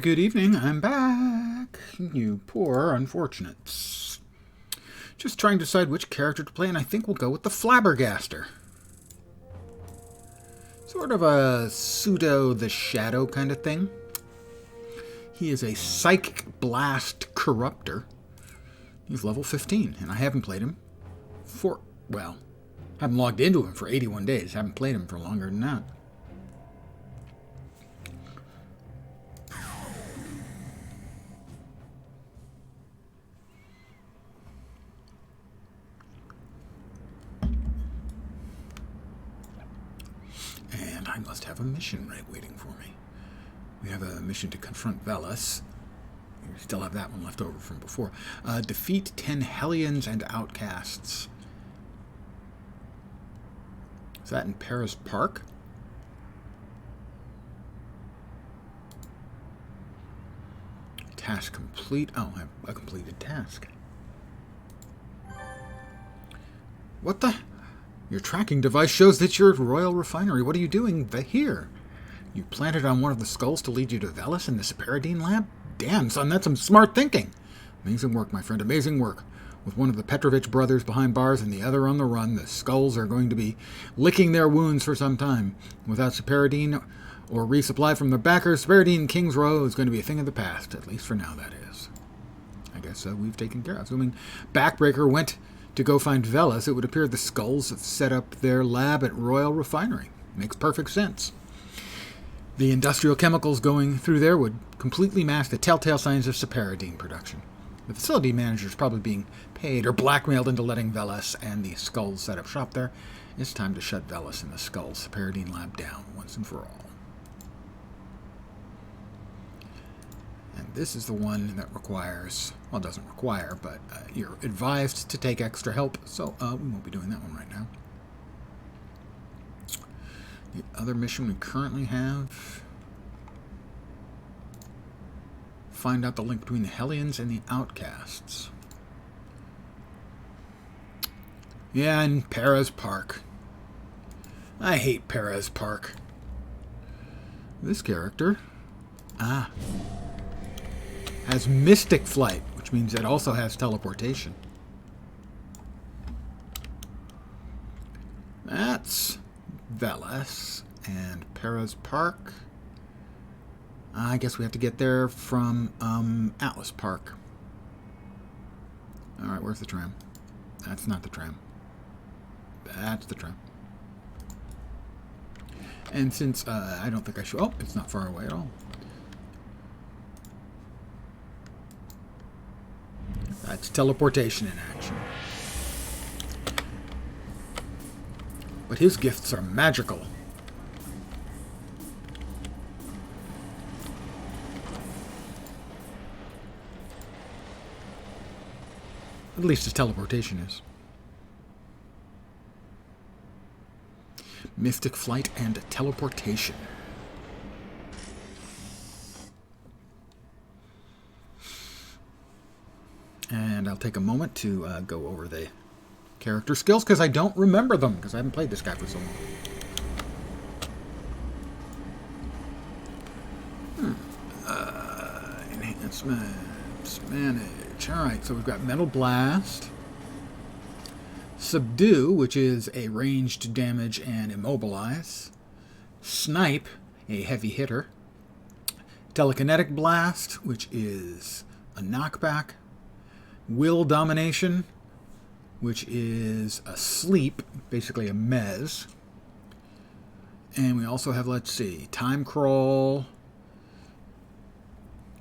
Good evening. I'm back. You poor unfortunates. Just trying to decide which character to play, and I think we'll go with the Flabbergaster. Sort of a pseudo the Shadow kind of thing. He is a Psychic Blast Corruptor. He's level 15, and I haven't played him for, well, haven't logged into him for 81 days. Haven't played him for longer than that. And I must have a mission right waiting for me. We have a mission to confront Velas. We still have that one left over from before. Defeat 10 Hellions and Outcasts. Is that in Paris Park? Task complete. Oh, I have a completed task. What the? Your tracking device shows that you're at Royal Refinery. What are you doing here? You planted on one of the skulls to lead you to Velas in the Separadine lab? Damn, son, that's some smart thinking. Amazing work, my friend, amazing work. With one of the Petrovich brothers behind bars and the other on the run, the skulls are going to be licking their wounds for some time. Without Separadine or resupply from the backers, Separadine King's Row is going to be a thing of the past, at least for now, that is. I guess we've taken care of. Assuming Backbreaker went to go find Velas, it would appear the skulls have set up their lab at Royal Refinery. Makes perfect sense. The industrial chemicals going through there would completely mask the telltale signs of Separadine production. The facility manager is probably being paid or blackmailed into letting Velas and the skulls set up shop there. It's time to shut Velas and the skulls Separadine lab down once and for all. And this is the one that requires, well, it doesn't require, but you're advised to take extra help, so we won't be doing that one right now. The other mission we currently have, find out the link between the Hellions and the Outcasts. Yeah, in Perez Park. I hate Perez Park. This character, has Mystic Flight, which means it also has teleportation. That's Velas and Perez Park. I guess we have to get there from Atlas Park. Alright, where's the tram? That's not the tram. That's the tram. And since I don't think I should... Oh, it's not far away at all. That's teleportation in action. But his gifts are magical. At least his teleportation is. Mystic Flight and teleportation. And I'll take a moment to go over the character skills, because I don't remember them, because I haven't played this guy for so long. Enhancements, manage. Alright, so we've got Metal Blast. Subdue, which is a ranged damage and immobilize. Snipe, a heavy hitter. Telekinetic Blast, which is a knockback. Will Domination, which is a sleep, basically a mez. And we also have, let's see, Time Crawl,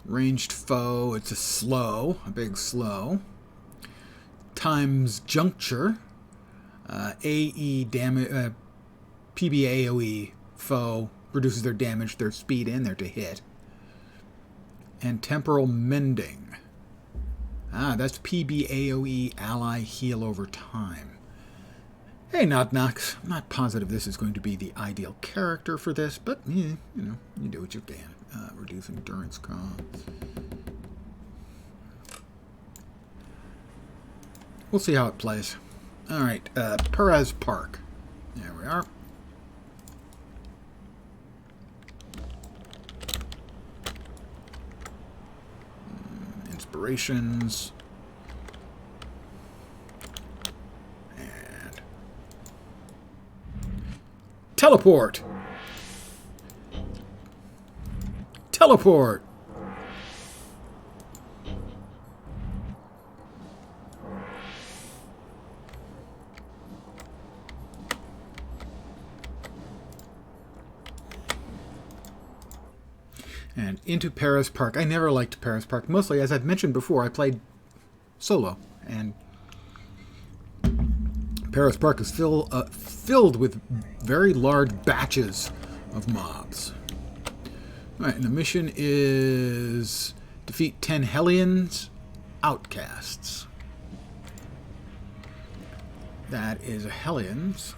Ranged Foe, it's a slow, a big slow. Times Juncture, AE damage, PB AoE foe reduces their damage, their speed, and their to hit. And Temporal Mending. That's PB AoE ally heal over time. Hey, Knock Knocks. I'm not positive this is going to be the ideal character for this, but, you know, you do what you can. Reduce endurance costs. We'll see how it plays. Alright, Perez Park. There we are. operations. And teleport! Teleport! And into Paris Park. I never liked Paris Park. Mostly, as I've mentioned before, I played solo. And Paris Park is filled with very large batches of mobs. Alright, and the mission is defeat 10 Hellions outcasts. That is Hellions.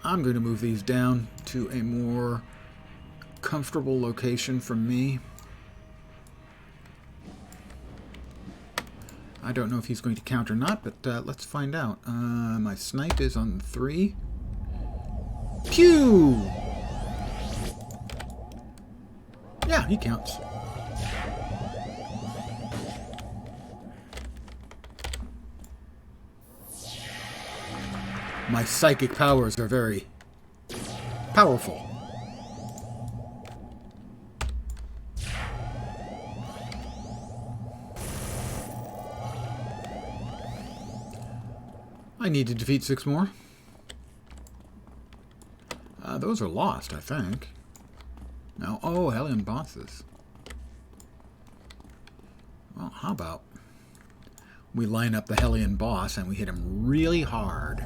I'm going to move these down to a more comfortable location for me. I don't know if he's going to count or not, but let's find out. My snipe is on 3. Pew! Yeah, he counts. My psychic powers are very powerful. I need to defeat 6 more. Those are lost, I think. No. Oh, Hellion bosses. Well, how about we line up the Hellion boss and we hit him really hard.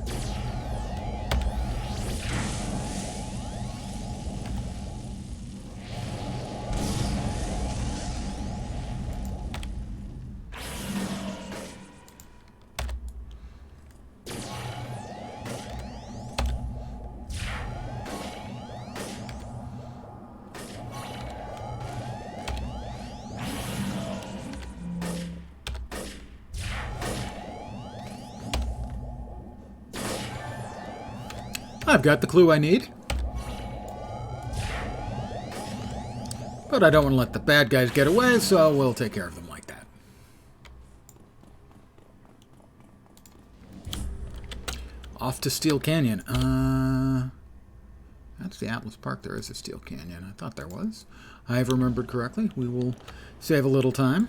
I've got the clue I need. But I don't want to let the bad guys get away, so we'll take care of them like that. Off to Steel Canyon. That's the Atlas Park. There is a Steel Canyon. I thought there was. I have remembered correctly. We will save a little time.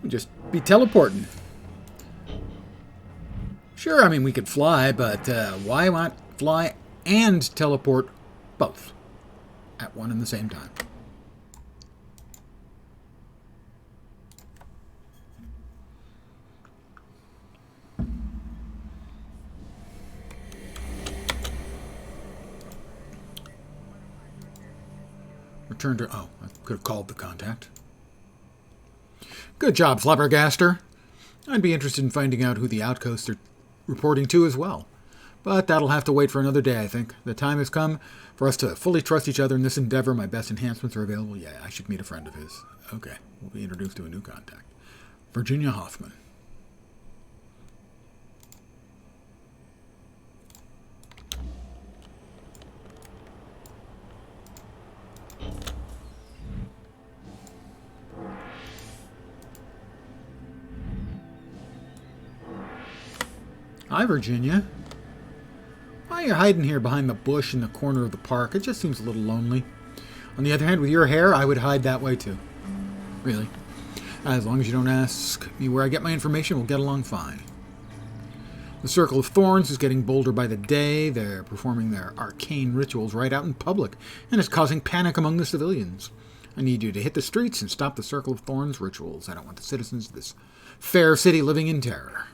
Just be teleporting. Sure, I mean, we could fly, but why not fly and teleport both at one and the same time? Return to... Oh, I could have called the contact. Good job, Flabbergaster. I'd be interested in finding out who the outcasts are reporting to as well. But that'll have to wait for another day, I think. The time has come for us to fully trust each other in this endeavor. My best enhancements are available. Yeah, I should meet a friend of his. Okay, we'll be introduced to a new contact. Virginia Hoffman. Hi, Virginia. Why are you hiding here behind the bush in the corner of the park? It just seems a little lonely. On the other hand, with your hair, I would hide that way too. Really. As long as you don't ask me where I get my information, we'll get along fine. The Circle of Thorns is getting bolder by the day. They're performing their arcane rituals right out in public, and it's causing panic among the civilians. I need you to hit the streets and stop the Circle of Thorns rituals. I don't want the citizens of this fair city living in terror.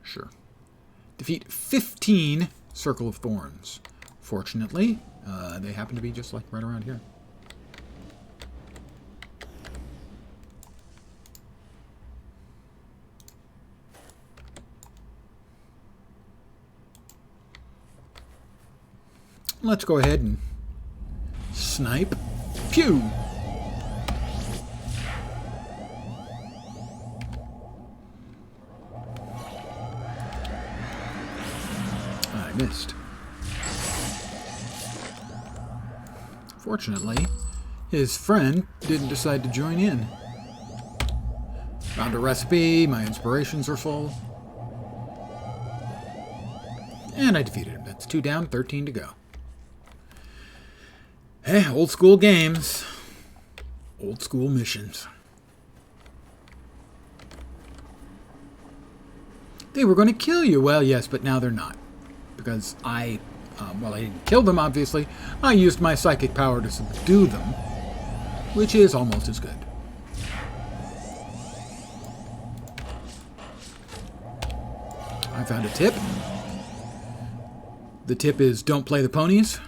Sure. Defeat 15 Circle of Thorns. Fortunately, they happen to be just like right around here. Let's go ahead and snipe Phew! I missed. Fortunately, his friend didn't decide to join in. Found a recipe, my inspirations are full. And I defeated him. That's 2 down, 13 to go. Hey, old school games. Old school missions. They were going to kill you. Well, yes, but now they're not. Because I didn't kill them, obviously. I used my psychic power to subdue them, which is almost as good. I found a tip. The tip is don't play the ponies.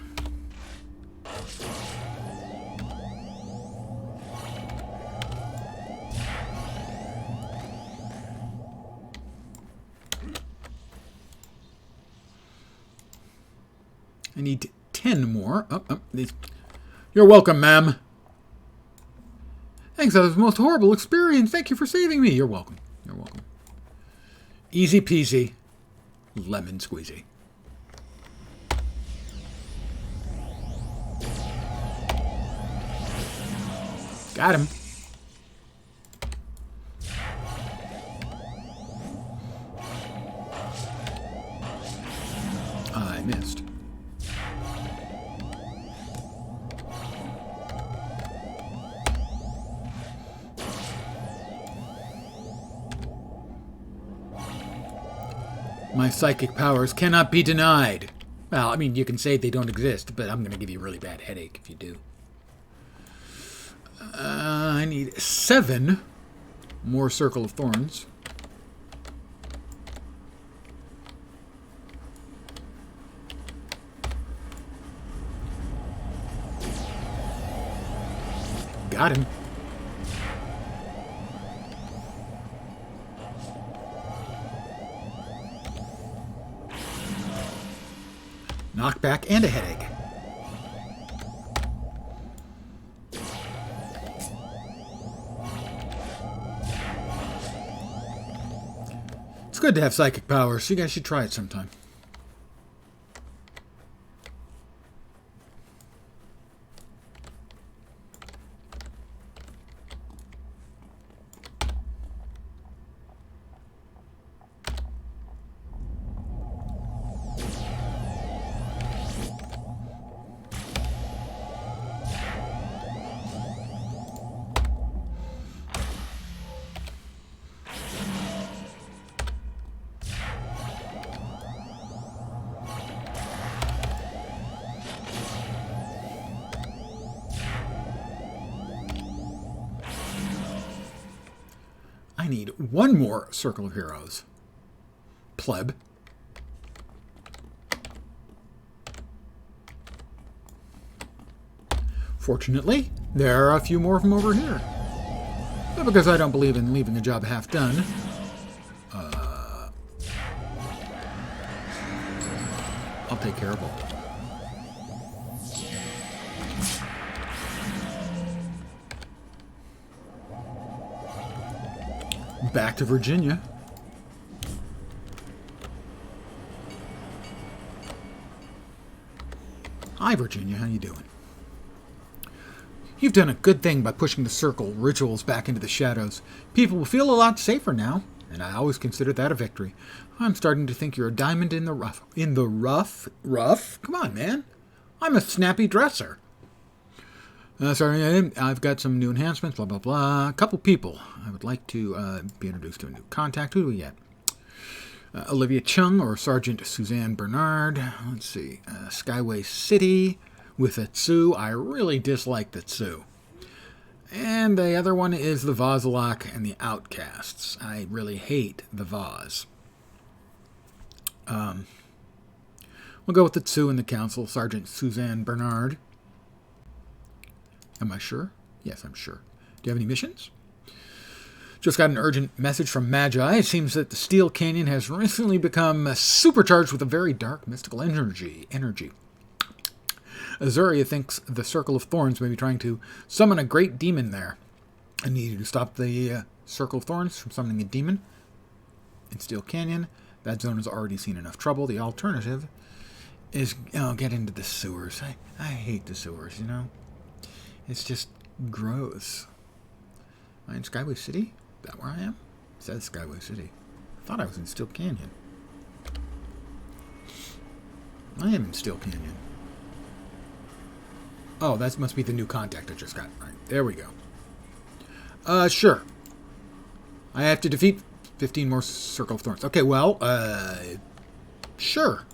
I need 10 more. You're welcome, ma'am. Thanks, that was the most horrible experience. Thank you for saving me. You're welcome. You're welcome. Easy peasy. Lemon squeezy. Got him. I missed. My psychic powers cannot be denied. Well, I mean, you can say they don't exist, but I'm going to give you a really bad headache if you do. I need 7 more Circle of Thorns. Got him. Knockback and a headache. It's good to have psychic powers. You guys should try it sometime. I need 1 more Circle of Heroes. Pleb. Fortunately, there are a few more of them over here. But because I don't believe in leaving a job half done, I'll take care of all of them. Back to Virginia. Hi, Virginia. How you doing? You've done a good thing by pushing the circle rituals back into the shadows. People will feel a lot safer now, and I always consider that a victory. I'm starting to think you're a diamond in the rough. In the rough? Rough? Come on, man. I'm a snappy dresser. Sorry, I've got some new enhancements, blah, blah, blah. A couple people. I would like to be introduced to a new contact. Who do we get? Olivia Chung or Sergeant Suzanne Bernard. Let's see. Skyway City with a Tsu. I really dislike the Tsu. And the other one is the Vazalak and the Outcasts. I really hate the Vaz. We'll go with the Tsu and the Council. Sergeant Suzanne Bernard. Am I sure? Yes, I'm sure. Do you have any missions? Just got an urgent message from Magi. It seems that the Steel Canyon has recently become supercharged with a very dark mystical energy. Azuria thinks the Circle of Thorns may be trying to summon a great demon there. I need you to stop the Circle of Thorns from summoning a demon in Steel Canyon. That zone has already seen enough trouble. The alternative is get into the sewers. I hate the sewers, you know? It's just gross. Am I in Skyway City? Is that where I am? It says Skyway City. I thought I was in Steel Canyon. I am in Steel Canyon. Oh, that must be the new contact I just got. Right, there we go. Sure. I have to defeat 15 more Circle of Thorns. Okay, well, sure.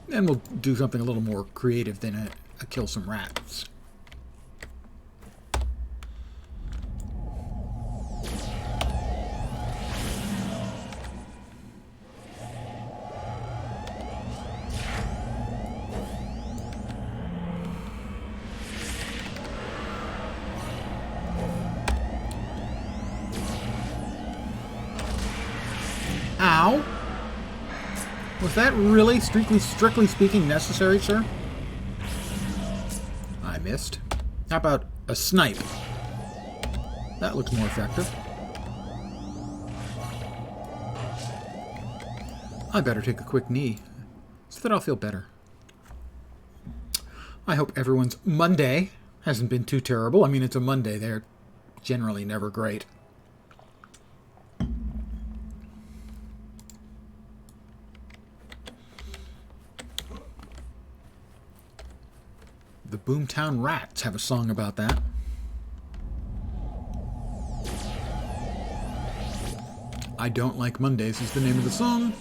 Then we'll do something a little more creative than a kill some rats. Ow! Was that really, strictly speaking, necessary, sir? I missed. How about a snipe? That looks more effective. I better take a quick knee, so that I'll feel better. I hope everyone's Monday hasn't been too terrible. I mean, it's a Monday. They're generally never great. The Boomtown Rats have a song about that. I Don't Like Mondays is the name of the song.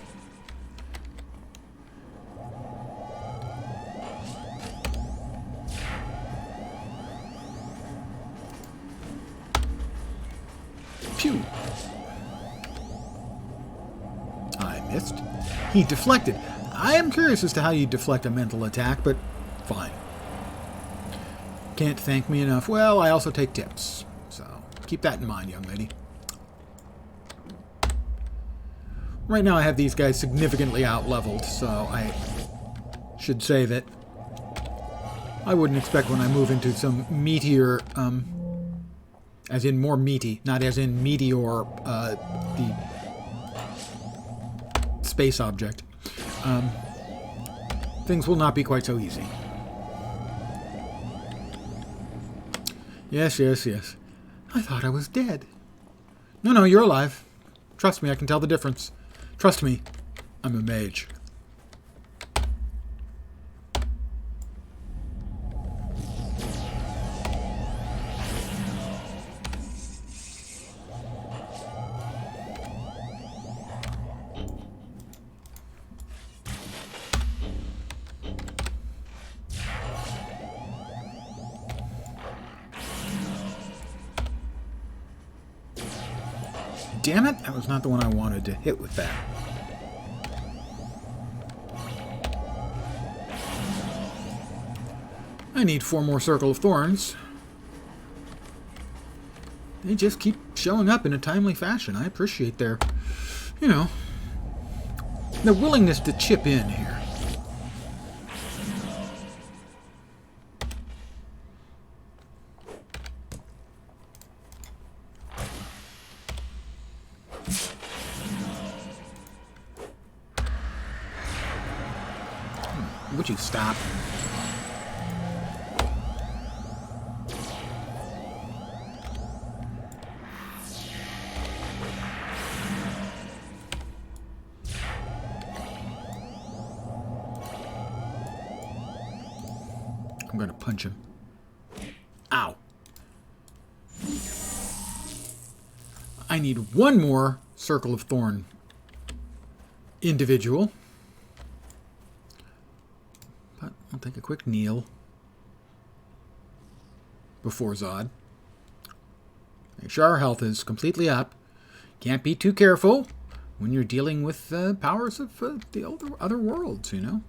Phew. I missed. He deflected. I am curious as to how you deflect a mental attack, but fine. Can't thank me enough. Well, I also take tips, so keep that in mind, young lady. Right now I have these guys significantly out-leveled, so I should say that I wouldn't expect when I move into some meteor, as in more meaty, not as in meteor, the space object. Things will not be quite so easy. Yes, yes, yes. I thought I was dead. No, no, you're alive. Trust me, I can tell the difference. Trust me, I'm a mage. Damn it, that was not the one I wanted to hit with that. I need 4 more Circle of Thorns. They just keep showing up in a timely fashion. I appreciate their, you know, their willingness to chip in here. Would you stop? I'm going to punch him. Ow. I need 1 more Circle of Thorn individual. But I'll take a quick kneel before Zod. Make sure our health is completely up. Can't be too careful when you're dealing with the powers of the other worlds, you know?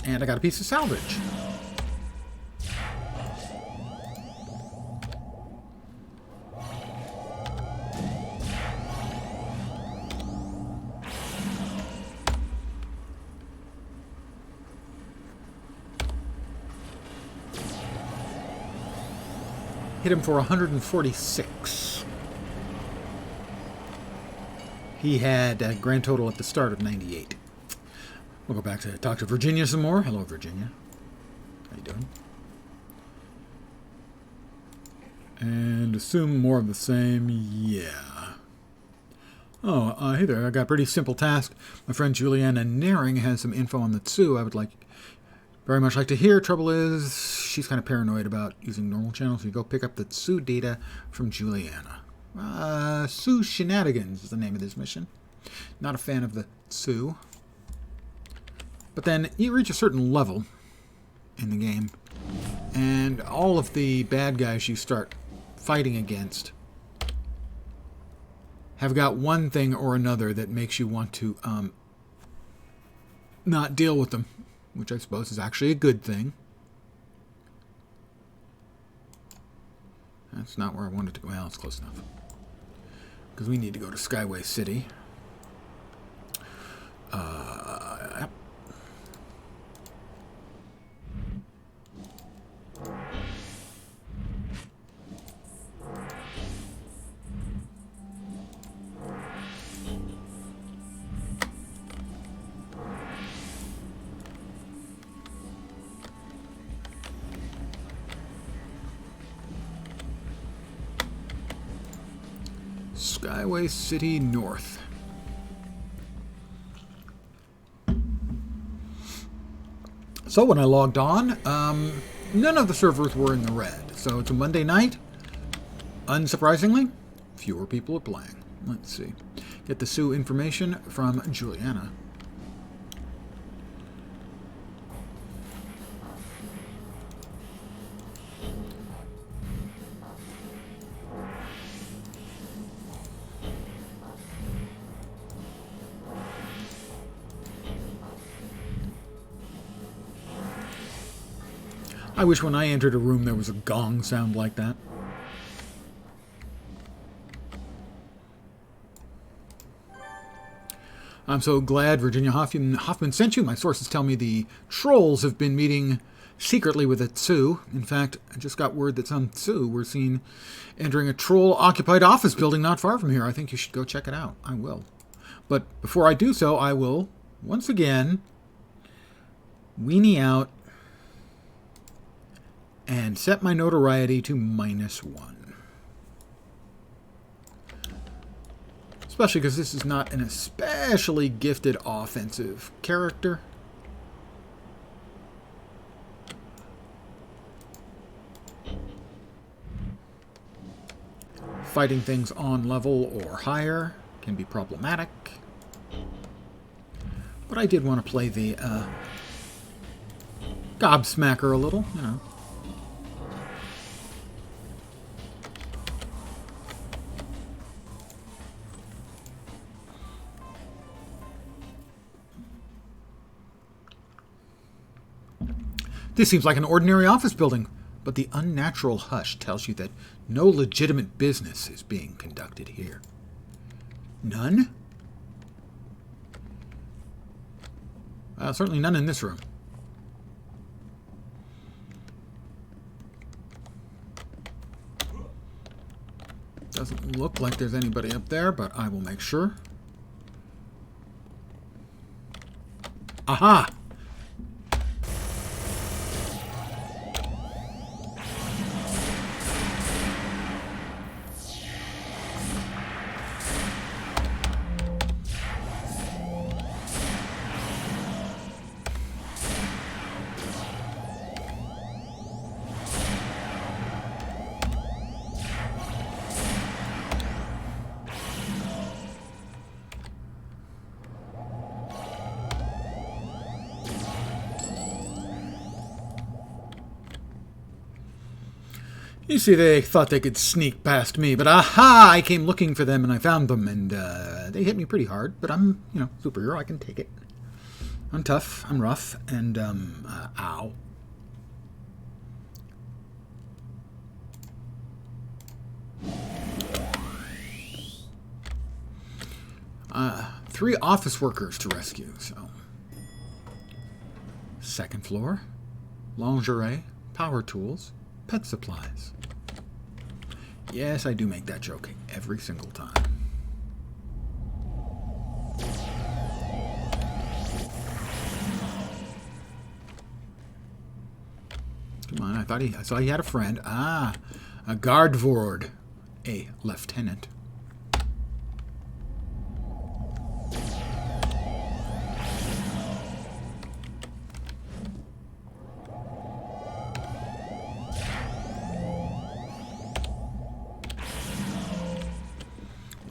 And I got a piece of salvage. hit him for 146. He had a grand total at the start of 98. We'll go back to talk to Virginia some more. Hello, Virginia. How you doing? And assume more of the same. Yeah. Oh, hey there. I got a pretty simple task. My friend Juliana Naring has some info on the Tsu I would very much like to hear. Trouble is, she's kind of paranoid about using normal channels. So you go pick up the Tsu data from Juliana. Tsu Shenanigans is the name of this mission. Not a fan of the Tsu. But then you reach a certain level in the game, and all of the bad guys you start fighting against have got one thing or another that makes you want to not deal with them, which I suppose is actually a good thing. That's not where I wanted to go. Well, it's close enough. Because we need to go to Skyway City. Yep. Skyway City North. So when I logged on, none of the servers were in the red. So it's a Monday night. Unsurprisingly, fewer people are playing. Let's see. Get the Tsu information from Juliana. I wish when I entered a room there was a gong sound like that. I'm so glad Virginia Hoffman sent you. My sources tell me the trolls have been meeting secretly with a Tsu. In fact, I just got word that some Tsu were seen entering a troll-occupied office building not far from here. I think you should go check it out. I will. But before I do so, I will, once again, weenie out and set my notoriety to -1. Especially because this is not an especially gifted offensive character. Fighting things on level or higher can be problematic. But I did want to play the gobsmacker a little, you know. This seems like an ordinary office building, but the unnatural hush tells you that no legitimate business is being conducted here. None? Certainly none in this room. Doesn't look like there's anybody up there, but I will make sure. Aha! You see, they thought they could sneak past me, but aha! I came looking for them and I found them, and they hit me pretty hard, but I'm, superhero, I can take it. I'm tough, I'm rough, and, ow. Three office workers to rescue, so. Second floor, lingerie, power tools, pet supplies. Yes, I do make that joke every single time. Come on, I saw he had a friend. Ah, a guardvord, a lieutenant.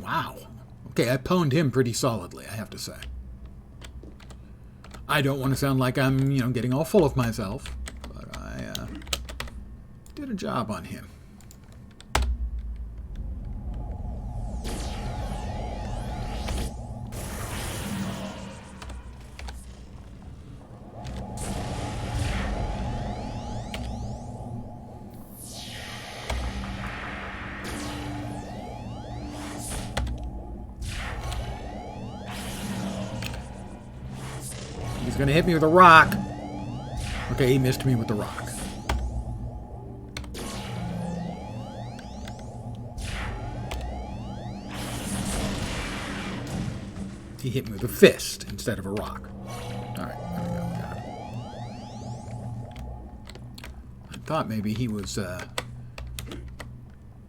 Wow. Okay, I pwned him pretty solidly, I have to say. I don't want to sound like I'm, getting all full of myself, but I did a job on him. He's going to hit me with a rock. Okay, he missed me with the rock. He hit me with a fist instead of a rock. Alright, there we go. Got him. I thought maybe he was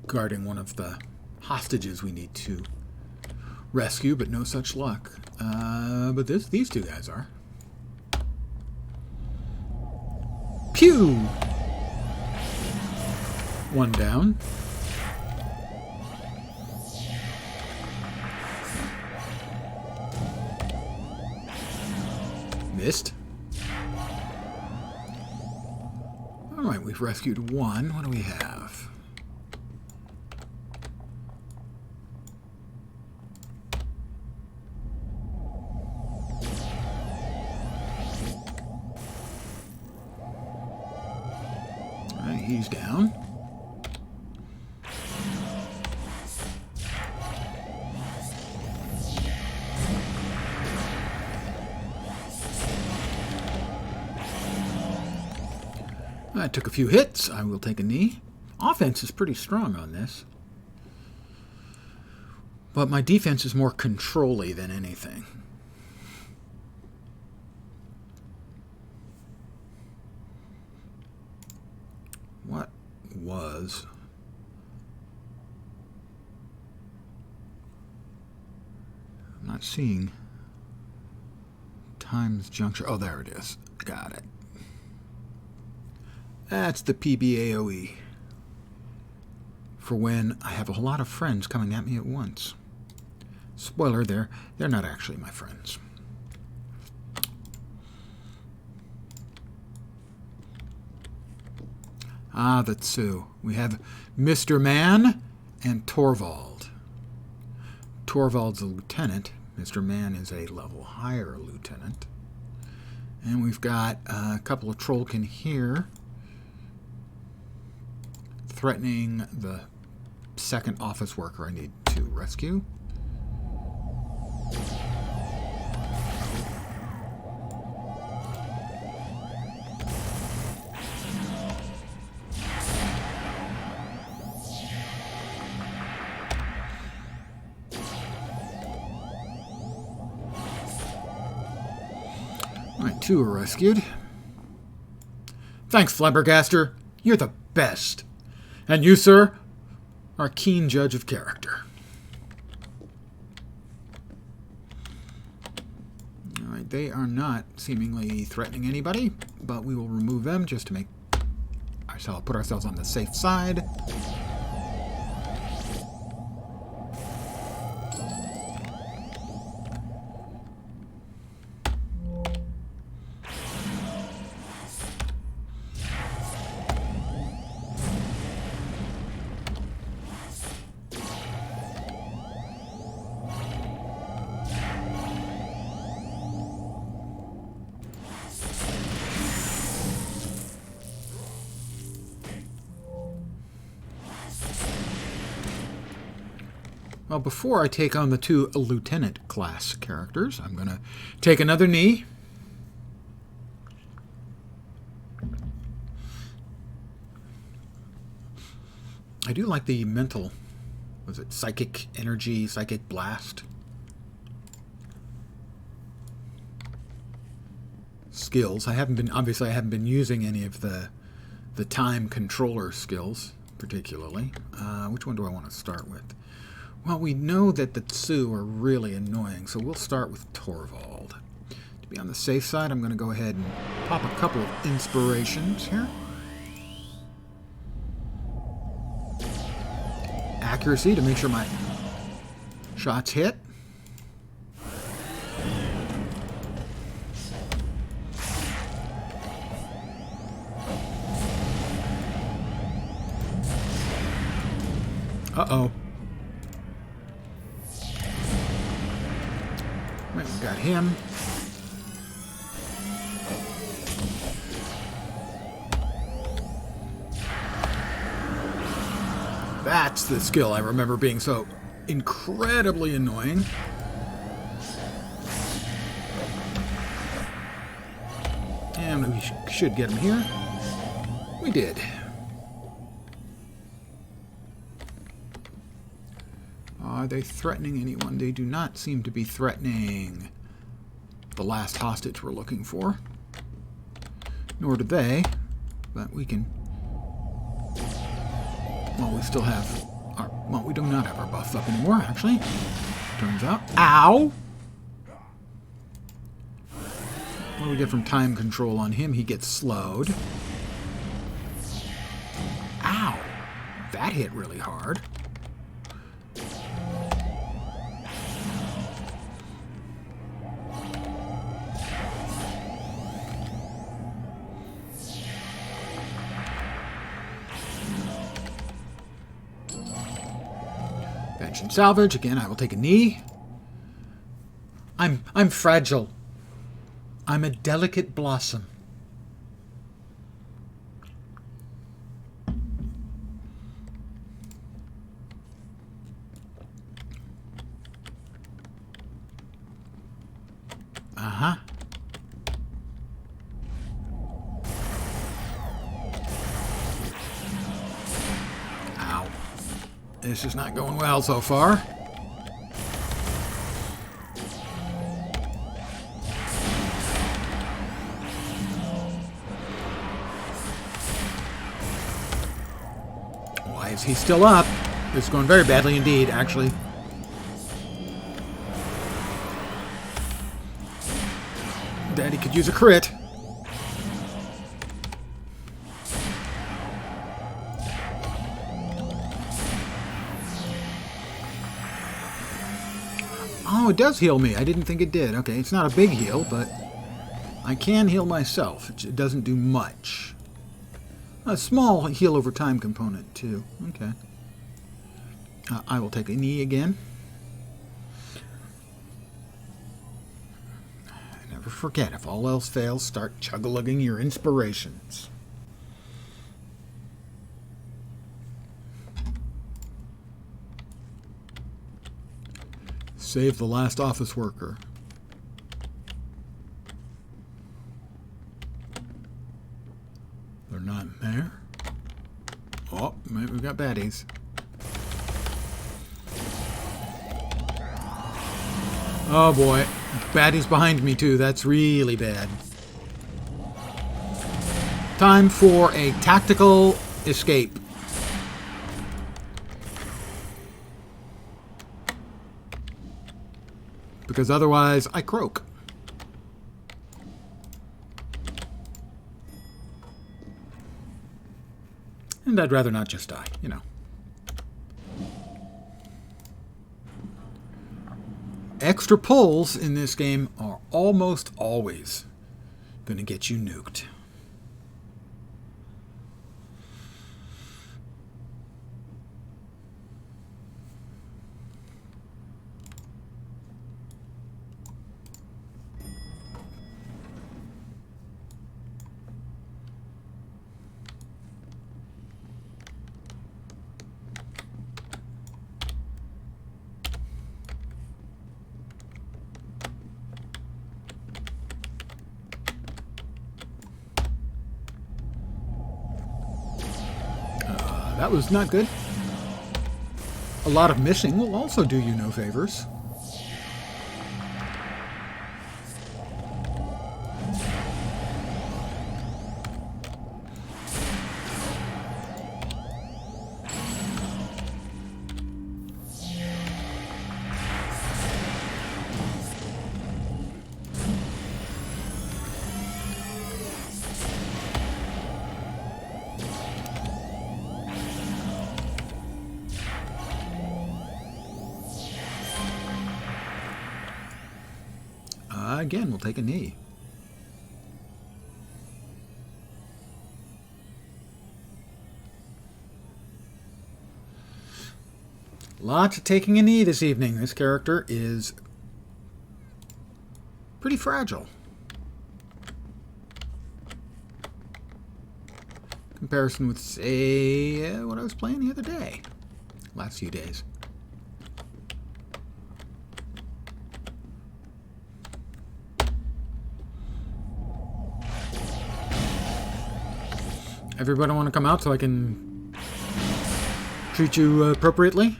guarding one of the hostages we need to rescue, but no such luck. But these two guys are. Pew! One down. Missed. Alright, we've rescued one. What do we have? Alright, he's down. I took a few hits. I will take a knee. Offense is pretty strong on this. But my defense is more control-y than anything. What was... I'm not seeing times juncture. Oh, there it is. Got it. That's the PBAOE. For when I have a lot of friends coming at me at once. Spoiler, they're not actually my friends. Ah, the two. We have Mr. Man and Torvald. Torvald's a lieutenant. Mr. Man is a level higher lieutenant. And we've got a couple of trollkin here, threatening the second office worker I need to rescue. Alright, two are rescued. Thanks, Flabbergaster. You're the best. And you, sir, are a keen judge of character. Alright, they are not seemingly threatening anybody, but we will remove them just to make ourselves put ourselves on the safe side. Well, before I take on the two lieutenant class characters, I'm going to take another knee. I do like the mental, was it psychic energy, psychic blast skills. I haven't been using any of the time controller skills particularly. Which one do I want to start with? Well, we know that the Tsu are really annoying, so we'll start with Torvald. To be on the safe side, I'm going to go ahead and pop a couple of inspirations here. Accuracy to make sure my shots hit. Uh-oh. Right, we got him. That's the skill I remember being so incredibly annoying. And we should get him here. We did. Are they threatening anyone? They do not seem to be threatening the last hostage we're looking for. Nor do they. But we can... Well, we still have our... Well, we do not have our buffs up anymore, actually. Turns out. Ow! What do we get from time control on him? He gets slowed. Ow! That hit really hard. Bench and salvage. Again, I will take a knee. I'm fragile. I'm a delicate blossom. Uh-huh. Ow. This is not going well so far. Why is he still up? This is going very badly indeed, actually. Daddy could use a crit. Oh, it does heal me. I didn't think it did. Okay, it's not a big heal, but I can heal myself. It doesn't do much. A small heal over time component, too. Okay. I will take a knee again. Never forget, if all else fails, start chug-a-lugging your inspirations. Save the last office worker. They're not there. Oh, maybe we've got baddies. Oh boy. Baddies behind me too. That's really bad. Time for a tactical escape. Because otherwise I croak. And I'd rather not just die, you know. Extra pulls in this game are almost always going to get you nuked. That was not good. A lot of missing will also do you no favors. Again, we'll take a knee. Lots of taking a knee this evening. This character is pretty fragile. Comparison with, say, what I was playing the other day. Last few days. Everybody want to come out so I can treat you appropriately?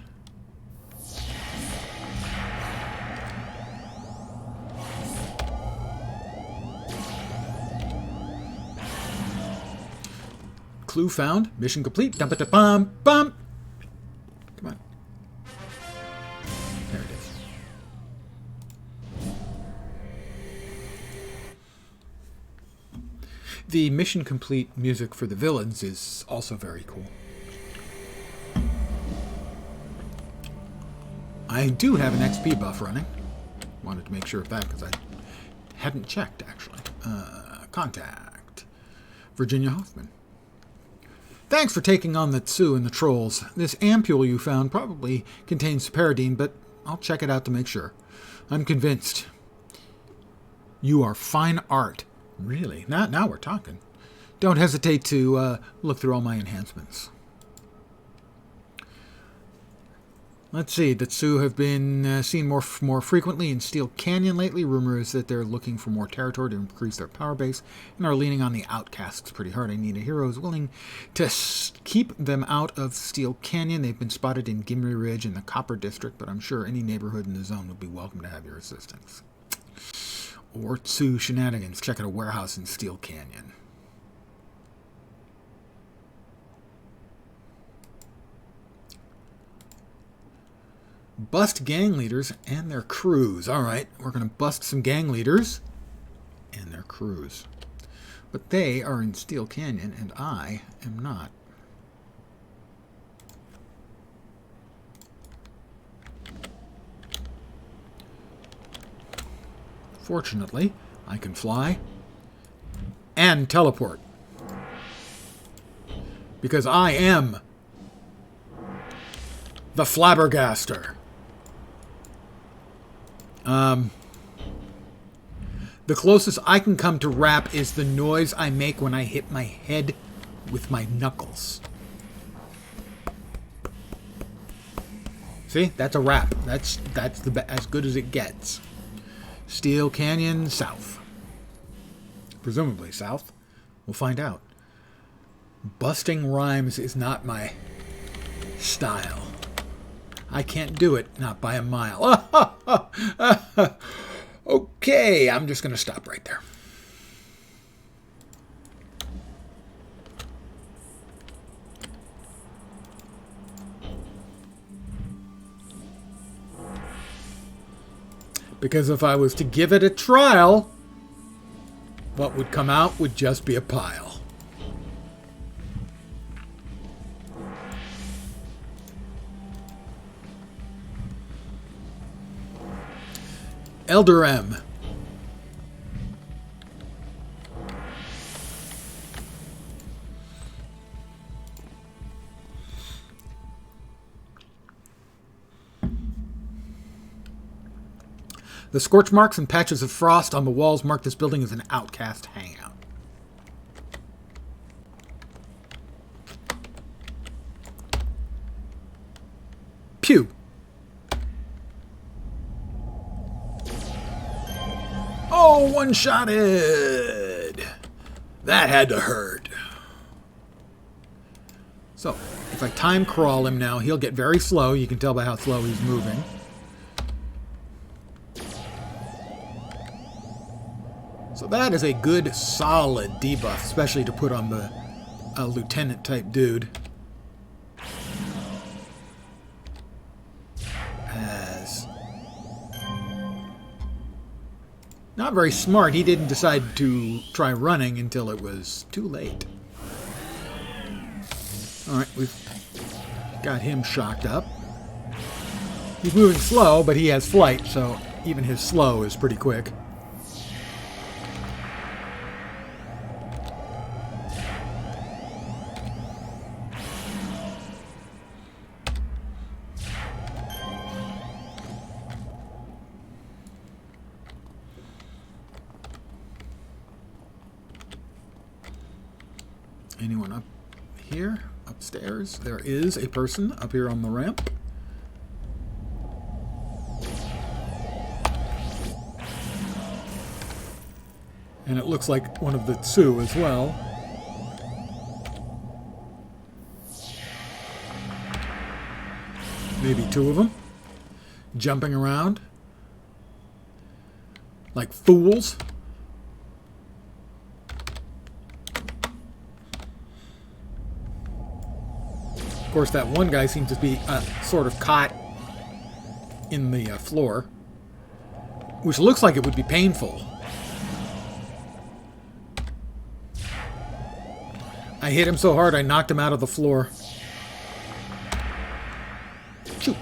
Clue found. Mission complete. Dump it to bum bum. Come on. There it is. The mission complete music for the villains is also very cool. I do have an XP buff running. Wanted to make sure of that because I hadn't checked, actually. Contact. Virginia Hoffman. Thanks for taking on the Tsu and the trolls. This ampule you found probably contains Paradine, but I'll check it out to make sure. I'm convinced. You are fine art. Really? Now we're talking. Don't hesitate to look through all my enhancements. Let's see. The Tsu have been seen more frequently in Steel Canyon lately. Rumor is that they're looking for more territory to increase their power base and are leaning on the outcasts pretty hard. I need a hero who's willing to keep them out of Steel Canyon. They've been spotted in Gimri Ridge and the Copper District, but I'm sure any neighborhood in the zone would be welcome to have your assistance. Or Tsu shenanigans. Check out a warehouse in Steel Canyon. Bust gang leaders and their crews. All right, we're going to bust some gang leaders and their crews. But they are in Steel Canyon, and I am not. Fortunately, I can fly and teleport. Because I am the Flabbergaster. The closest I can come to rap is the noise I make when I hit my head with my knuckles. See? That's a rap. That's as good as it gets. Steel Canyon south. Presumably south. We'll find out. Busting rhymes is not my style. I can't do it, not by a mile. Okay, I'm just going to stop right there. Because if I was to give it a trial, what would come out would just be a pile. Elder M. The scorch marks and patches of frost on the walls mark this building as an outcast hangout. Pew. Oh, one-shotted! That had to hurt. So, If I time crawl him now, he'll get very slow. You can tell by how slow he's moving. So that is a good, solid debuff, especially to put on the lieutenant-type dude. As not very smart, he didn't decide to try running until it was too late. Alright, we've got him shocked up. He's moving slow, but he has flight, so even his slow is pretty quick. Anyone up here? Upstairs? There is a person up here on the ramp. And it looks like one of the Tsu as well. Maybe two of them. Jumping around. Like fools. Of course, that one guy seems to be sort of caught in the floor, which looks like it would be painful. I hit him so hard I knocked him out of the floor. Shoot.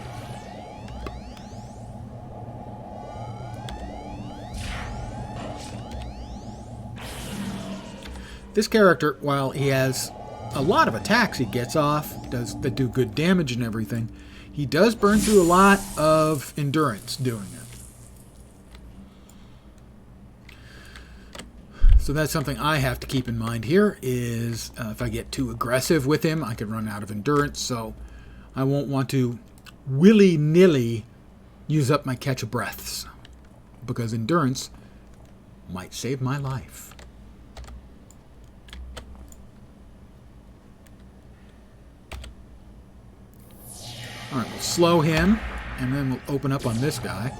This character, while he has a lot of attacks he gets off, that do good damage and everything, he does burn through a lot of endurance doing it. So that's something I have to keep in mind here, is if I get too aggressive with him, I could run out of endurance, so I won't want to willy-nilly use up my catch of breaths, because endurance might save my life. Alright, we'll slow him, and then we'll open up on this guy.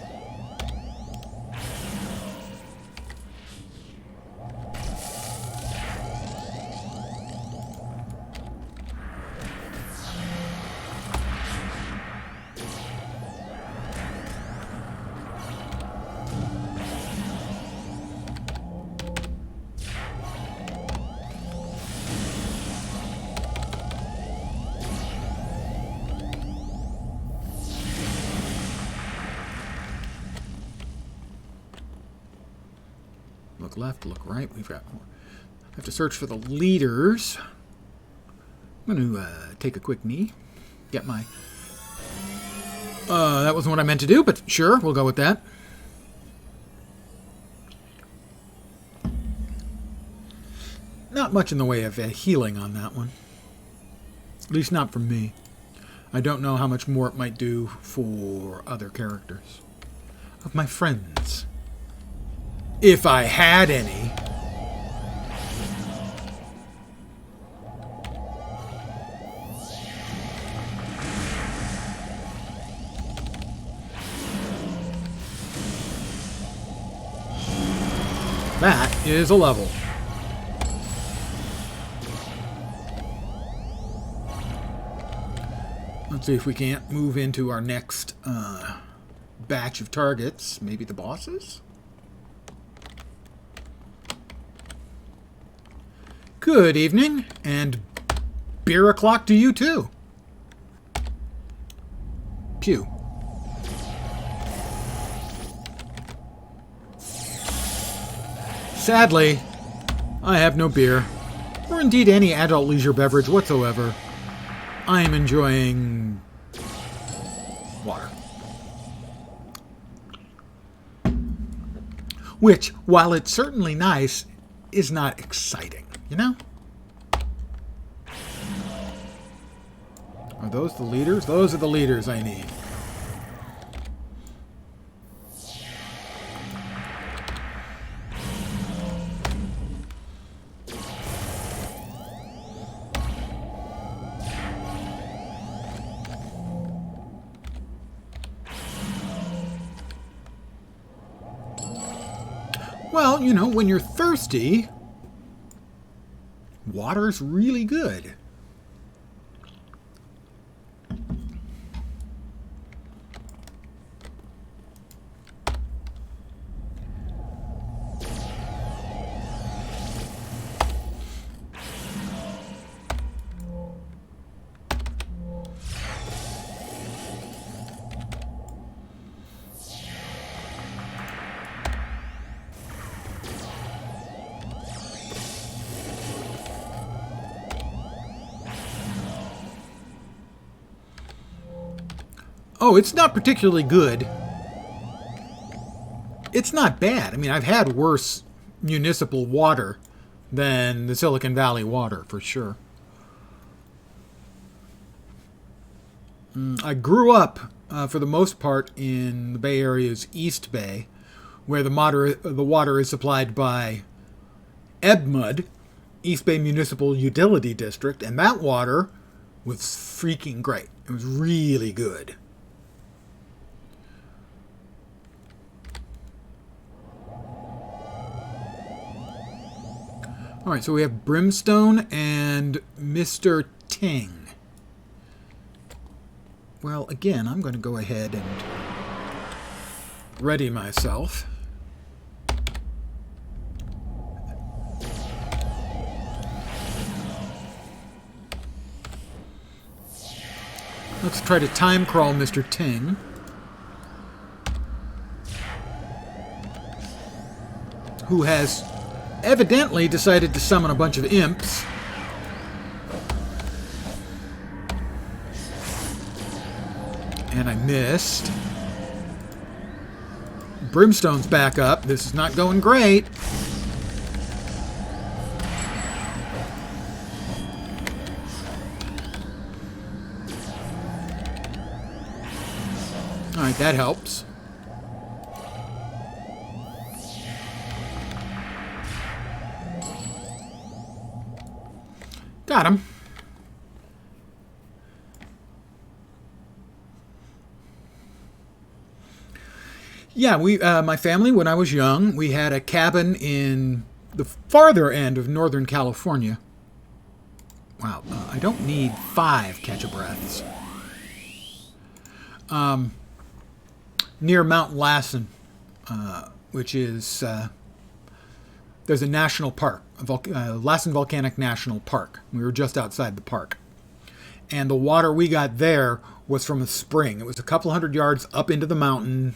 Look left, look right. We've got more. I have to search for the leaders. I'm going to take a quick knee. Get my... that wasn't what I meant to do, but sure, we'll go with that. Not much in the way of healing on that one. At least not from me. I don't know how much more it might do for other characters. Of my friends. If I had any. That is a level. Let's see if we can't move into our next batch of targets. Maybe the bosses? Good evening, and beer o'clock to you too. Pew. Sadly, I have no beer, or indeed any adult leisure beverage whatsoever. I am enjoying water. Which, while it's certainly nice, is not exciting. You know? Are those the leaders? Those are the leaders I need. Well, you know, when you're thirsty, water's really good. Oh, it's not particularly good. It's not bad. I mean, I've had worse municipal water than the Silicon Valley water, for sure. I grew up, for the most part, in the Bay Area's East Bay, where the water is supplied by EBMUD, East Bay Municipal Utility District, and that water was freaking great. It was really good. All right, so we have Brimstone and Mr. Ting. Well, again, I'm going to go ahead and ready myself. Let's try to time crawl Mr. Ting. Who has evidently decided to summon a bunch of imps. And I missed. Brimstone's back up. This is not going great. Alright, that helps. Got him. Yeah, my family, when I was young, we had a cabin in the farther end of Northern California. Wow, I don't need 5 catch-a-breaths. Near Mount Lassen, which is... there's a national park, Lassen Volcanic National Park. We were just outside the park. And the water we got there was from a spring. It was a couple hundred yards up into the mountain,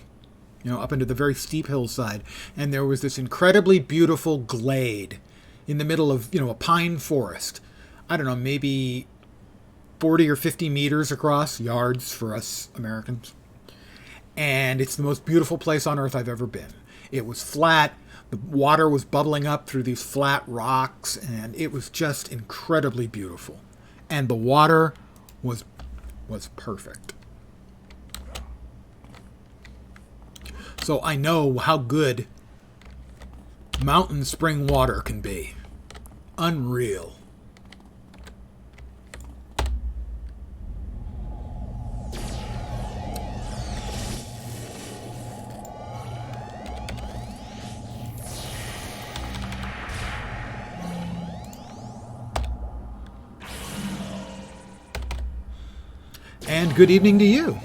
up into the very steep hillside. And there was this incredibly beautiful glade in the middle of, a pine forest. I don't know, maybe 40 or 50 meters across, yards for us Americans. And it's the most beautiful place on earth I've ever been. It was flat. The water was bubbling up through these flat rocks, and it was just incredibly beautiful. And the water was perfect. So I know how good mountain spring water can be. Unreal. And good evening to you.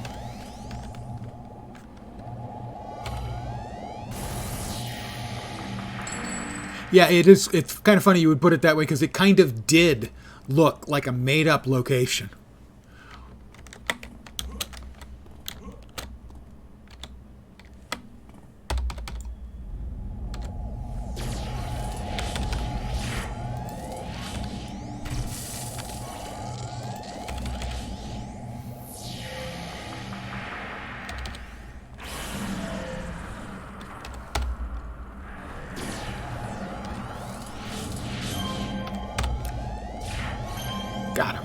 Yeah, it's kind of funny you would put it that way because it kind of did look like a made-up location.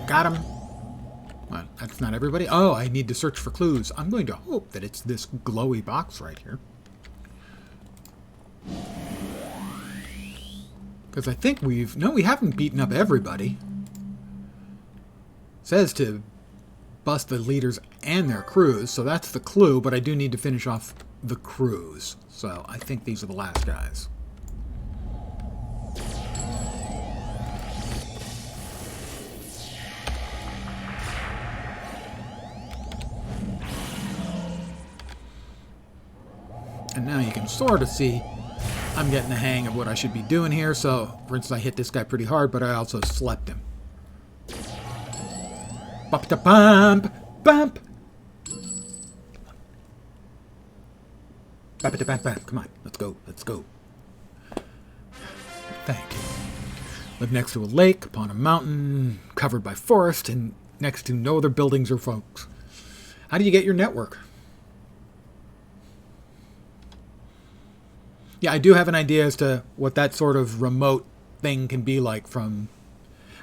Got him. Well, that's not everybody. Oh, I need to search for clues. I'm going to hope that it's this glowy box right here. Because I think we haven't beaten up everybody. It says to bust the leaders and their crews, so that's the clue, but I do need to finish off the crews. So I think these are the last guys. And now you can sort of see I'm getting the hang of what I should be doing here. So, for instance, I hit this guy pretty hard, but I also slept him. Bump da bump, bump. Bump da bump, bump. Come on, let's go, let's go. Thank you. Live next to a lake, upon a mountain, covered by forest, and next to no other buildings or folks. How do you get your network? Yeah, I do have an idea as to what that sort of remote thing can be like from...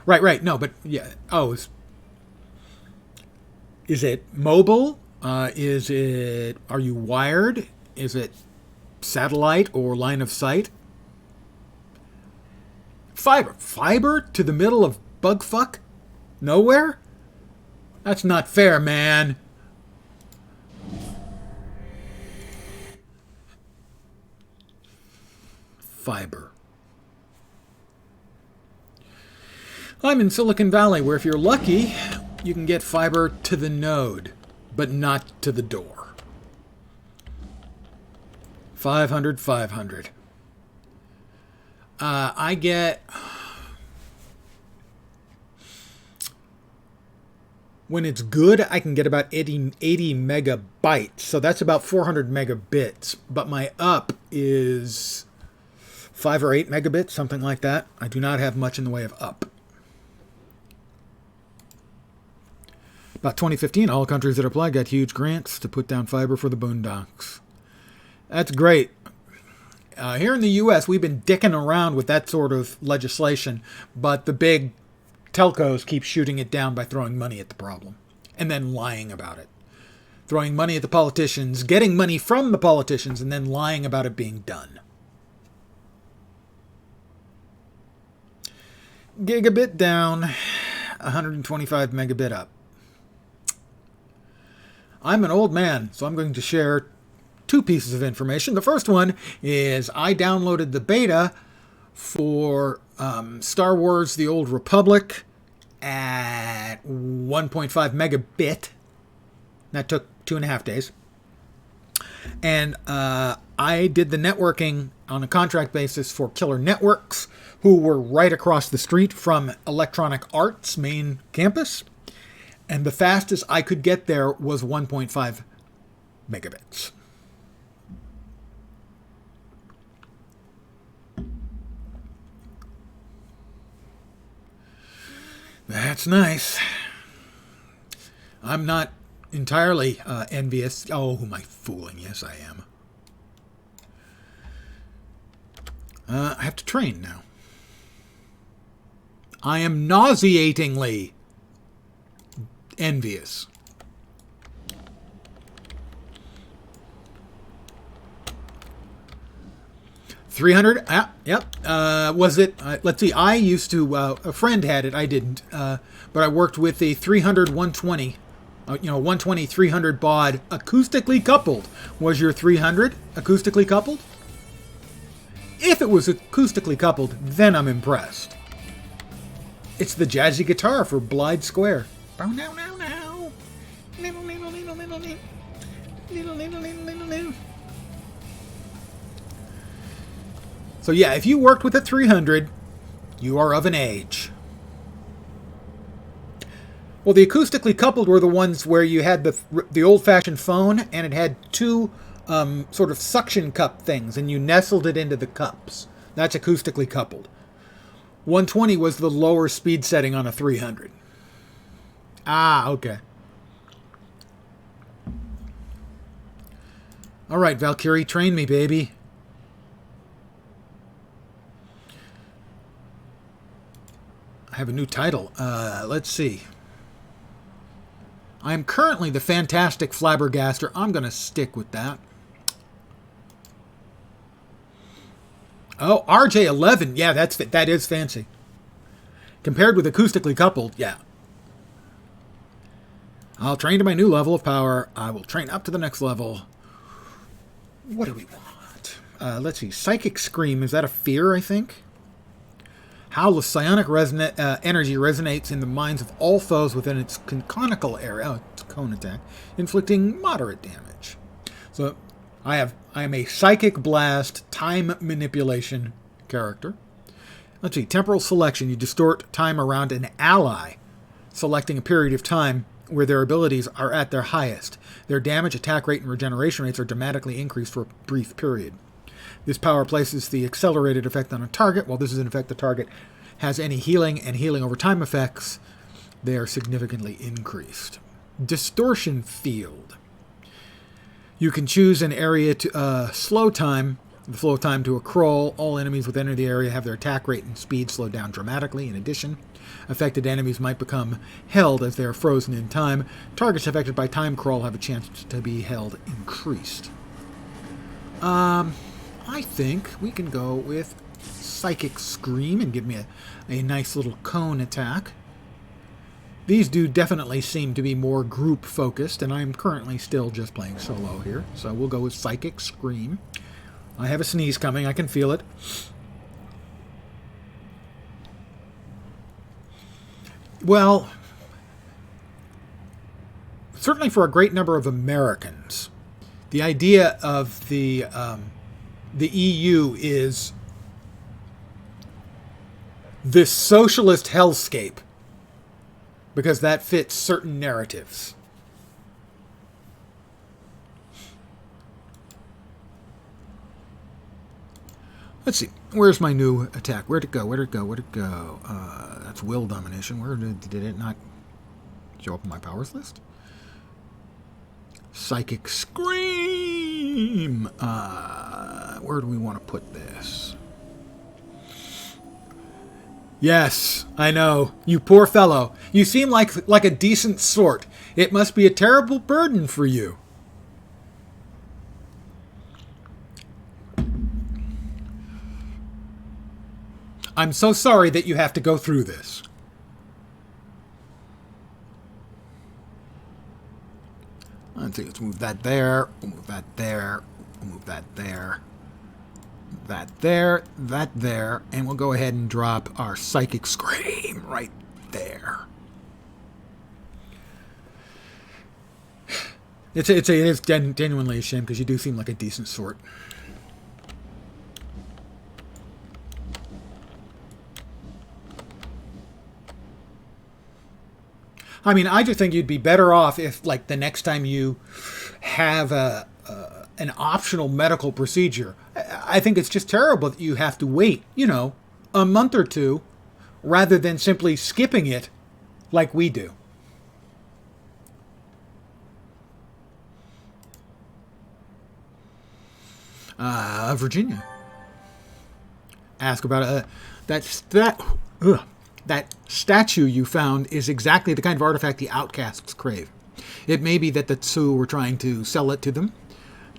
Right, no, but yeah. Oh, is it mobile? Are you wired? Is it satellite or line of sight? Fiber to the middle of bugfuck? Nowhere? That's not fair, man. Fiber. I'm in Silicon Valley, where if you're lucky, you can get fiber to the node, but not to the door. 500, 500. I get... When it's good, I can get about 80 megabytes. So that's about 400 megabits. But my up is 5 or 8 megabits, something like that. I do not have much in the way of up. About 2015, all countries that apply got huge grants to put down fiber for the boondocks. That's great. Here in the U.S., we've been dicking around with that sort of legislation, but the big telcos keep shooting it down by throwing money at the problem and then lying about it. Throwing money at the politicians, getting money from the politicians, and then lying about it being done. Gigabit down, 125 megabit up. I'm an old man, so I'm going to share two pieces of information. The first one is I downloaded the beta for Star Wars The Old Republic at 1.5 megabit. That took 2.5 days. And I did the networking on a contract basis for Killer Networks, who were right across the street from Electronic Arts main campus. And the fastest I could get there was 1.5 megabits. That's nice. I'm not entirely envious. Oh, who am I fooling? Yes, I am. I have to train now. I am nauseatingly envious. $300? Yep. Was it? Let's see. I used to. A friend had it. I didn't. But I worked with the 300 120. 120 300 baud acoustically coupled. Was your 300 acoustically coupled? If it was acoustically coupled, then I'm impressed. It's the jazzy guitar for Blythe Square. So yeah, if you worked with a 300, you are of an age. Well, the acoustically coupled were the ones where you had the old-fashioned phone, and it had two sort of suction cup things, and you nestled it into the cups. That's acoustically coupled. 120 was the lower speed setting on a 300. Ah, okay. All right, Valkyrie, train me, baby. I have a new title. Let's see. I am currently the Fantastic Flabbergaster. I'm going to stick with that. Oh, RJ11. Yeah, that is fancy. Compared with acoustically coupled, yeah. I'll train to my new level of power. I will train up to the next level. What do we want? Let's see. Psychic Scream. Is that a fear, I think? How the psionic energy resonates in the minds of all foes within its conical area, its cone attack, inflicting moderate damage. So I am a Psychic Blast time manipulation character. Let's see, temporal selection. You distort time around an ally, selecting a period of time where their abilities are at their highest. Their damage, attack rate, and regeneration rates are dramatically increased for a brief period. This power places the accelerated effect on a target. While this is an effect the target has any healing and healing over time effects, they are significantly increased. Distortion field. You can choose an area to slow time, the flow of time to a crawl. All enemies within the area have their attack rate and speed slowed down dramatically. In addition, affected enemies might become held as they are frozen in time. Targets affected by time crawl have a chance to be held increased. I think we can go with Psychic Scream and give me a nice little cone attack. These do definitely seem to be more group focused, and I'm currently still just playing solo here. So we'll go with Psychic Scream. I have a sneeze coming, I can feel it. Well, certainly for a great number of Americans, the idea of the EU is this socialist hellscape, because that fits certain narratives. Let's see. Where's my new attack? Where'd it go? Where'd it go? Where'd it go? That's will domination. Where did it not show up on my powers list? Psychic Scream! Where do we want to put this? Yes, I know. You poor fellow. You seem like a decent sort. It must be a terrible burden for you. I'm so sorry that you have to go through this. Let's see, let's move that there, we'll move that there, we'll move that there, that there, that there, and we'll go ahead and drop our Psychic Scream right there. It is genuinely a shame because you do seem like a decent sort. I mean, I just think you'd be better off if, like, the next time you have an optional medical procedure. I think it's just terrible that you have to wait, a month or two, rather than simply skipping it like we do. Virginia. Ask about that statue you found is exactly the kind of artifact the outcasts crave. It may be that the Tsu were trying to sell it to them.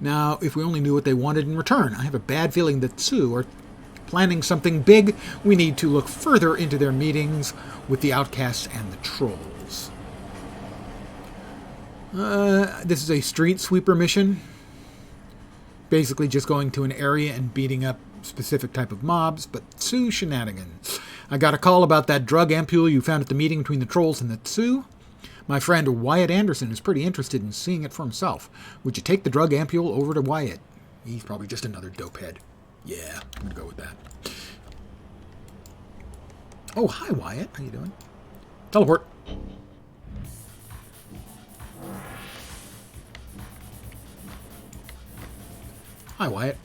Now, if we only knew what they wanted in return. I have a bad feeling that Tsu are planning something big. We need to look further into their meetings with the outcasts and the trolls. This is a street sweeper mission. Basically just going to an area and beating up specific type of mobs, but Tsu shenanigans. I got a call about that drug ampule you found at the meeting between the trolls and the Tsu. My friend Wyatt Anderson is pretty interested in seeing it for himself. Would you take the drug ampule over to Wyatt? He's probably just another dopehead. Yeah, I'm going to go with that. Oh, hi Wyatt. How you doing? Teleport. Hi Wyatt.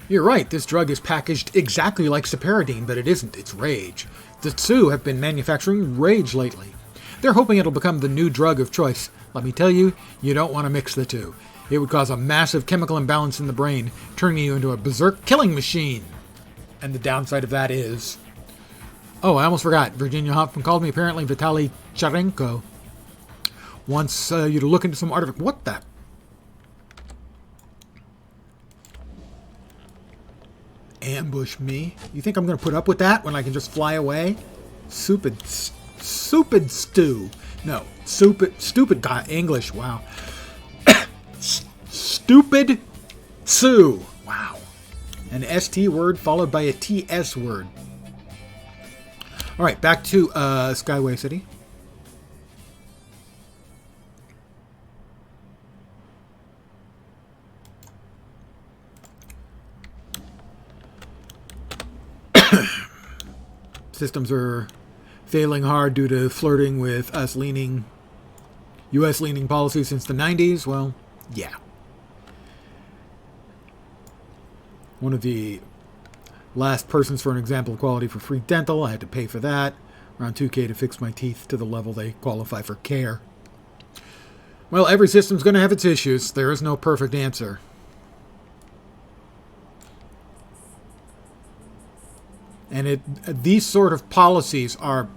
You're right, this drug is packaged exactly like Saparadine, but it isn't. It's Rage. The Tsu have been manufacturing Rage lately. They're hoping it'll become the new drug of choice. Let me tell you, you don't want to mix the two. It would cause a massive chemical imbalance in the brain, turning you into a berserk killing machine. And the downside of that is... Oh, I almost forgot. Virginia Hoffman called me. Apparently Vitaly Charenko wants you to look into some artifact. What the... Ambush me? You think I'm going to put up with that when I can just fly away? Stupid stew. No, stupid guy. English, wow. Stupid Tsu. Wow. An ST word followed by a TS word. All right, back to Skyway City. systems are failing hard due to flirting with U.S. leaning policies since the 90s. Well, yeah. One of the last persons for an example of quality for free dental. I had to pay for that. Around $2K to fix my teeth to the level they qualify for care. Well, every system's going to have its issues. There is no perfect answer. And these sort of policies are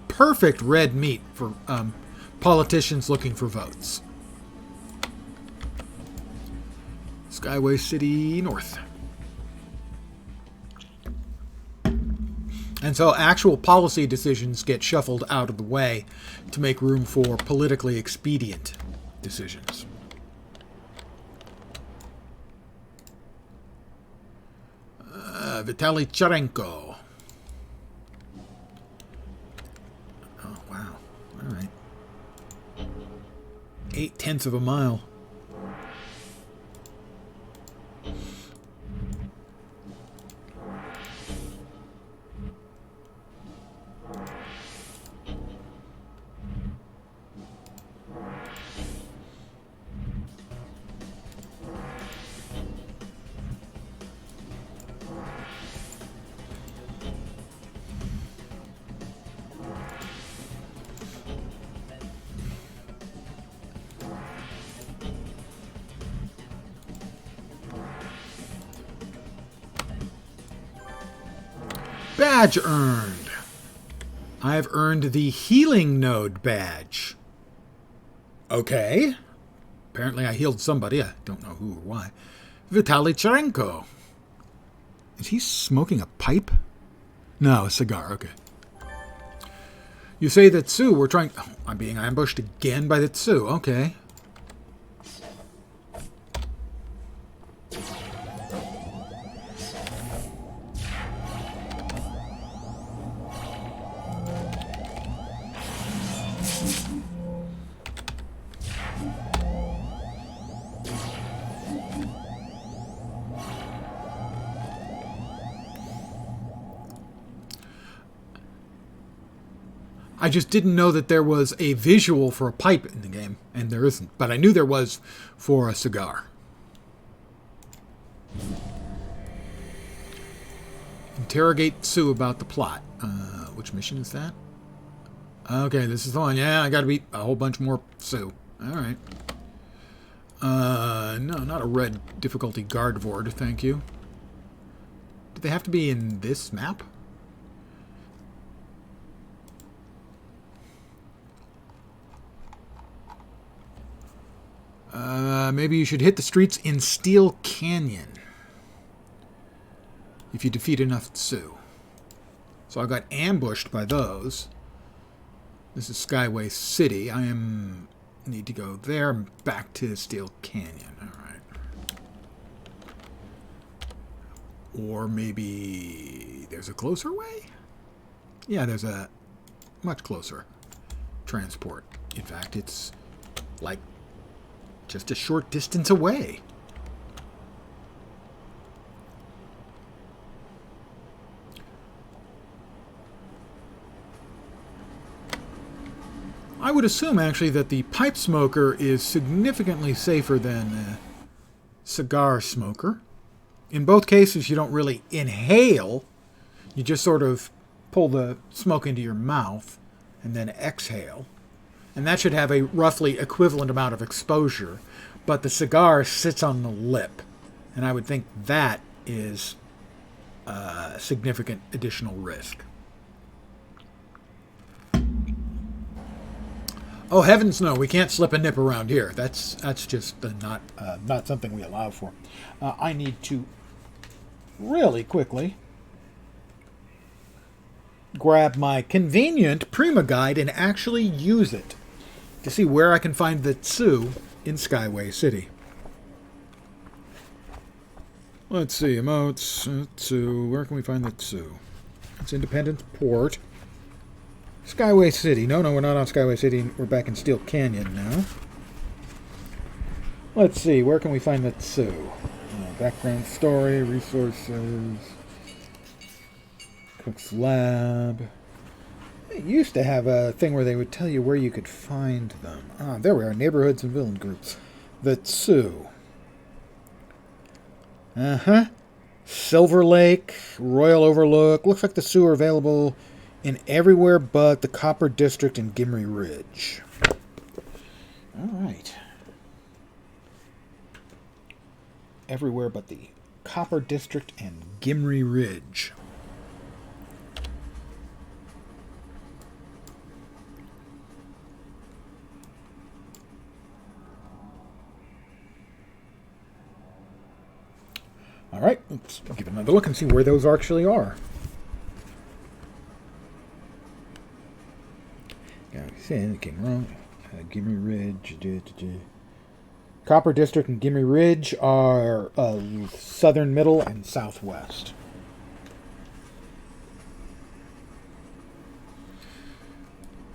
perfect red meat for politicians looking for votes. Skyway City North. And so actual policy decisions get shuffled out of the way to make room for politically expedient decisions. Vitaly Charenko. Oh, wow. All right. 0.8 of a mile. Badge earned. I have earned the Healing Node badge. Okay. Apparently I healed somebody. I don't know who or why. Vitaly Charenko. Is he smoking a pipe? No, a cigar. Okay. You say that Tsu, we're trying... Oh, I'm being ambushed again by the Tsu. Okay. I just didn't know that there was a visual for a pipe in the game, and there isn't. But I knew there was for a cigar. Interrogate Sue about the plot. Which mission is that? Okay, this is the one. Yeah, I gotta beat a whole bunch more Sue. Alright. No, not a red difficulty Guardvord, thank you. Do they have to be in this map? Maybe you should hit the streets in Steel Canyon if you defeat enough Tsu. So I got ambushed by those. This is Skyway City. Need to go there and back to Steel Canyon. Alright. Or maybe there's a closer way? Yeah, there's a much closer transport. In fact, it's like just a short distance away. I would assume, actually, that the pipe smoker is significantly safer than a cigar smoker. In both cases, you don't really inhale. You just sort of pull the smoke into your mouth and then exhale. And that should have a roughly equivalent amount of exposure. But the cigar sits on the lip. And I would think that is a significant additional risk. Oh, heavens no, we can't slip a nip around here. That's just not something we allow for. I need to really quickly grab my convenient Prima Guide and actually use it to see where I can find the Tsu in Skyway City. Let's see, emotes, Tsu, where can we find the Tsu? It's Independence Port. Skyway City. No, we're not on Skyway City. We're back in Steel Canyon now. Let's see, where can we find the Tsu? Background story, resources, Cook's Lab. It used to have a thing where they would tell you where you could find them. Ah, there we are. Neighborhoods and villain groups. The Sioux. Uh-huh. Silver Lake, Royal Overlook. Looks like the Sioux are available in everywhere but the Copper District and Gimri Ridge. All right. Everywhere but the Copper District and Gimri Ridge. All right, let's give it another look and see where those actually are. Gimri Ridge. Copper District and Gimri Ridge are southern, middle, and southwest.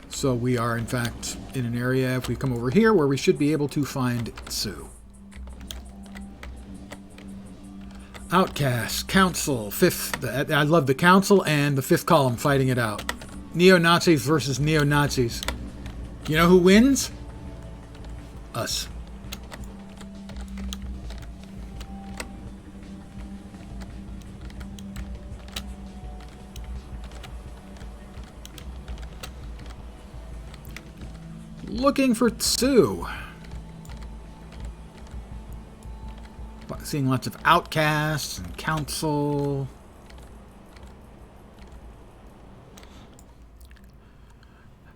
So we are, in fact, in an area, if we come over here, where we should be able to find Sioux. Outcast, Council, Fifth. I love the Council and the Fifth Column fighting it out. Neo-Nazis versus Neo-Nazis. You know who wins? Us. Looking for Sioux. Seeing lots of outcasts and council.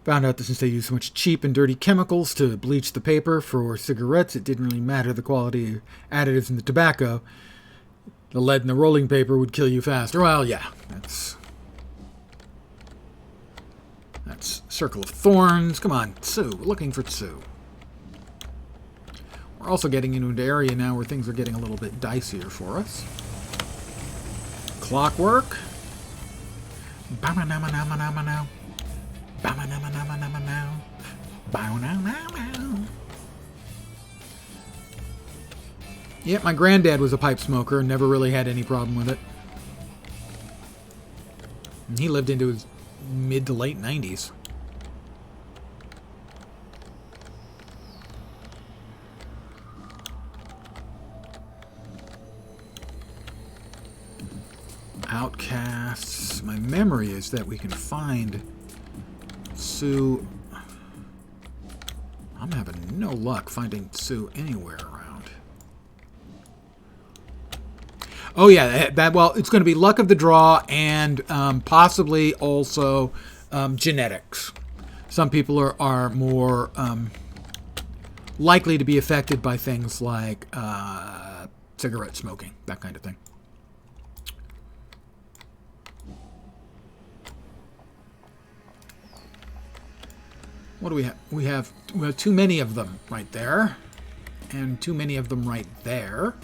Found out that since they use so much cheap and dirty chemicals to bleach the paper for cigarettes, it didn't really matter the quality of additives in the tobacco. The lead in the rolling paper would kill you faster. Well, yeah, that's Circle of Thorns. Come on, Sioux. We're looking for Sioux. We're also getting into an area now where things are getting a little bit dicier for us. Clockwork. Yep, my granddad was a pipe smoker and never really had any problem with it. And he lived into his mid to late 90s. Outcasts. My memory is that we can find Sioux. I'm having no luck finding Sioux anywhere around. Oh yeah, well, it's going to be luck of the draw and possibly also genetics. Some people are more likely to be affected by things like cigarette smoking, that kind of thing. What do we have? We have too many of them right there, and too many of them right there.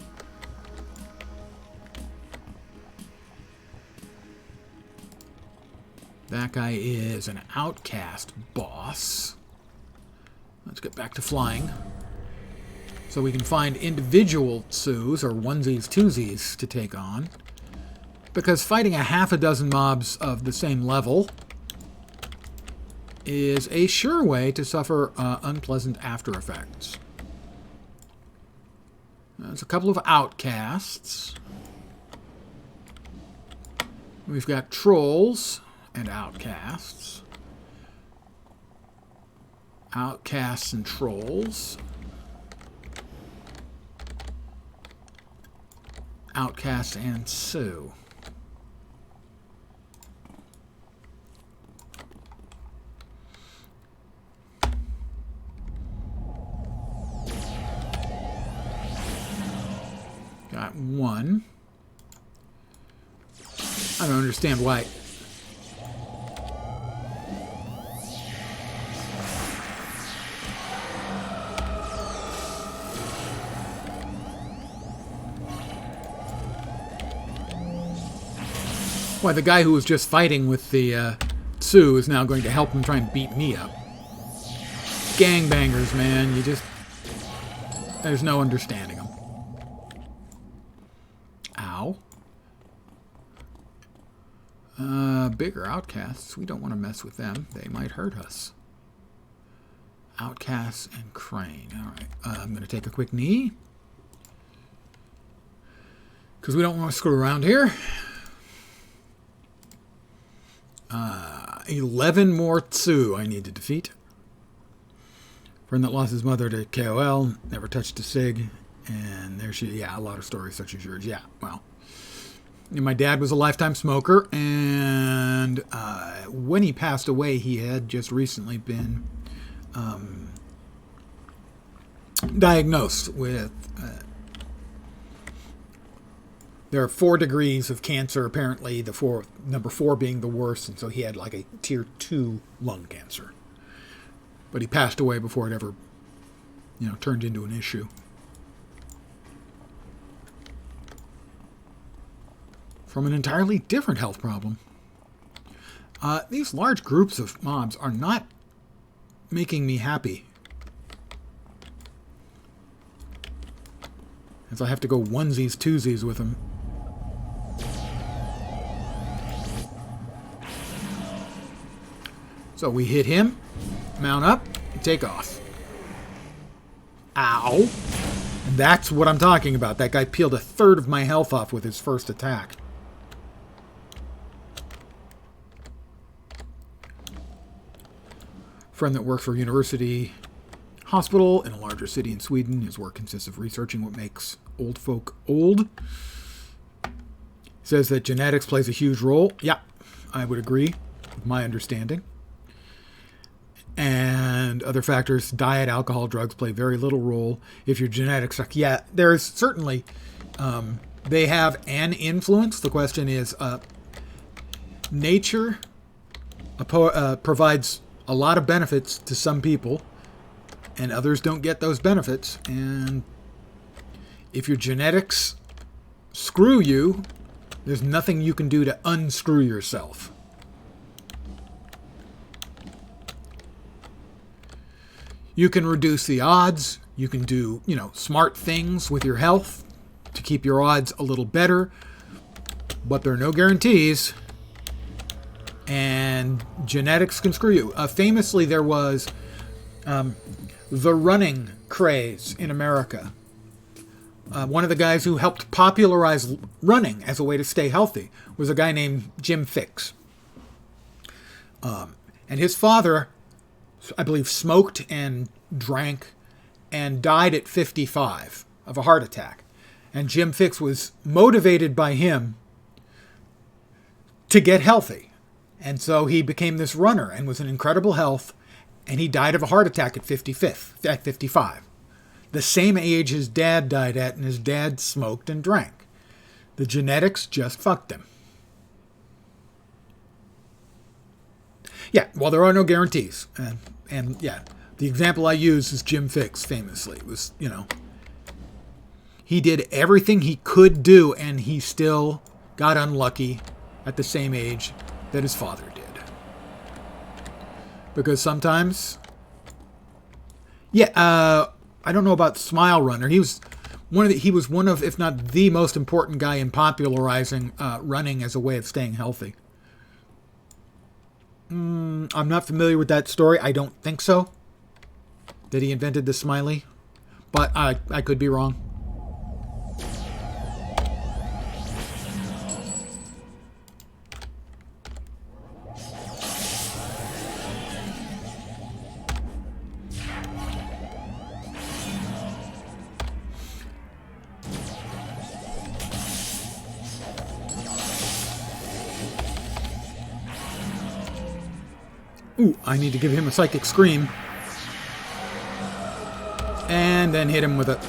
That guy is an outcast boss. Let's get back to flying. So we can find individual Sioux or onesies, twosies to take on. Because fighting a half a dozen mobs of the same level is a sure way to suffer unpleasant after effects. There's a couple of outcasts. We've got trolls and outcasts. Outcasts and trolls. Outcasts and Sioux. Got one. I don't understand why. Why the guy who was just fighting with the Sioux is now going to help him try and beat me up. Gangbangers, man. You just... There's no understanding them. Ow. Bigger outcasts. We don't want to mess with them. They might hurt us. Outcasts and Crane. All right. I'm going to take a quick knee. Because we don't want to screw around here. 11 more Tsu I need to defeat. Friend that lost his mother to KOL. Never touched a cig. And there she... Yeah, a lot of stories such as yours. Yeah, well... My dad was a lifetime smoker, and when he passed away, he had just recently been diagnosed with... there are 4 degrees of cancer, apparently, number 4 being the worst, and so he had like a tier 2 lung cancer. But he passed away before it ever, turned into an issue. From an entirely different health problem. These large groups of mobs are not making me happy. As I have to go onesies, twosies with them. So we hit him, mount up, and take off. Ow. And that's what I'm talking about. That guy peeled a third of my health off with his first attack. Friend that works for a university hospital in a larger city in Sweden. His work consists of researching what makes old folk old. Says that genetics plays a huge role. Yeah, I would agree with my understanding. And other factors, diet, alcohol, drugs play very little role if your genetics suck. Yeah, there's certainly, they have an influence. The question is, nature provides a lot of benefits to some people, and others don't get those benefits. And if your genetics screw you, there's nothing you can do to unscrew yourself. You can reduce the odds. You can do, smart things with your health to keep your odds a little better, but there are no guarantees. And genetics can screw you. Famously, there was the running craze in America. One of the guys who helped popularize running as a way to stay healthy was a guy named Jim Fixx. And his father, I believe, smoked and drank and died at 55 of a heart attack. And Jim Fixx was motivated by him to get healthy. And so he became this runner and was in incredible health, and he died of a heart attack at 55. The same age his dad died at, and his dad smoked and drank. The genetics just fucked him. Yeah, well, there are no guarantees. And yeah, the example I use is Jim Fixx, famously. It was, he did everything he could do, and he still got unlucky at the same age that his father did. Because sometimes... Yeah, I don't know about Smile Runner. He was one of, if not the most important guy in popularizing running as a way of staying healthy. I'm not familiar with that story. I don't think so. That he invented the smiley. But I could be wrong. Ooh, I need to give him a psychic scream. And then hit him with a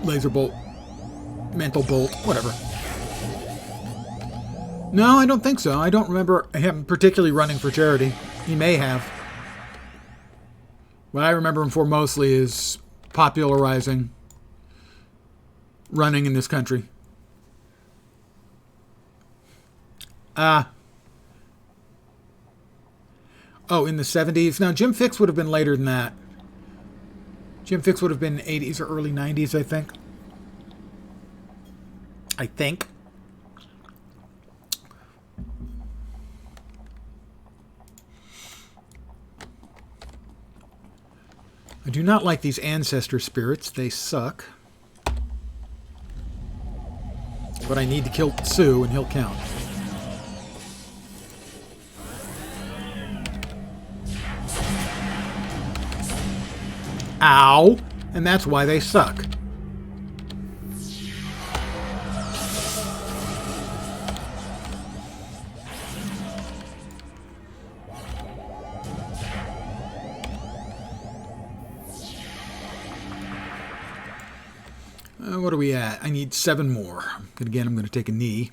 laser bolt, mental bolt, whatever. No, I don't think so. I don't remember him particularly running for charity. He may have. What I remember him for mostly is popularizing running in this country. Oh, in the 70s? Now, Jim Fixx would have been later than that. Jim Fixx would have been 80s or early 90s, I think. do not like these ancestor spirits. They suck. But I need to kill Sue, and he'll count. Ow! And that's why they suck. What are we at? I need 7 more. And again, I'm going to take a knee.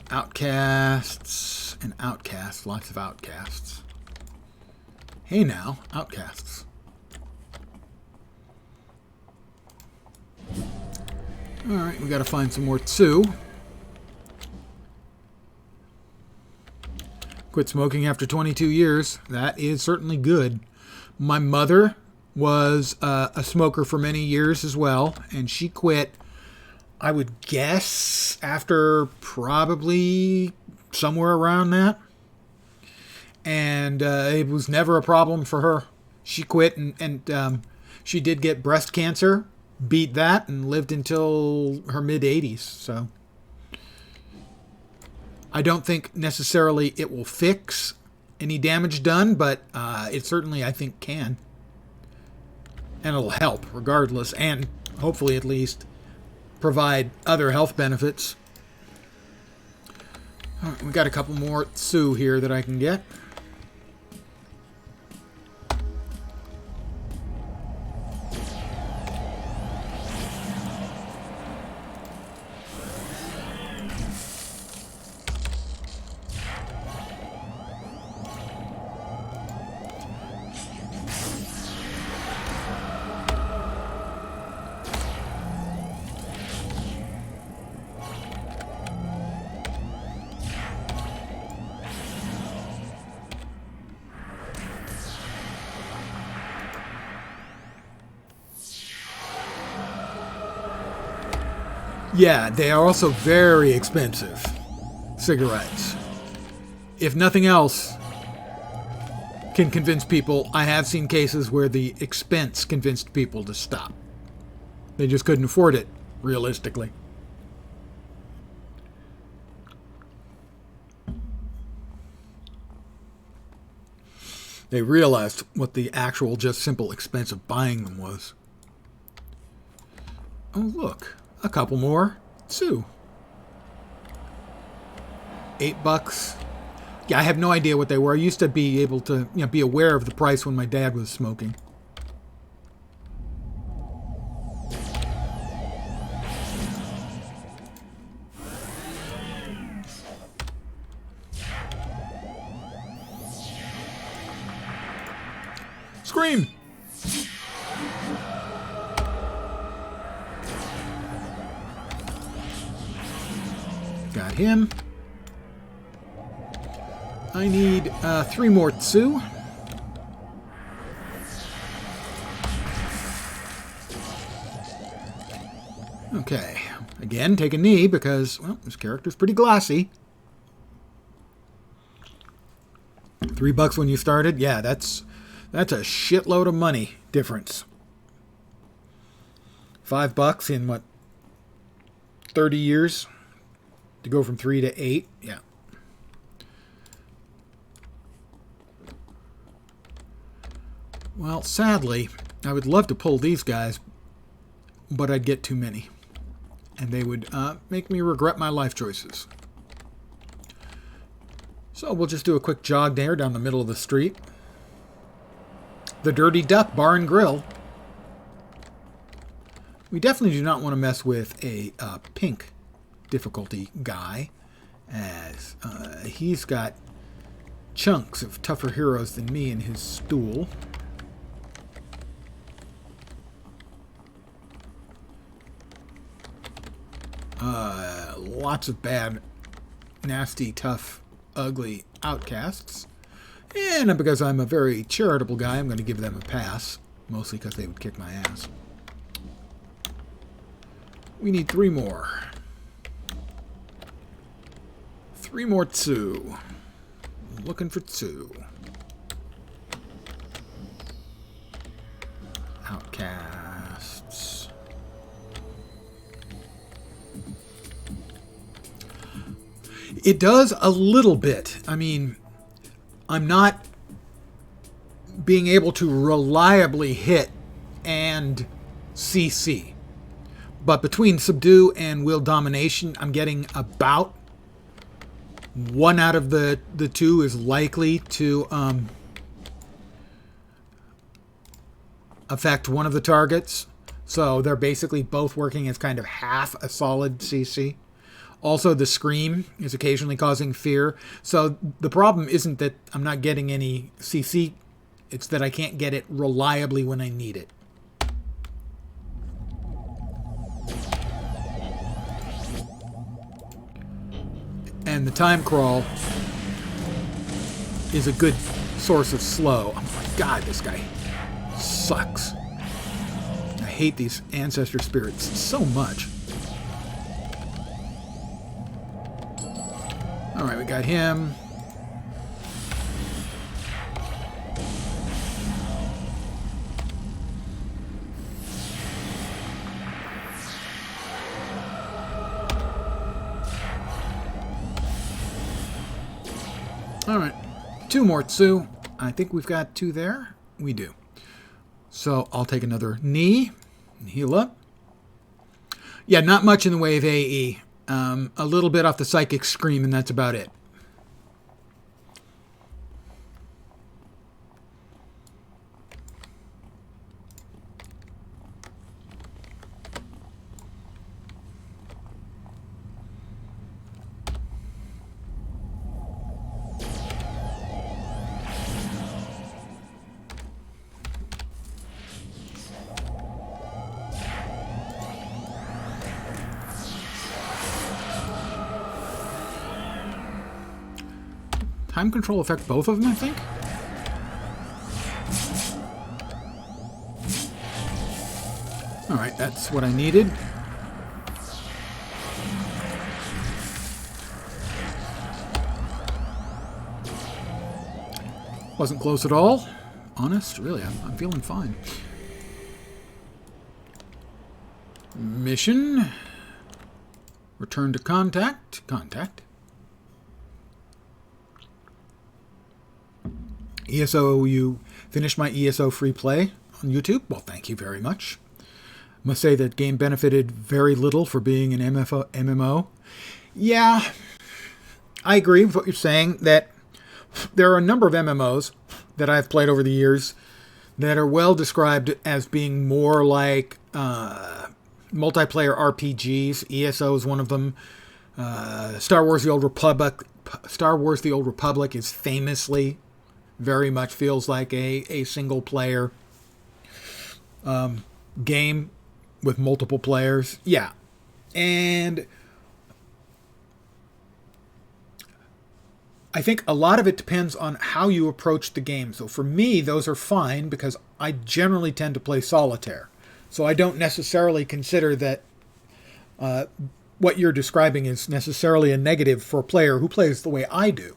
Outcasts and outcasts. Lots of outcasts. Hey now, outcasts. Alright, we gotta find some more Tsu. Quit smoking after 22 years. That is certainly good. My mother was a smoker for many years as well, and she quit, I would guess, after probably somewhere around that. And it was never a problem for her. She quit, and she did get breast cancer, beat that, and lived until her mid-80s. So I don't think necessarily it will fix any damage done, but it certainly, I think, can. And it'll help regardless, and hopefully at least provide other health benefits. All right, we got a couple more Tsu here that I can get. Yeah, they are also very expensive cigarettes. If nothing else can convince people, I have seen cases where the expense convinced people to stop. They just couldn't afford it, realistically. They realized what the actual, just simple expense of buying them was. Oh, look. A couple more. Tsu. $8. Yeah, I have no idea what they were. I used to be able to, be aware of the price when my dad was smoking. Scream! Got him. I need 3 more Tsu. Okay. Again, take a knee because, well, this character's pretty glassy. $3 when you started? Yeah, that's a shitload of money difference. $5 in what, 30 years? To go from 3 to 8? Yeah. Well, sadly, I would love to pull these guys, but I'd get too many. And they would make me regret my life choices. So we'll just do a quick jog there down the middle of the street. The Dirty Duck Bar and Grill. We definitely do not want to mess with a pink difficulty guy, as he's got chunks of tougher heroes than me in his stool. Lots of bad, nasty, tough, ugly outcasts. And because I'm a very charitable guy, I'm going to give them a pass, mostly because they would kick my ass. We need 3 more. 3 more 2. Looking for 2. Outcasts. It does a little bit. I mean, I'm not being able to reliably hit and CC. But between Subdue and Will Domination, I'm getting about 1 out of the 2 is likely to affect one of the targets. So they're basically both working as kind of half a solid CC. Also, the Scream is occasionally causing fear. So the problem isn't that I'm not getting any CC. It's that I can't get it reliably when I need it. And the time crawl is a good source of slow. Oh my god, this guy sucks. I hate these ancestor spirits so much. Alright, we got him. Alright, 2 more Tsu. I think we've got 2 there. We do. So I'll take another knee and heal up. Yeah, not much in the way of AE. A little bit off the Psychic Scream, and that's about it. Time control affect both of them, I think? Alright, that's what I needed. Wasn't close at all. Honest, really, I'm feeling fine. Mission. Return to contact. Contact. ESO, you finished my ESO free play on YouTube? Well, thank you very much. Must say that game benefited very little for being an MMO. Yeah, I agree with what you're saying, that there are a number of MMOs that I've played over the years that are well described as being more like multiplayer RPGs. ESO is one of them. Star Wars: The Old Republic. Star Wars: The Old Republic is famously very much feels like a single player game with multiple players. Yeah. And I think a lot of it depends on how you approach the game. So for me, those are fine because I generally tend to play solitaire. So I don't necessarily consider that what you're describing is necessarily a negative for a player who plays the way I do.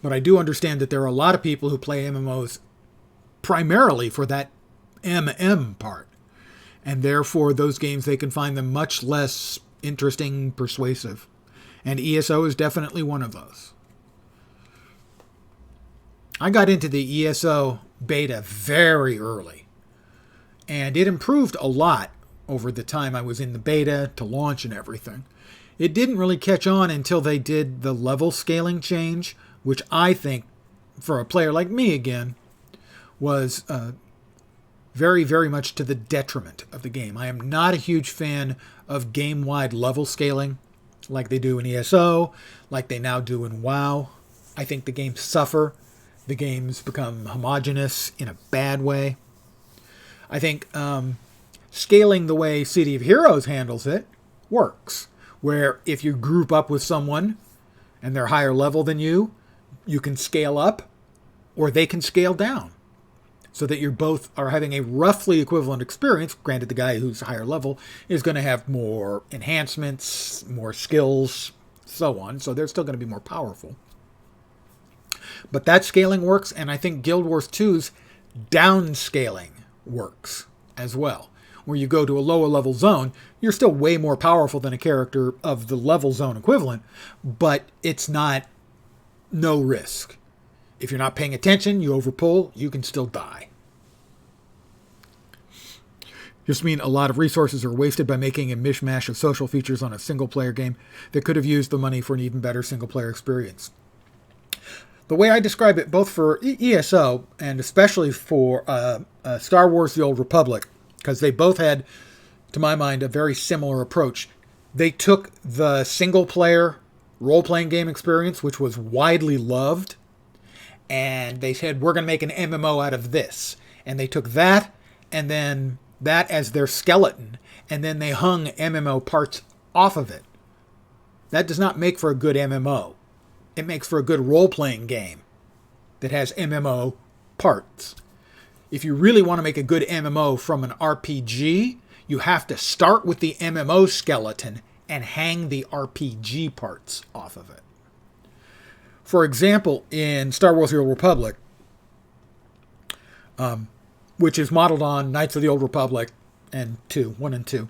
But I do understand that there are a lot of people who play MMOs primarily for that MM part. And therefore, those games, they can find them much less interesting, persuasive. And ESO is definitely one of those. I got into the ESO beta very early. And it improved a lot over the time I was in the beta to launch and everything. It didn't really catch on until they did the level scaling change, which I think, for a player like me again, was very, very much to the detriment of the game. I am not a huge fan of game-wide level scaling like they do in ESO, like they now do in WoW. I think the games suffer. The games become homogenous in a bad way. I think scaling the way City of Heroes handles it works, where if you group up with someone and they're higher level than you, you can scale up or they can scale down. so that you both are having a roughly equivalent experience. Granted, the guy who's higher level is going to have more enhancements, more skills, so on. So they're still going to be more powerful. But that scaling works, and I think Guild Wars 2's downscaling works as well. Where you go to a lower level zone, you're still way more powerful than a character of the level zone equivalent, but it's not no risk. If you're not paying attention, you overpull, you can still die. Just mean a lot of resources are wasted by making a mishmash of social features on a single-player game that could have used the money for an even better single-player experience. The way I describe it, both for ESO and especially for Star Wars The Old Republic, because they both had, to my mind, a very similar approach. They took the single-player role-playing game experience, which was widely loved, and they said, we're going to make an MMO out of this. And they took that, and then that as their skeleton, and then they hung MMO parts off of it. That does not make for a good MMO. It makes for a good role-playing game that has MMO parts. If you really want to make a good MMO from an RPG, you have to start with the MMO skeleton and hang the RPG parts off of it. For example, in Star Wars The Old Republic, which is modeled on Knights of the Old Republic and 1 and 2,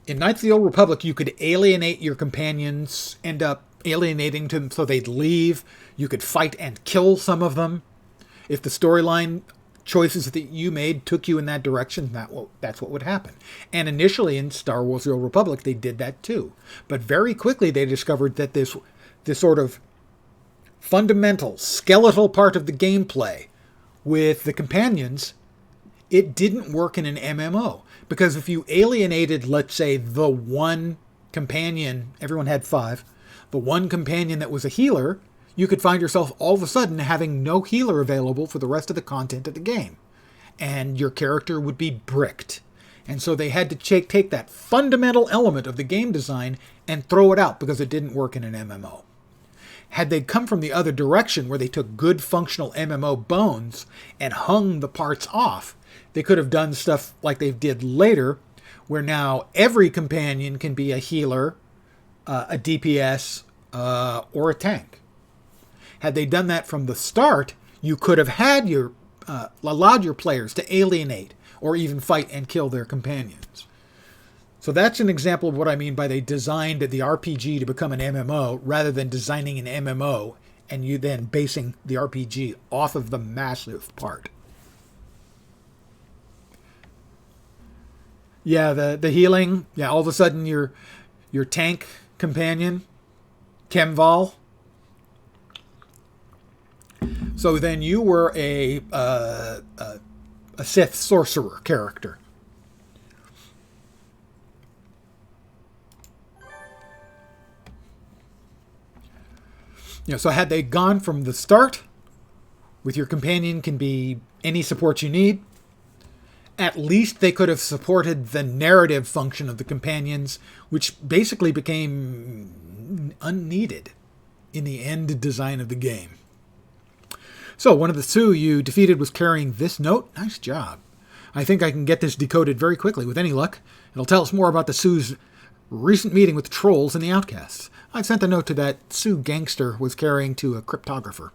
in Knights of the Old Republic, you could alienate your companions, end up alienating them so they'd leave. You could fight and kill some of them. If the storyline choices that you made took you in that direction, that's what would happen. And initially in Star Wars The Old Republic, they did that too. But very quickly they discovered that this sort of fundamental, skeletal part of the gameplay with the companions, it didn't work in an MMO. Because if you alienated, let's say, the one companion, everyone had 5, the one companion that was a healer, you could find yourself all of a sudden having no healer available for the rest of the content of the game. And your character would be bricked. And so they had to take that fundamental element of the game design and throw it out because it didn't work in an MMO. Had they come from the other direction where they took good functional MMO bones and hung the parts off, they could have done stuff like they did later, where now every companion can be a healer, a DPS, or a tank. Had they done that from the start, you could have had allowed your players to alienate or even fight and kill their companions. So that's an example of what I mean by they designed the RPG to become an MMO rather than designing an MMO and you then basing the RPG off of the massive part. Yeah, the healing. Yeah, all of a sudden your tank companion, Kemval. So then you were a Sith sorcerer character. So had they gone from the start, with your companion can be any support you need, at least they could have supported the narrative function of the companions, which basically became unneeded in the end design of the game. So one of the Sioux you defeated was carrying this note. Nice job. I think I can get this decoded very quickly with any luck. It'll tell us more about the Sioux's recent meeting with the trolls and the outcasts. I've sent the note to that Sioux gangster was carrying to a cryptographer.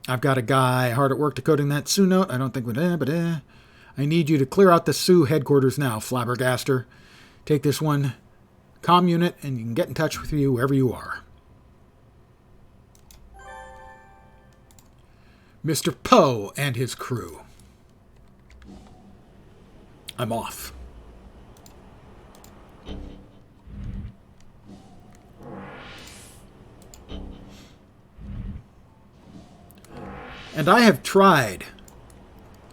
I've got a guy hard at work decoding that Sioux note. I don't think I need you to clear out the Sioux headquarters now, flabbergaster. Take this one comm unit and you can get in touch with you wherever you are. Mr. Poe and his crew. I'm off. And I have tried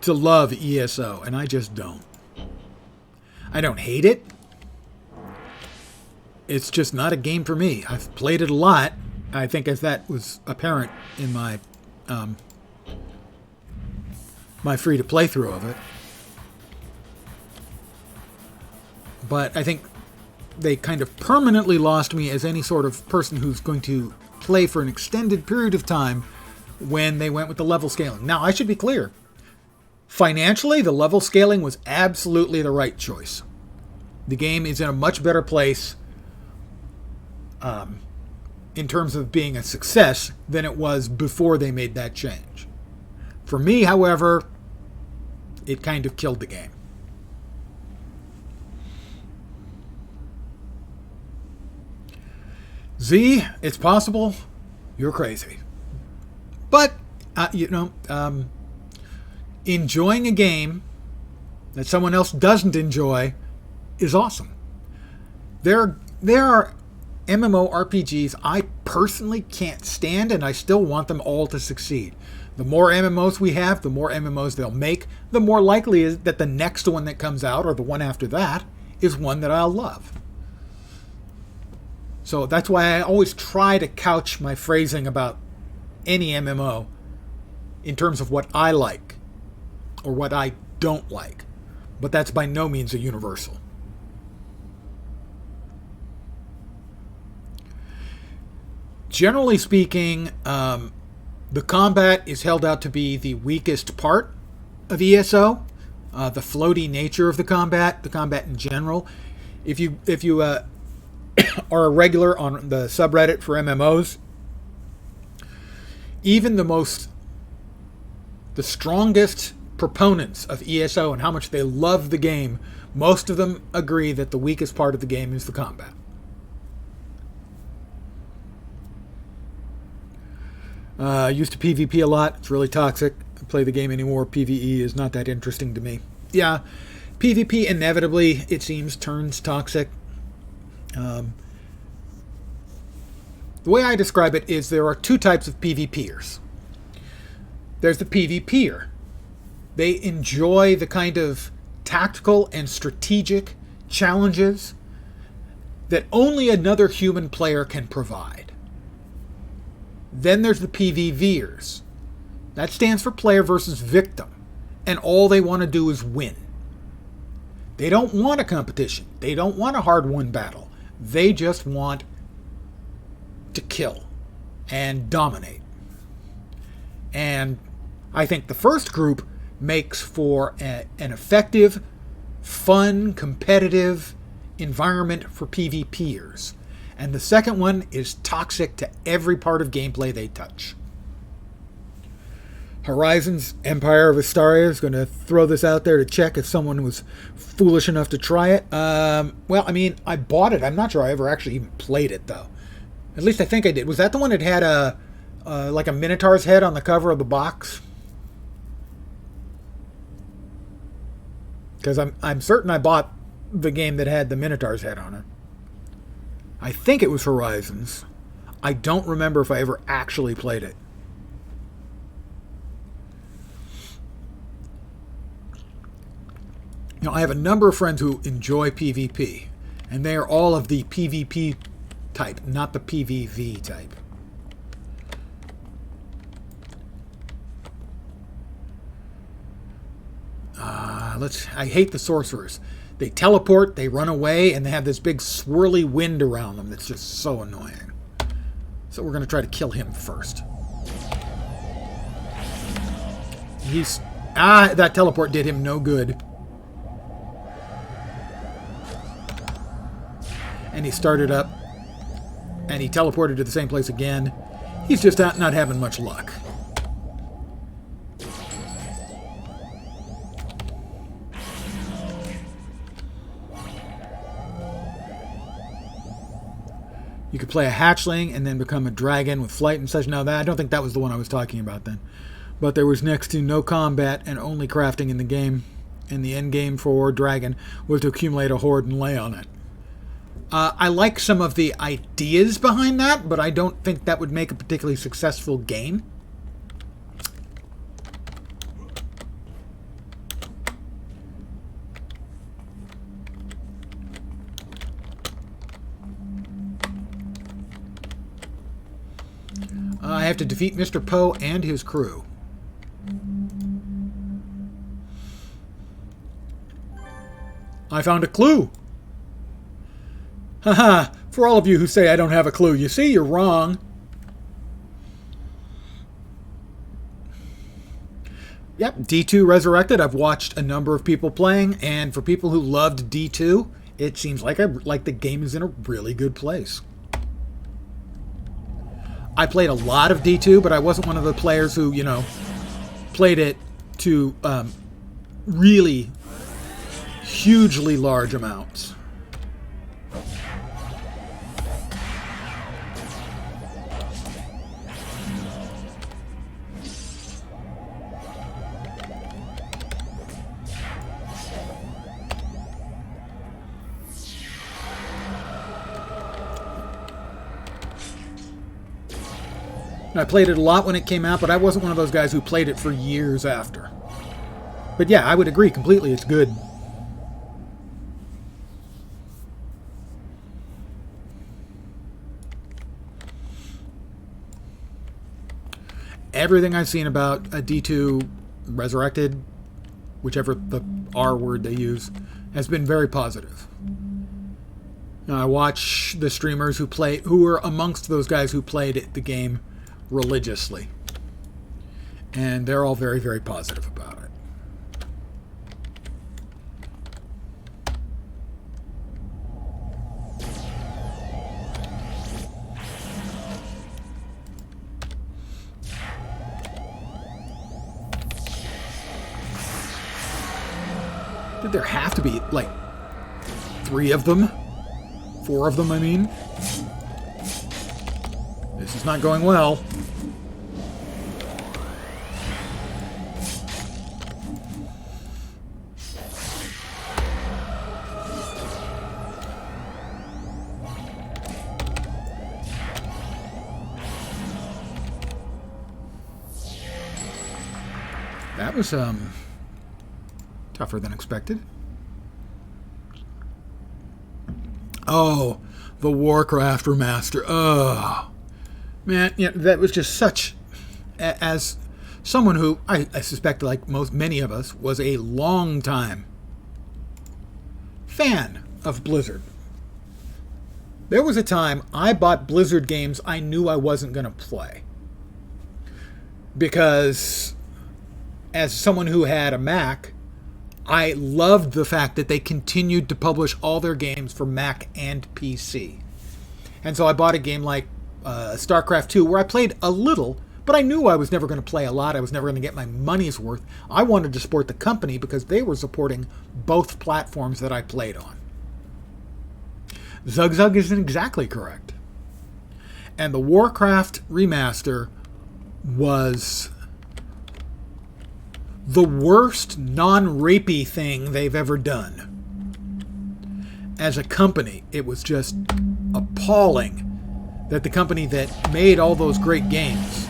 to love ESO, and I just don't. I don't hate it. It's just not a game for me. I've played it a lot. I think as that was apparent in my my free-to-play through of it. But I think they kind of permanently lost me as any sort of person who's going to play for an extended period of time when they went with the level scaling. Now, I should be clear. Financially, the level scaling was absolutely the right choice. The game is in a much better place in terms of being a success than it was before they made that change. For me, however, it kind of killed the game. Z, it's possible you're crazy. But, enjoying a game that someone else doesn't enjoy is awesome. There are MMORPGs I personally can't stand, and I still want them all to succeed. The more MMOs we have, the more MMOs they'll make, the more likely is that the next one that comes out, or the one after that, is one that I'll love. So that's why I always try to couch my phrasing about any MMO in terms of what I like or what I don't like. But that's by no means a universal. Generally speaking, the combat is held out to be the weakest part of ESO. The floaty nature of the combat in general. If you are a regular on the subreddit for MMOs, even the strongest proponents of ESO and how much they love the game, most of them agree that the weakest part of the game is the combat. I used to PvP a lot. It's really toxic. I play the game anymore. PvE is not that interesting to me. Yeah, PvP inevitably, it seems, turns toxic. The way I describe it is there are two types of PvPers. There's the PvPer. They enjoy the kind of tactical and strategic challenges that only another human player can provide. Then there's the PvVers. That stands for player versus victim. And all they want to do is win. They don't want a competition. They don't want a hard-won battle. They just want to kill and dominate. And I think the first group makes for an effective, fun, competitive environment for PvPers. And the second one is toxic to every part of gameplay they touch. Horizon's Empire of Astaria is going to throw this out there to check if someone was foolish enough to try it. Well, I mean, I bought it. I'm not sure I ever actually even played it, though. At least I think I did. Was that the one that had like a Minotaur's head on the cover of the box? Because I'm certain I bought the game that had the Minotaur's head on it. I think it was Horizons. I don't remember if I ever actually played it. You know, I have a number of friends who enjoy PvP, and they are all of the PvP type, not the PvV type. I hate the sorcerers. They teleport, they run away, and they have this big swirly wind around them that's just so annoying. So we're going to try to kill him first. That teleport did him no good. And he started up, and he teleported to the same place again. He's just not having much luck. You could play a hatchling and then become a dragon with flight and such. No, I don't think that was the one I was talking about then. But there was next to no combat and only crafting in the game. And the end game for dragon was to accumulate a horde and lay on it. I like some of the ideas behind that, but I don't think that would make a particularly successful game. I have to defeat Mr. Poe and his crew. I found a clue. Haha, for all of you who say I don't have a clue, you see, you're wrong. Yep, D2 Resurrected, I've watched a number of people playing, and for people who loved D2, it seems like the game is in a really good place. I played a lot of D2, but I wasn't one of the players who, you know, played it to really hugely large amounts. I played it a lot when it came out, but I wasn't one of those guys who played it for years after. But yeah, I would agree completely. It's good. Everything I've seen about a D2 Resurrected, whichever the R word they use, has been very positive. I watch the streamers who were amongst those guys who played the game religiously, and they're all very, very positive about it. Did there have to be like 3 of them? 4 of them, I mean? This is not going well. That was tougher than expected. Oh, the Warcraft remaster. Oh, man, yeah, that was just such. As someone who I suspect, like many of us, was a long time fan of Blizzard. There was a time I bought Blizzard games I knew I wasn't going to play. Because as someone who had a Mac, I loved the fact that they continued to publish all their games for Mac and PC. And so I bought a game like StarCraft 2, where I played a little, but I knew I was never going to play a lot. I was never going to get my money's worth. I wanted to support the company because they were supporting both platforms that I played on. Zug isn't exactly correct. And the Warcraft remaster was the worst non-rapey thing they've ever done. As a company, it was just appalling that the company that made all those great games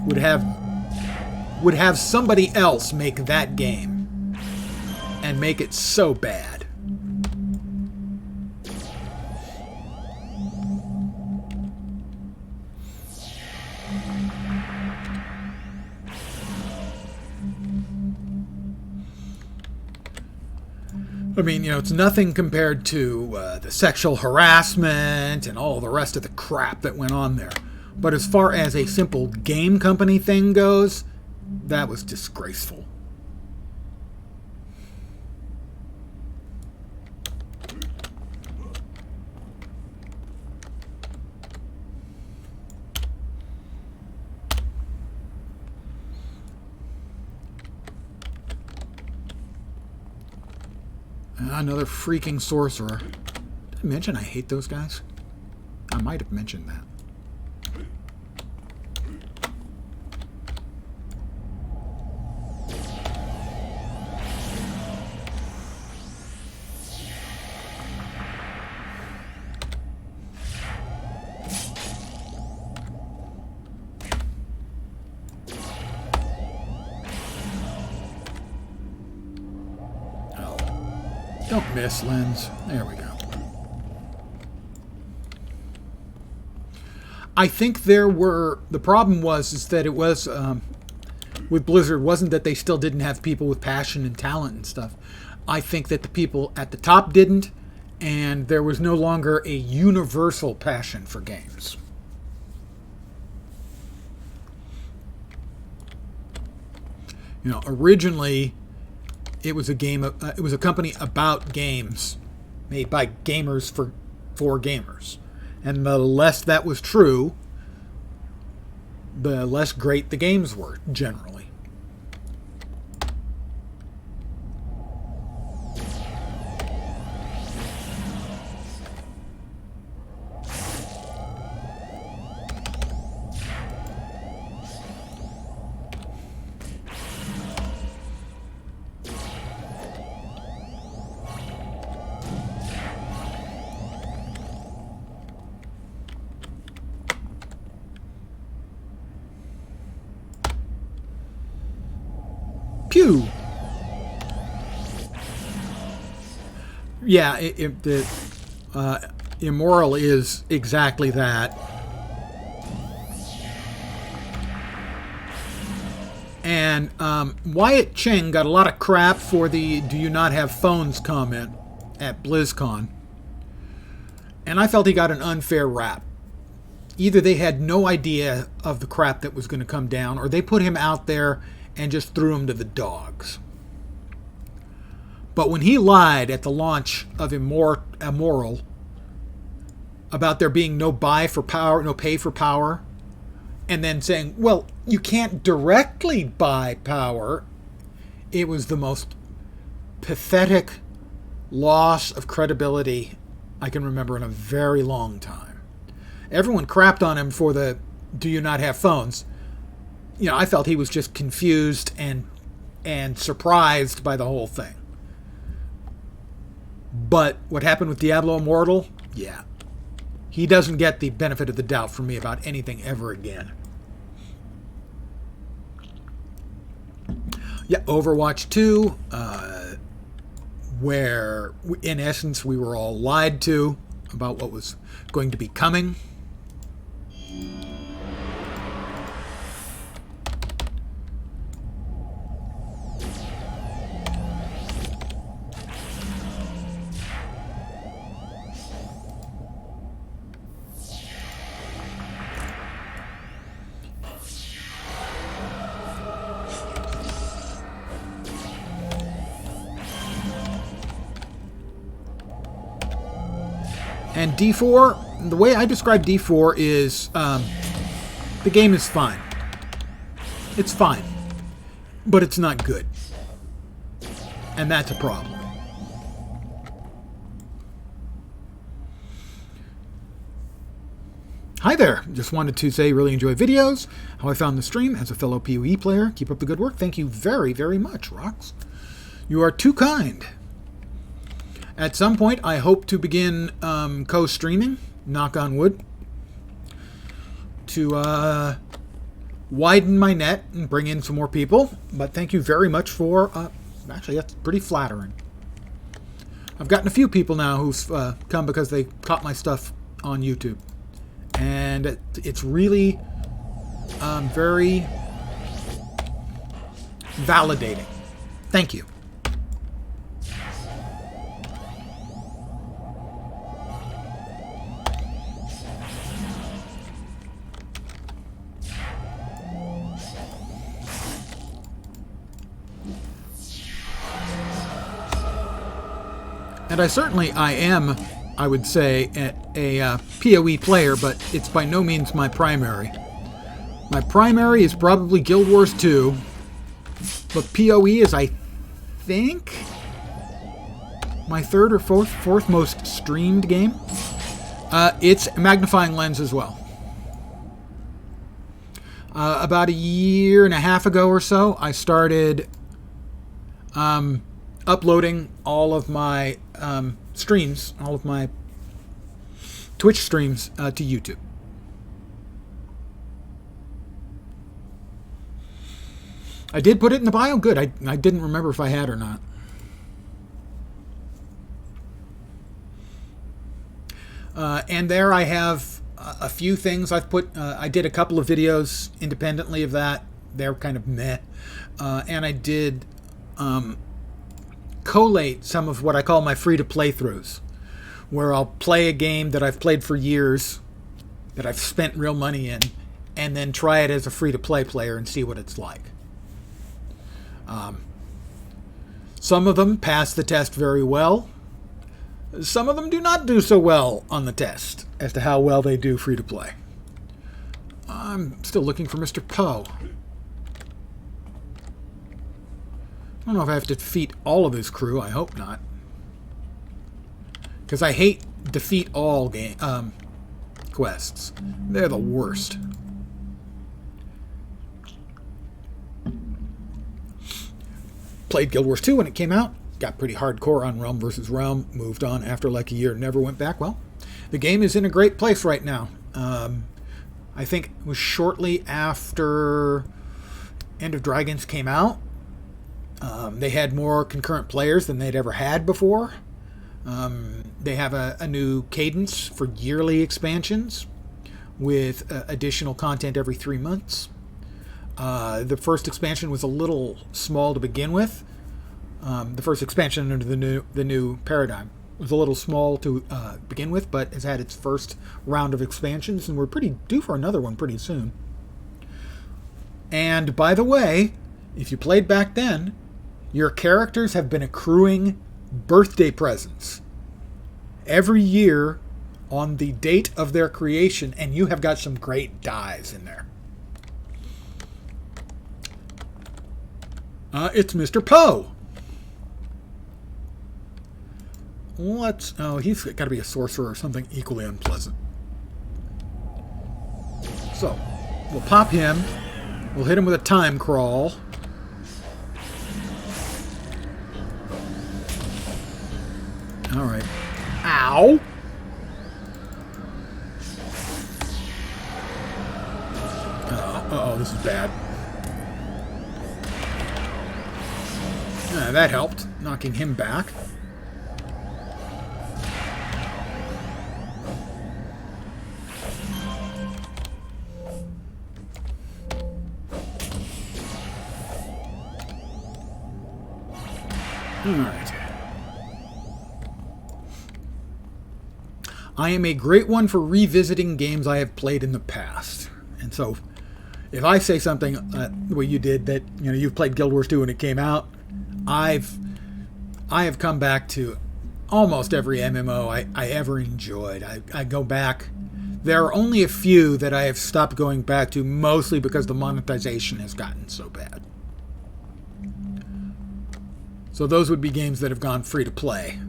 would have somebody else make that game and make it so bad. I mean, you know, it's nothing compared to the sexual harassment and all the rest of the crap that went on there. But as far as a simple game company thing goes, that was disgraceful. Another freaking sorcerer. Did I mention I hate those guys? I might have mentioned that. Don't miss, Lens. There we go. I think the problem was that it was with Blizzard wasn't that they still didn't have people with passion and talent and stuff. I think that the people at the top didn't, and there was no longer a universal passion for games. You know, originally it was a company about games, made by gamers for gamers, and the less that was true, the less great the games were generally. Pew! Yeah, Immoral is exactly that. And Wyatt Cheng got a lot of crap for the "Do you not have phones" comment at BlizzCon. And I felt he got an unfair rap. Either they had no idea of the crap that was going to come down, or they put him out there and just threw him to the dogs. But when he lied at the launch of Immoral about there being no buy for power, no pay for power, and then saying, well, you can't directly buy power, it was the most pathetic loss of credibility I can remember in a very long time. Everyone crapped on him for the "Do you not have phones?" You know, I felt he was just confused and surprised by the whole thing. But what happened with Diablo Immortal? Yeah. He doesn't get the benefit of the doubt from me about anything ever again. Yeah, Overwatch 2, where in essence we were all lied to about what was going to be coming. And D4, the way I describe D4 is the game is fine. It's fine. But it's not good. And that's a problem. Hi there. Just wanted to say really enjoy videos. How I found the stream as a fellow PoE player. Keep up the good work. Thank you very, very much, Rox. You are too kind. At some point, I hope to begin co-streaming, knock on wood, to widen my net and bring in some more people. But thank you very much for... actually, that's pretty flattering. I've gotten a few people now who've come because they caught my stuff on YouTube. And it's really very validating. Thank you. And I am, I would say, a PoE player, but it's by no means my primary. My primary is probably Guild Wars 2, but PoE is, I think, my third or fourth most streamed game. It's Magnifying Lens as well. About a year and a half ago or so, I started uploading all of my streams, all of my Twitch streams to YouTube. I did put it in the bio. Good. I didn't remember if I had or not. And there I have a few things I've put. I did a couple of videos independently of that they're kind of meh. And I did collate some of what I call my free-to-play throughs, where I'll play a game that I've played for years, that I've spent real money in, and then try it as a free-to-play player and see what it's like. Some of them pass the test very well. Some of them do not do so well on the test as to how well they do free-to-play. I'm still looking for Mr. Poe. I don't know if I have to defeat all of his crew. I hope not. Because I hate defeat all quests. They're the worst. Played Guild Wars 2 when it came out. Got pretty hardcore on Realm versus Realm. Moved on after like a year. Never went back. Well, the game is in a great place right now. I think it was shortly after End of Dragons came out. They had more concurrent players than they'd ever had before. They have a new cadence for yearly expansions with additional content every 3 months. The first expansion was a little small to begin with. The first expansion under the new paradigm was a little small to begin with, but has had its first round of expansions, and we're pretty due for another one pretty soon. And by the way, if you played back then, your characters have been accruing birthday presents every year on the date of their creation, and you have got some great dies in there. It's Mr. Poe. Oh, he's got to be a sorcerer or something equally unpleasant. So, we'll pop him. We'll hit him with a time crawl. All right. Ow! Uh-oh, this is bad. That helped, knocking him back. All right. I am a great one for revisiting games I have played in the past. And so, if I say something the way you did, that you've played Guild Wars 2 when it came out, I have come back to almost every MMO I ever enjoyed. I go back. There are only a few that I have stopped going back to, mostly because the monetization has gotten so bad. So those would be games that have gone free to play.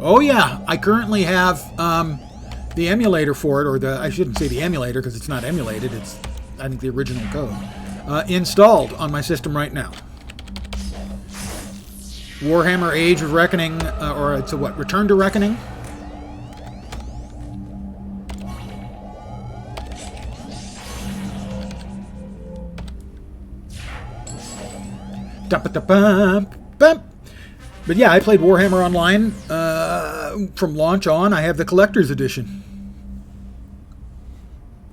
Oh yeah, I currently have the emulator for it, or I shouldn't say the emulator because it's not emulated, it's I think the original code, installed on my system right now. Warhammer Age of Reckoning, or it's a what? Return to Reckoning? But yeah, I played Warhammer Online from launch on. I have the collector's edition.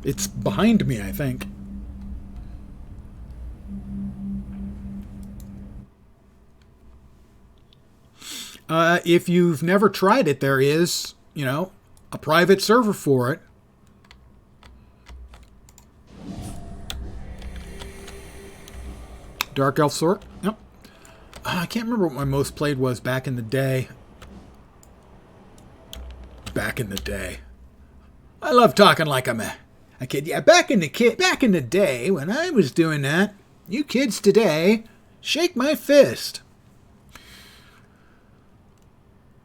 It's behind me, I think. If you've never tried it, there is, a private server for it. Dark Elf Sword. Yep. I can't remember what my most played was back in the day. Back in the day. I love talking like I'm a kid. Yeah, back in the day when I was doing that, you kids today, shake my fist.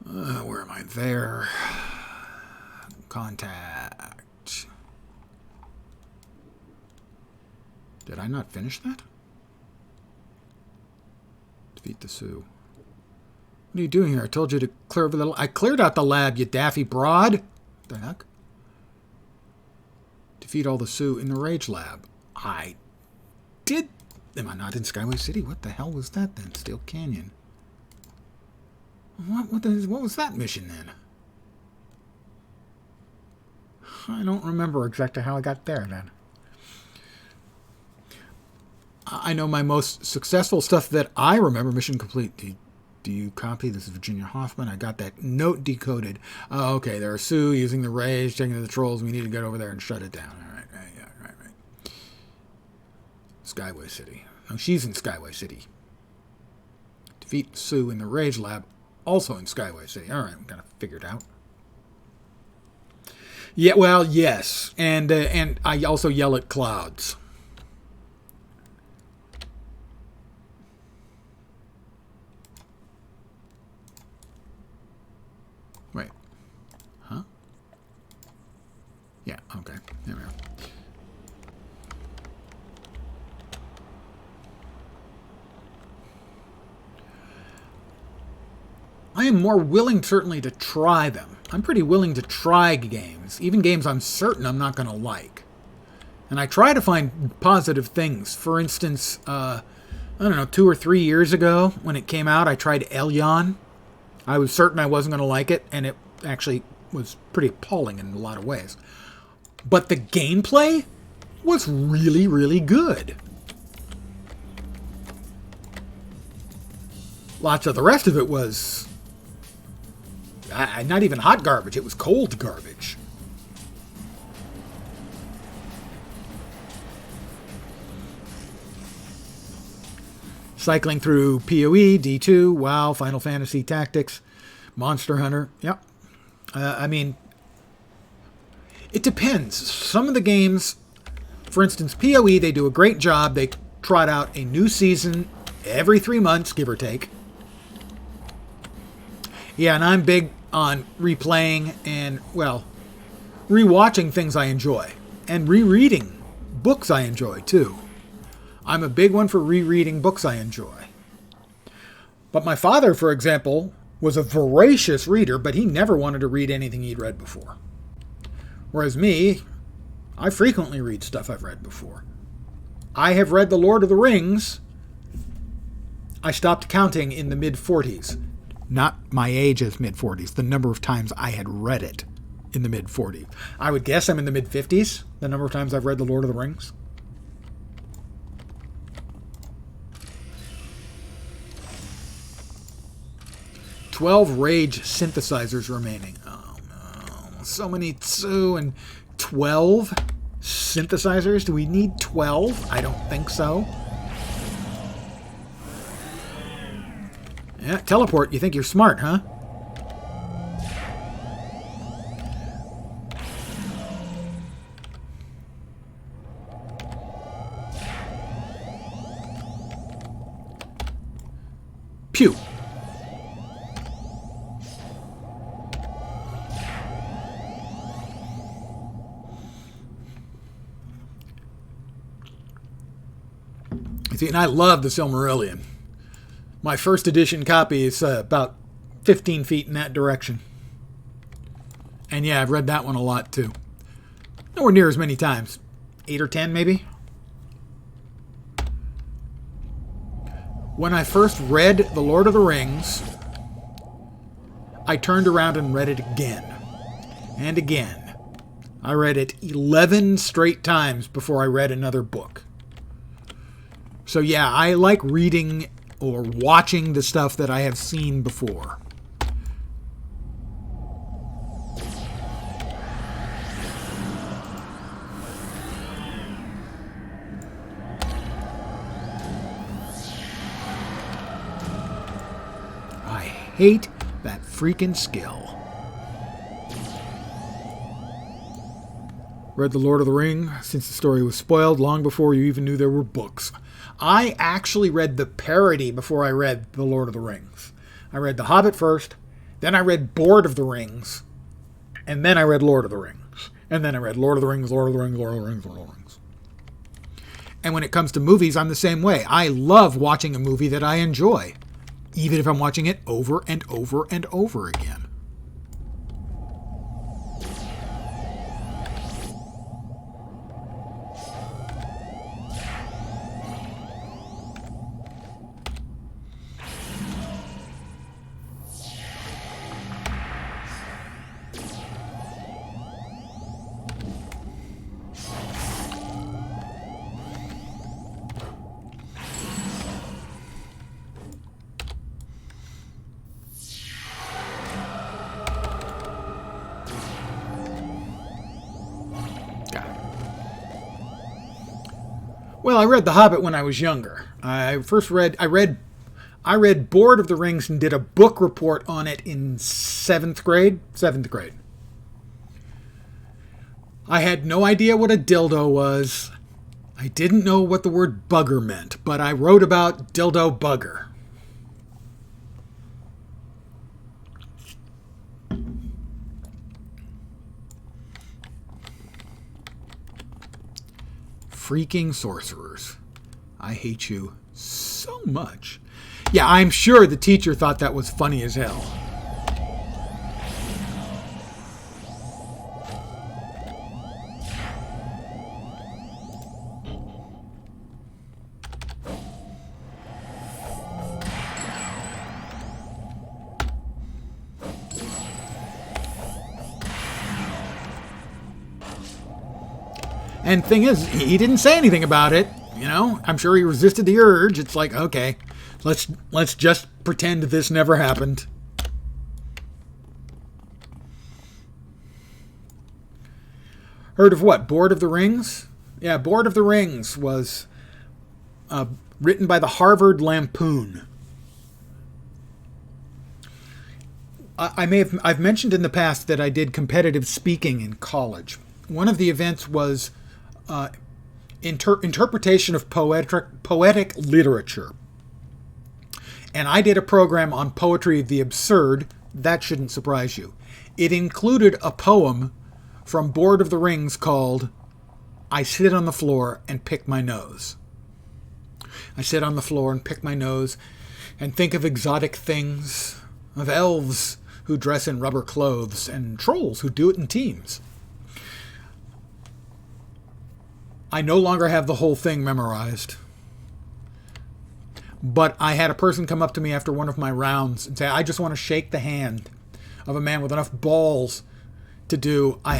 Where am I? There. Contact. Did I not finish that? Defeat the Sioux. What are you doing here? I told you to clear over the... I cleared out the lab, you daffy broad. What the heck? Defeat all the Sioux in the Rage Lab. I did Am I not in Skyway City? What the hell was that then? Steel Canyon. What was that mission then? I don't remember exactly how I got there then. I know my most successful stuff that I remember. Mission complete. Do you copy? This is Virginia Hoffman. I got that note decoded. Oh, okay. There are Sue using the rage, taking to the trolls. We need to get over there and shut it down. All right. Right. Skyway City. No, she's in Skyway City. Defeat Sue in the rage lab, also in Skyway City. All right, we got it figured out. Yeah, well, yes, and I also yell at clouds. Wait, huh? Yeah, okay, there we go. I am more willing, certainly, to try them. I'm pretty willing to try games, even games I'm certain I'm not going to like. And I try to find positive things. For instance, I don't know, 2 or 3 years ago, when it came out, I tried Elyon. I was certain I wasn't going to like it, and it actually was pretty appalling in a lot of ways. But the gameplay was really, really good. Lots of the rest of it was not even hot garbage. It was cold garbage. Cycling through PoE, D2, WoW, Final Fantasy Tactics, Monster Hunter. Yep. I mean, it depends. Some of the games, for instance, PoE, they do a great job. They trot out a new season every 3 months, give or take. Yeah, and I'm big on replaying and, well, rewatching things I enjoy. And rereading books I enjoy, too. I'm a big one for rereading books I enjoy. But my father, for example, was a voracious reader, but he never wanted to read anything he'd read before. Whereas me, I frequently read stuff I've read before. I have read The Lord of the Rings. I stopped counting in the mid-40s. Not my age as mid-40s, the number of times I had read it in the mid-40s. I would guess I'm in the mid-50s, the number of times I've read The Lord of the Rings. "12 rage synthesizers remaining." Oh no, so many Tsu and 12 synthesizers? Do we need 12? I don't think so. Yeah, teleport. You think you're smart, huh? Pew. See, and I love the Silmarillion. My first edition copy is about 15 feet in that direction. And yeah, I've read that one a lot too. Nowhere near as many times. 8 or 10 maybe? When I first read The Lord of the Rings, I turned around and read it again. And again. I read it 11 straight times before I read another book. So yeah, I like reading or watching the stuff that I have seen before. I hate that freaking skill. Read The Lord of the Ring since the story was spoiled long before you even knew there were books. I actually read the parody before I read The Lord of the Rings. I read The Hobbit first, then I read Board of the Rings, and then I read Lord of the Rings. And then I read Lord of the Rings, Lord of the Rings, Lord of the Rings, Lord of the Rings. And when it comes to movies, I'm the same way. I love watching a movie that I enjoy, even if I'm watching it over and over and over again. Well, I read The Hobbit when I was younger. I read Board of the Rings and did a book report on it in 7th grade. 7th grade. I had no idea what a dildo was. I didn't know what the word bugger meant, but I wrote about dildo bugger. Freaking sorcerers. I hate you so much. Yeah, I'm sure the teacher thought that was funny as hell. And thing is, he didn't say anything about it. You know, I'm sure he resisted the urge. It's like, okay, let's just pretend this never happened. Heard of what? Board of the Rings? Yeah, Board of the Rings was written by the Harvard Lampoon. I've mentioned in the past that I did competitive speaking in college. One of the events was interpretation of poetic literature. And I did a program on poetry of the absurd. That shouldn't surprise you. It included a poem from Board of the Rings called I Sit on the Floor and Pick My Nose. I sit on the floor and pick my nose and think of exotic things, of elves who dress in rubber clothes and trolls who do it in teams. I no longer have the whole thing memorized. But I had a person come up to me after one of my rounds and say, I just want to shake the hand of a man with enough balls to do, I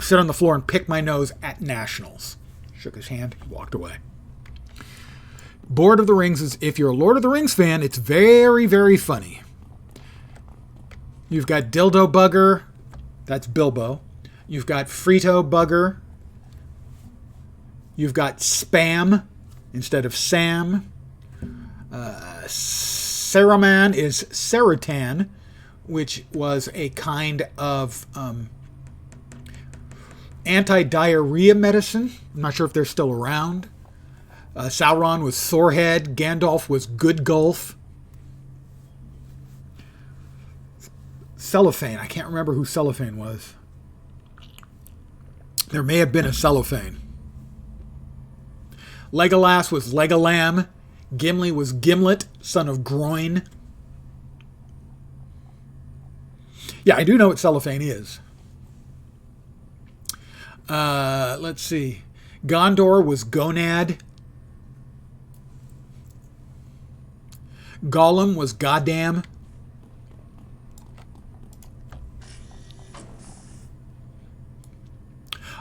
sit on the floor and pick my nose at nationals. Shook his hand, walked away. Board of the Rings is, if you're a Lord of the Rings fan, it's very, very funny. You've got Dildo Bugger, that's Bilbo. You've got Frito Bugger. You've got Spam instead of Sam. Saruman is Saratan, which was a kind of anti-diarrhea medicine. I'm not sure if they're still around. Sauron was Sorehead. Gandalf was Good Gulf. Cellophane. I can't remember who Cellophane was. There may have been a Cellophane. Legolas was Legolam. Gimli was Gimlet, son of Groin. Yeah, I do know what cellophane is. Let's see. Gondor was Gonad. Gollum was Goddamn.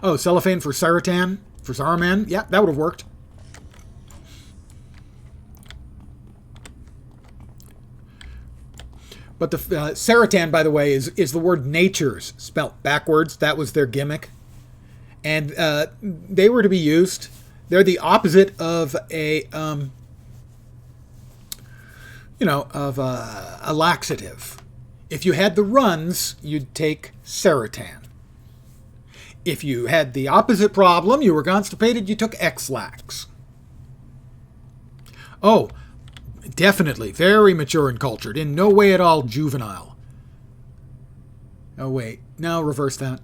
Oh, cellophane for Saratan? For Saruman? Yeah, that would have worked. But the Saratan, by the way, is the word natures spelt backwards. That was their gimmick. And they were to be used. They're the opposite of a laxative. If you had the runs, you'd take Saratan. If you had the opposite problem, you were constipated, you took X-Lax. Oh, definitely very mature and cultured. In no way at all juvenile. Oh, wait. No, reverse that.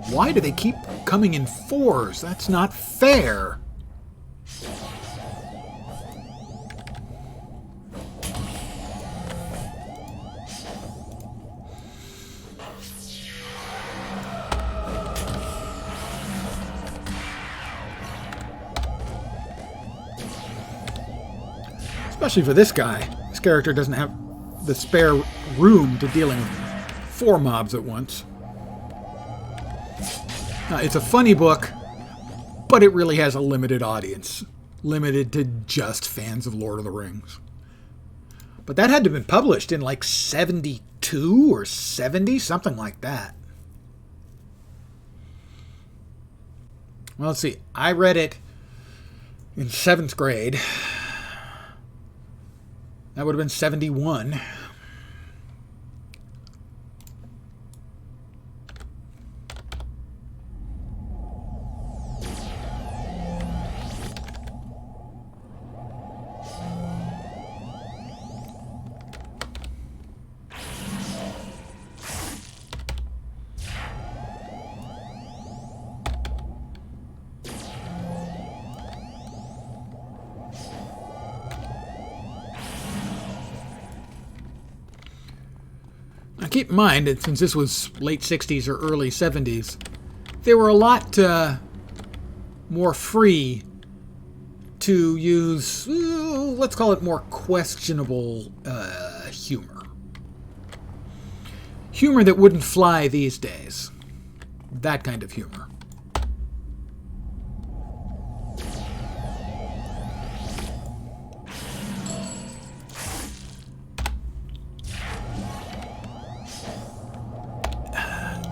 Why do they keep coming in fours? That's not fair. Especially for this guy. This character doesn't have the spare room to dealing with 4 mobs at once. It's a funny book, but it really has a limited audience. Limited to just fans of Lord of the Rings. But that had to have been published in like 72 or 70, something like that. Well, let's see. I read it in 7th grade. That would have been 71. Now keep in mind that since this was late 60s or early 70s, they were a lot more free to use, let's call it more questionable humor. Humor that wouldn't fly these days. That kind of humor.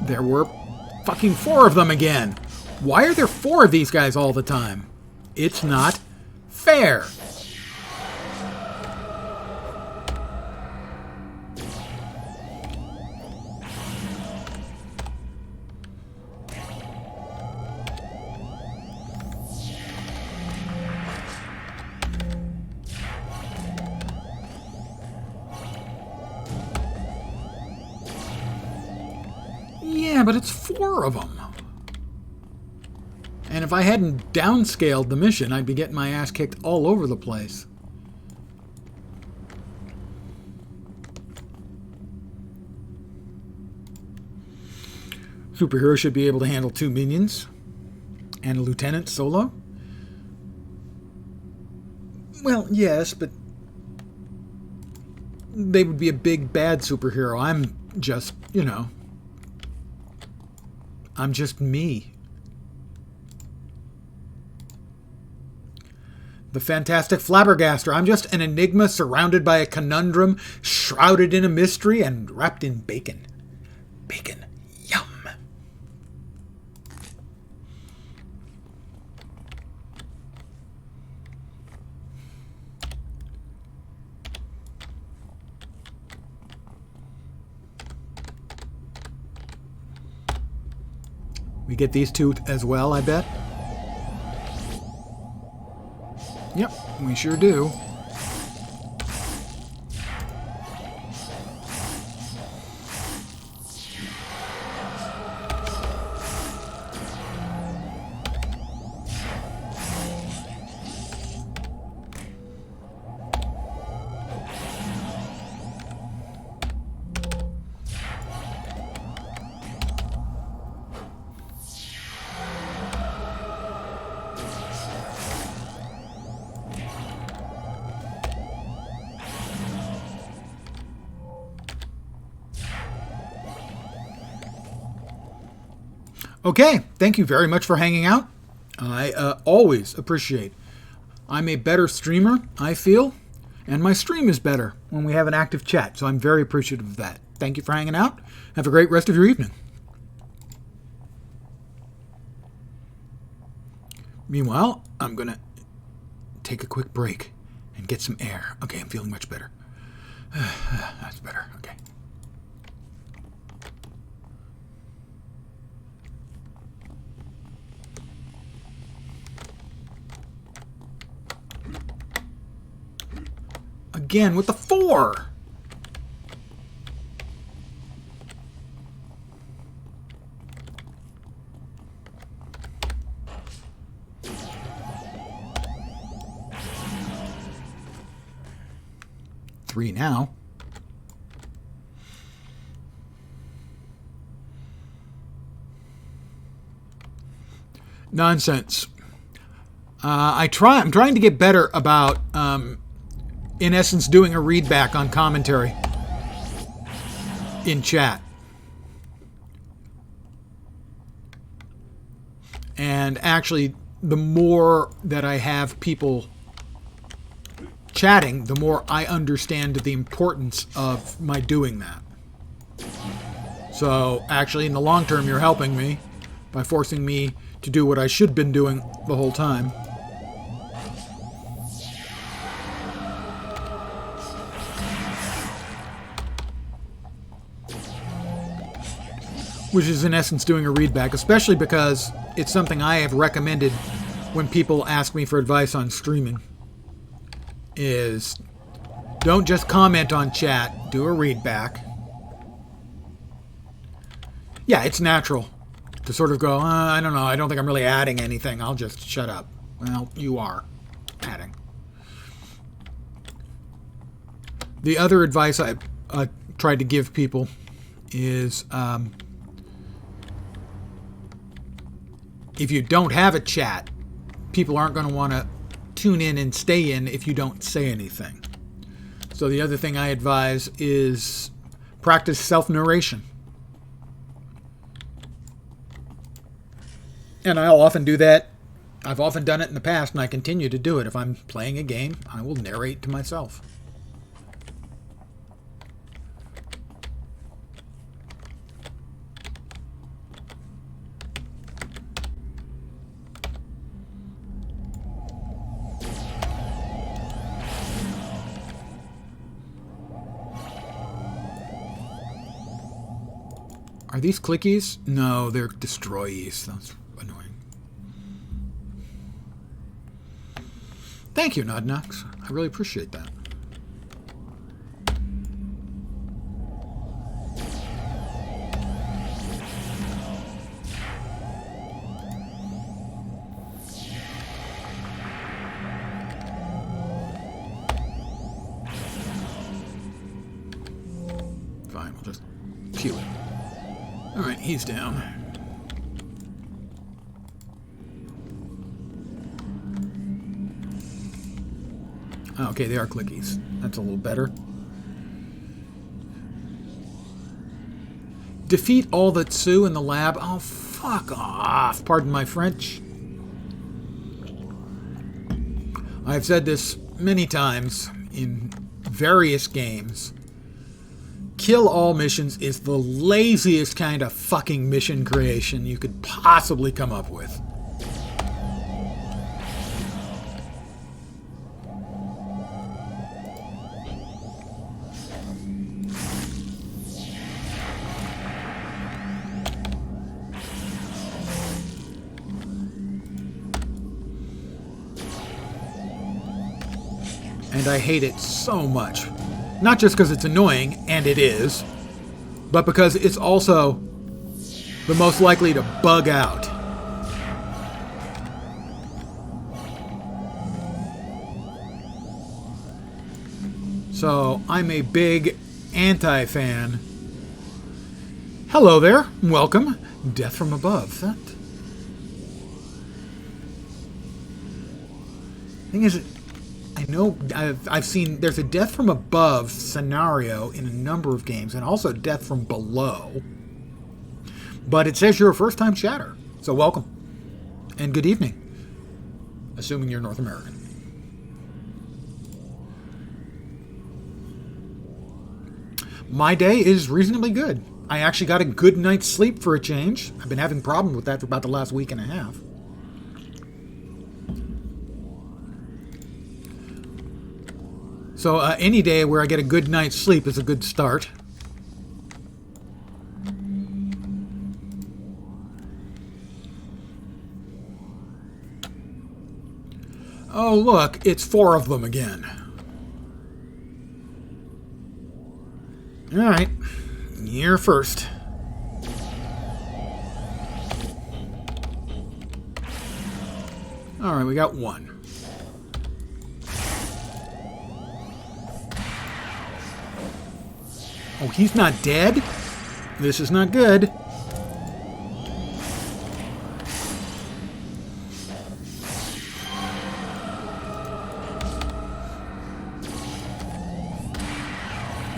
There were fucking 4 of them again. Why are there 4 of these guys all the time? It's not fair. Yeah, but it's 4 of them. And if I hadn't downscaled the mission, I'd be getting my ass kicked all over the place. Superhero should be able to handle 2 minions and a lieutenant solo. Well, yes, but they would be a big bad superhero. I'm just, I'm just me. The Fantastic Flabbergaster. I'm just an enigma surrounded by a conundrum, shrouded in a mystery, and wrapped in bacon. Bacon. Yum. We get these 2 as well, I bet. Yep, we sure do. Okay, thank you very much for hanging out. I always appreciate. I'm a better streamer, I feel, and my stream is better when we have an active chat, so I'm very appreciative of that. Thank you for hanging out. Have a great rest of your evening. Meanwhile, I'm going to take a quick break and get some air. Okay, I'm feeling much better. That's better, okay. Again with the 4. Three now. Nonsense. I'm trying to get better about in essence, doing a read back on commentary in chat. And actually, the more that I have people chatting, the more I understand the importance of my doing that. So actually, in the long term, you're helping me by forcing me to do what I should have been doing the whole time. Which is in essence doing a readback, especially because it's something I have recommended when people ask me for advice on streaming. Is don't just comment on chat, do a readback. Yeah, it's natural to sort of go, I don't know, I don't think I'm really adding anything, I'll just shut up. Well, you are adding. The other advice I tried to give people is if you don't have a chat, people aren't going to want to tune in and stay in if you don't say anything. So the other thing I advise is practice self-narration. And I'll often do that. I've often done it in the past, and I continue to do it. If I'm playing a game, I will narrate to myself. Are these clickies? No, they're destroyees. That's annoying. Thank you, Nodnox. I really appreciate that. Fine, we'll just pew it. Alright, he's down. Okay, they are clickies. That's a little better. Defeat all that Sue in the lab. Oh, fuck off. Pardon my French. I've said this many times in various games. Kill all missions is the laziest kind of fucking mission creation you could possibly come up with. And I hate it so much. Not just because it's annoying, and it is, but because it's also the most likely to bug out. So, I'm a big anti-fan. Hello there, welcome. Death from above. That thing is, I know I've seen there's a death from above scenario in a number of games, and also death from below. But it says you're a first-time chatter, so welcome and good evening, assuming you're North American. My day is reasonably good. I actually got a good night's sleep for a change. I've been having problems with that for about the last week and a half. So any day where I get a good night's sleep is a good start. Oh, look, it's 4 of them again. All right, you're first. All right, we got 1. Oh, he's not dead? This is not good.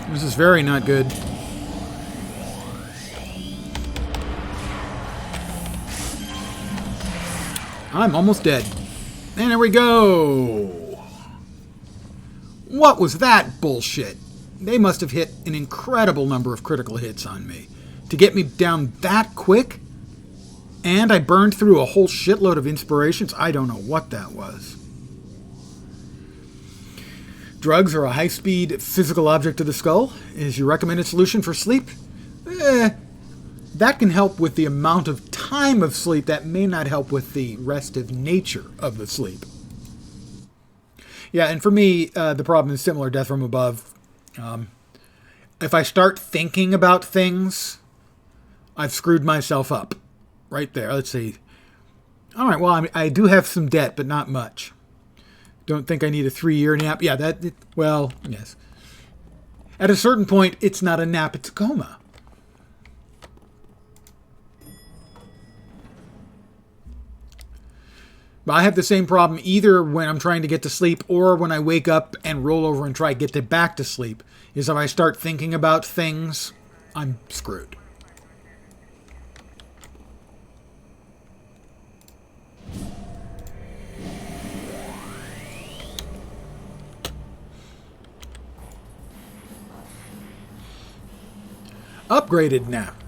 This is very not good. I'm almost dead. And there we go. What was that bullshit? They must have hit an incredible number of critical hits on me to get me down that quick. And I burned through a whole shitload of inspirations. I don't know what that was. Drugs are a high-speed physical object of the skull. Is your recommended solution for sleep? That can help with the amount of time of sleep. That may not help with the restive nature of the sleep. Yeah, and for me, the problem is similar. Death from above. If I start thinking about things, I've screwed myself up. Right there. Let's see. All right, well, I do have some debt, but not much. Don't think I need a 3-year nap. Yeah, well, yes. At a certain point, it's not a nap, it's a coma. But I have the same problem either when I'm trying to get to sleep or when I wake up and roll over and try to get back to sleep. Is if I start thinking about things, I'm screwed. Upgraded nap.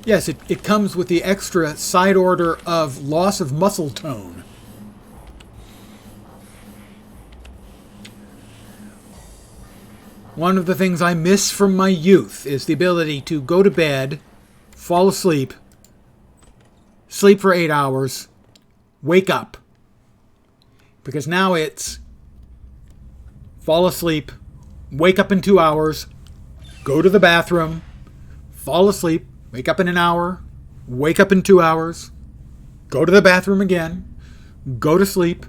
Yes, it comes with the extra side order of loss of muscle tone. One of the things I miss from my youth is the ability to go to bed, fall asleep, sleep for 8 hours, wake up. Because now it's fall asleep, wake up in 2 hours, go to the bathroom, fall asleep, wake up in an hour, wake up in 2 hours, go to the bathroom again, go to sleep,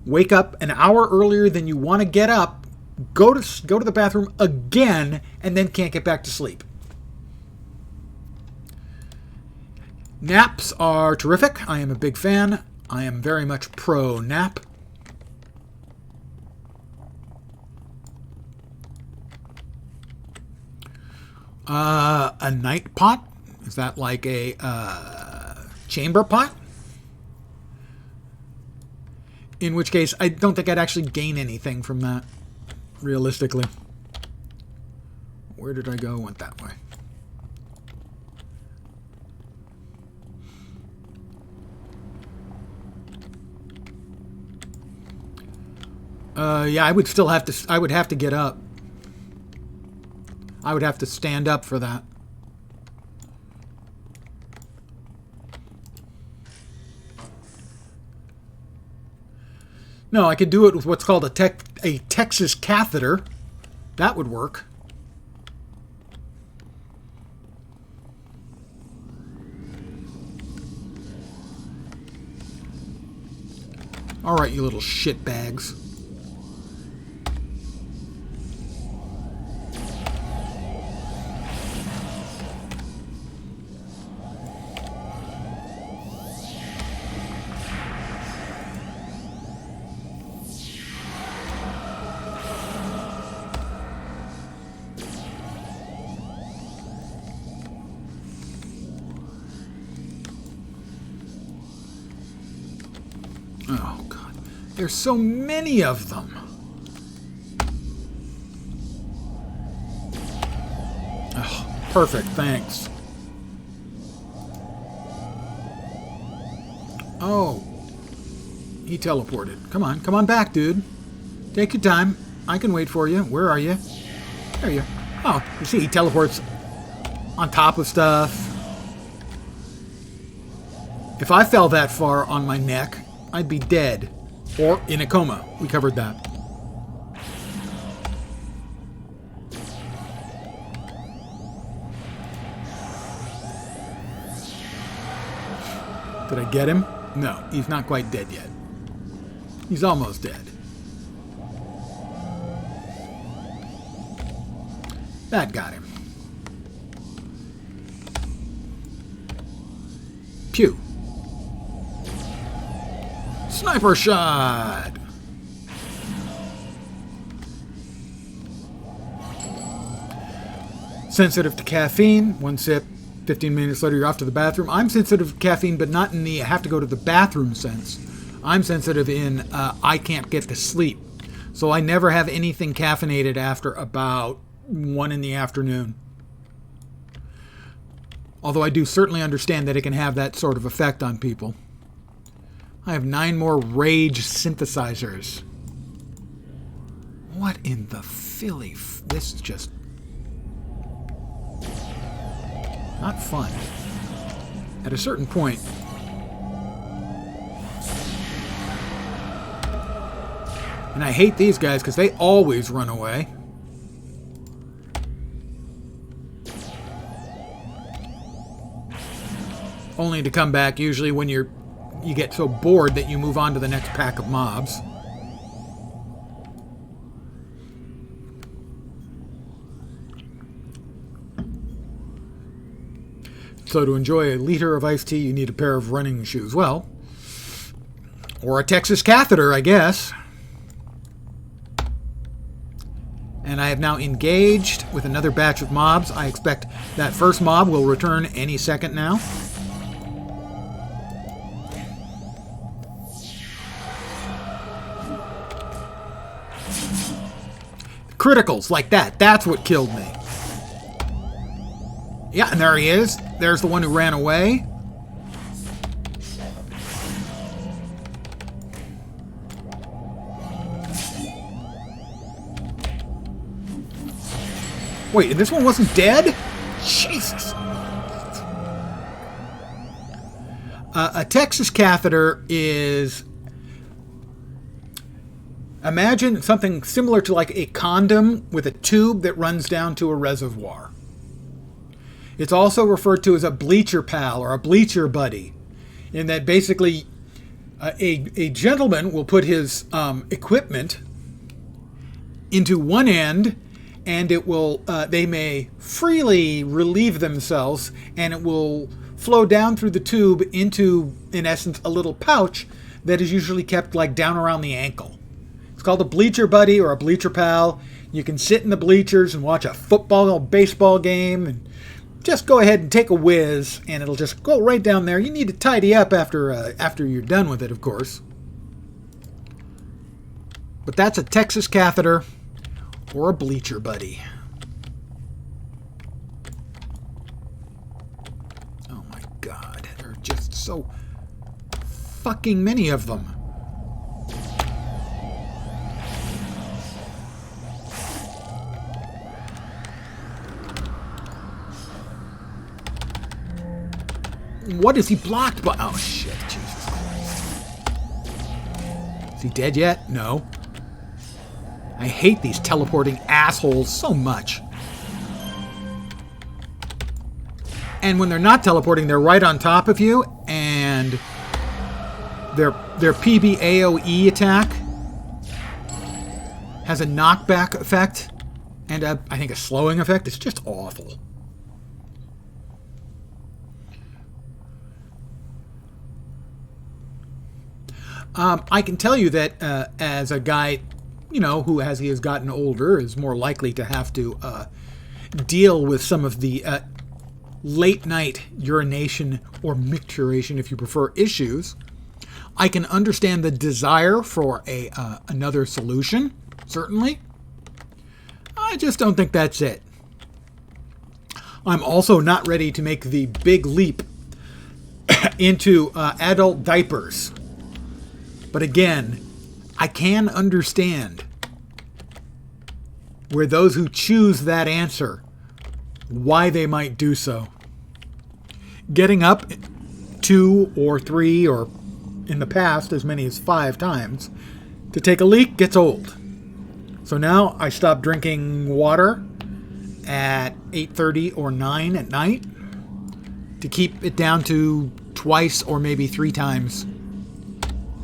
wake up an hour earlier than you want to get up, go to the bathroom again, and then can't get back to sleep. Naps are terrific. I am a big fan. I am very much pro nap. A night pot? Is that like a chamber pot? In which case, I don't think I'd actually gain anything from that, realistically. Where did I go? Went that way. Yeah, I would still have to. I would have to get up. I would have to stand up for that. No, I could do it with what's called a Texas catheter. That would work. All right, you little shitbags. Oh, God. There's so many of them. Oh, perfect. Thanks. Oh. He teleported. Come on. Come on back, dude. Take your time. I can wait for you. Where are you? There you are. Oh, you see, he teleports on top of stuff. If I fell that far on my neck, I'd be dead. Or in a coma. We covered that. Did I get him? No, he's not quite dead yet. He's almost dead. That got him. Pew. Sniper shot! Sensitive to caffeine. 1 sip, 15 minutes later, you're off to the bathroom. I'm sensitive to caffeine, but not in the I have to go to the bathroom sense. I'm sensitive in I can't get to sleep. So I never have anything caffeinated after about 1 in the afternoon. Although I do certainly understand that it can have that sort of effect on people. I have 9 more rage synthesizers. What in the Philly? This is just not fun. At a certain point, and I hate these guys because they always run away. Only to come back usually when you get so bored that you move on to the next pack of mobs. So to enjoy a liter of iced tea, you need a pair of running shoes. Well, or a Texas catheter, I guess. And I have now engaged with another batch of mobs. I expect that first mob will return any second now. Criticals like that. That's what killed me. Yeah, and there he is. There's the one who ran away. Wait, this one wasn't dead? Jesus. A Texas catheter is... Imagine something similar to like a condom with a tube that runs down to a reservoir. It's also referred to as a bleacher pal or a bleacher buddy, in that basically a gentleman will put his equipment into one end, and it will they may freely relieve themselves, and it will flow down through the tube into, in essence, a little pouch that is usually kept like down around the ankle. It's called a bleacher buddy or a bleacher pal. You can sit in the bleachers and watch a football or baseball game and just go ahead and take a whiz, and it'll just go right down there. You need to tidy up after you're done with it, of course. But that's a Texas catheter or a bleacher buddy. Oh my God, there are just so fucking many of them. What is he blocked by? Oh shit, Jesus Christ. Is he dead yet? No. I hate these teleporting assholes so much. And when they're not teleporting, they're right on top of you, and their PB AoE attack has a knockback effect and I think a slowing effect. It's just awful. I can tell you that as a guy, you know, who as he has gotten older is more likely to have to deal with some of the late night urination or micturition, if you prefer, issues, I can understand the desire for another solution, certainly. I just don't think that's it. I'm also not ready to make the big leap into adult diapers. But again, I can understand where those who choose that answer, why they might do so. Getting up 2 or 3 or in the past as many as 5 times to take a leak gets old. So now I stop drinking water at 8:30 or 9 at night to keep it down to twice or maybe 3 times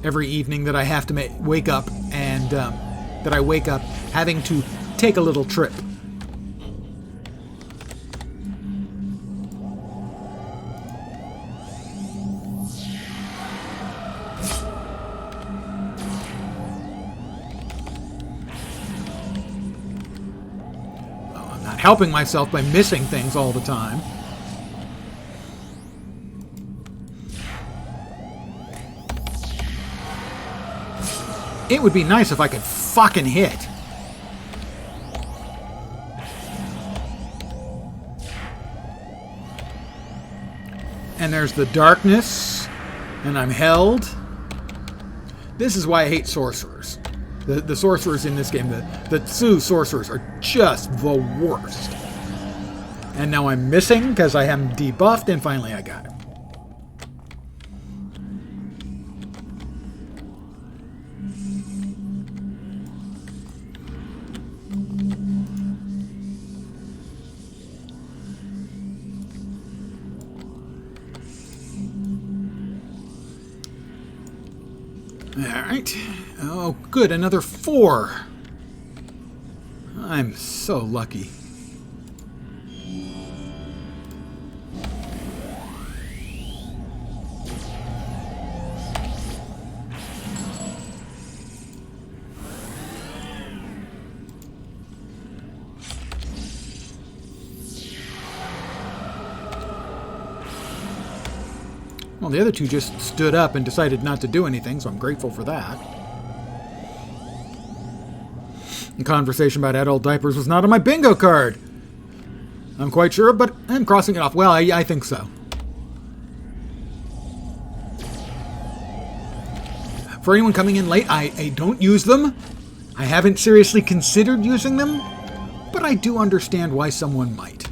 every evening that I have to wake up, and that I wake up having to take a little trip. I'm not helping myself by missing things all the time. It would be nice if I could fucking hit. And there's the darkness, and I'm held. This is why I hate sorcerers. The sorcerers in this game, the Tsu sorcerers are just the worst. And now I'm missing because I am debuffed, and finally I got it. Alright. Oh, good. Another 4. I'm so lucky. Well, the other two just stood up and decided not to do anything, so I'm grateful for that. The conversation about adult diapers was not on my bingo card. I'm quite sure, but I'm crossing it off. Well, I think so. For anyone coming in late, I don't use them. I haven't seriously considered using them, but I do understand why someone might.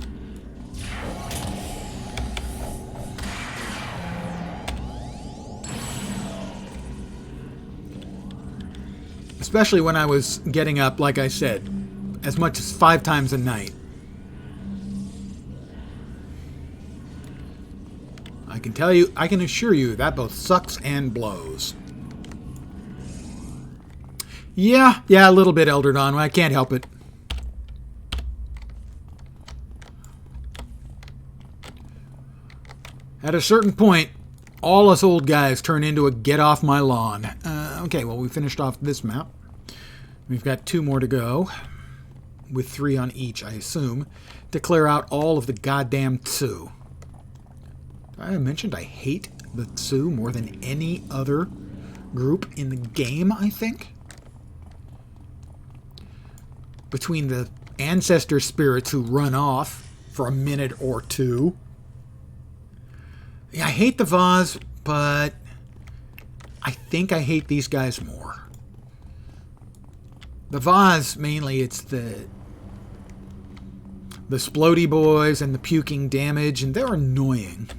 Especially when I was getting up, like I said, as much as 5 times a night. I can assure you that both sucks and blows. Yeah, a little bit, Elder Dawn. I can't help it. At a certain point, all us old guys turn into a get off my lawn. Okay, well, we finished off this map. We've got 2 more to go, with 3 on each, I assume, to clear out all of the goddamn Tsu. I mentioned I hate the Tsu more than any other group in the game, I think. Between the ancestor spirits who run off for a minute or 2. Yeah, I hate the Vaz, but I think I hate these guys more. The Vaz, mainly, it's the splody boys and the puking damage, and they're annoying.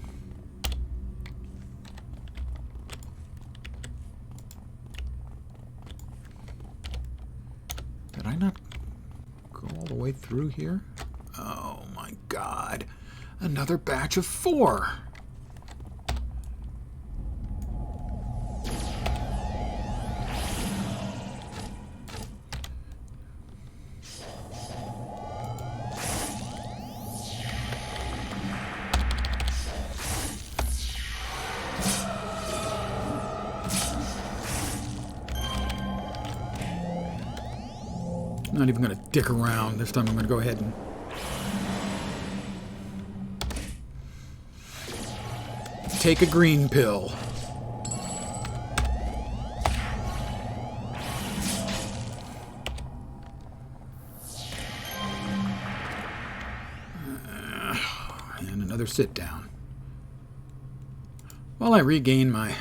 Did I not go all the way through here? Oh my god. Another batch of 4. I'm not even going to dick around. This time I'm going to go ahead and... take a green pill. And another sit down. While I regain my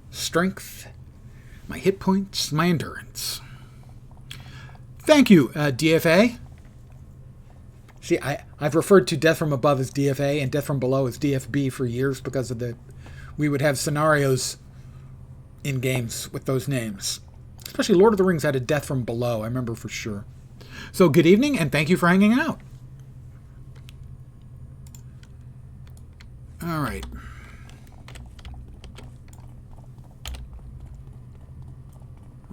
strength, my hit points, my endurance. Thank you, DFA. See, I've referred to Death from Above as DFA and Death from Below as DFB for years because of we would have scenarios in games with those names. Especially Lord of the Rings had a Death from Below, I remember for sure. So good evening, and thank you for hanging out. All right.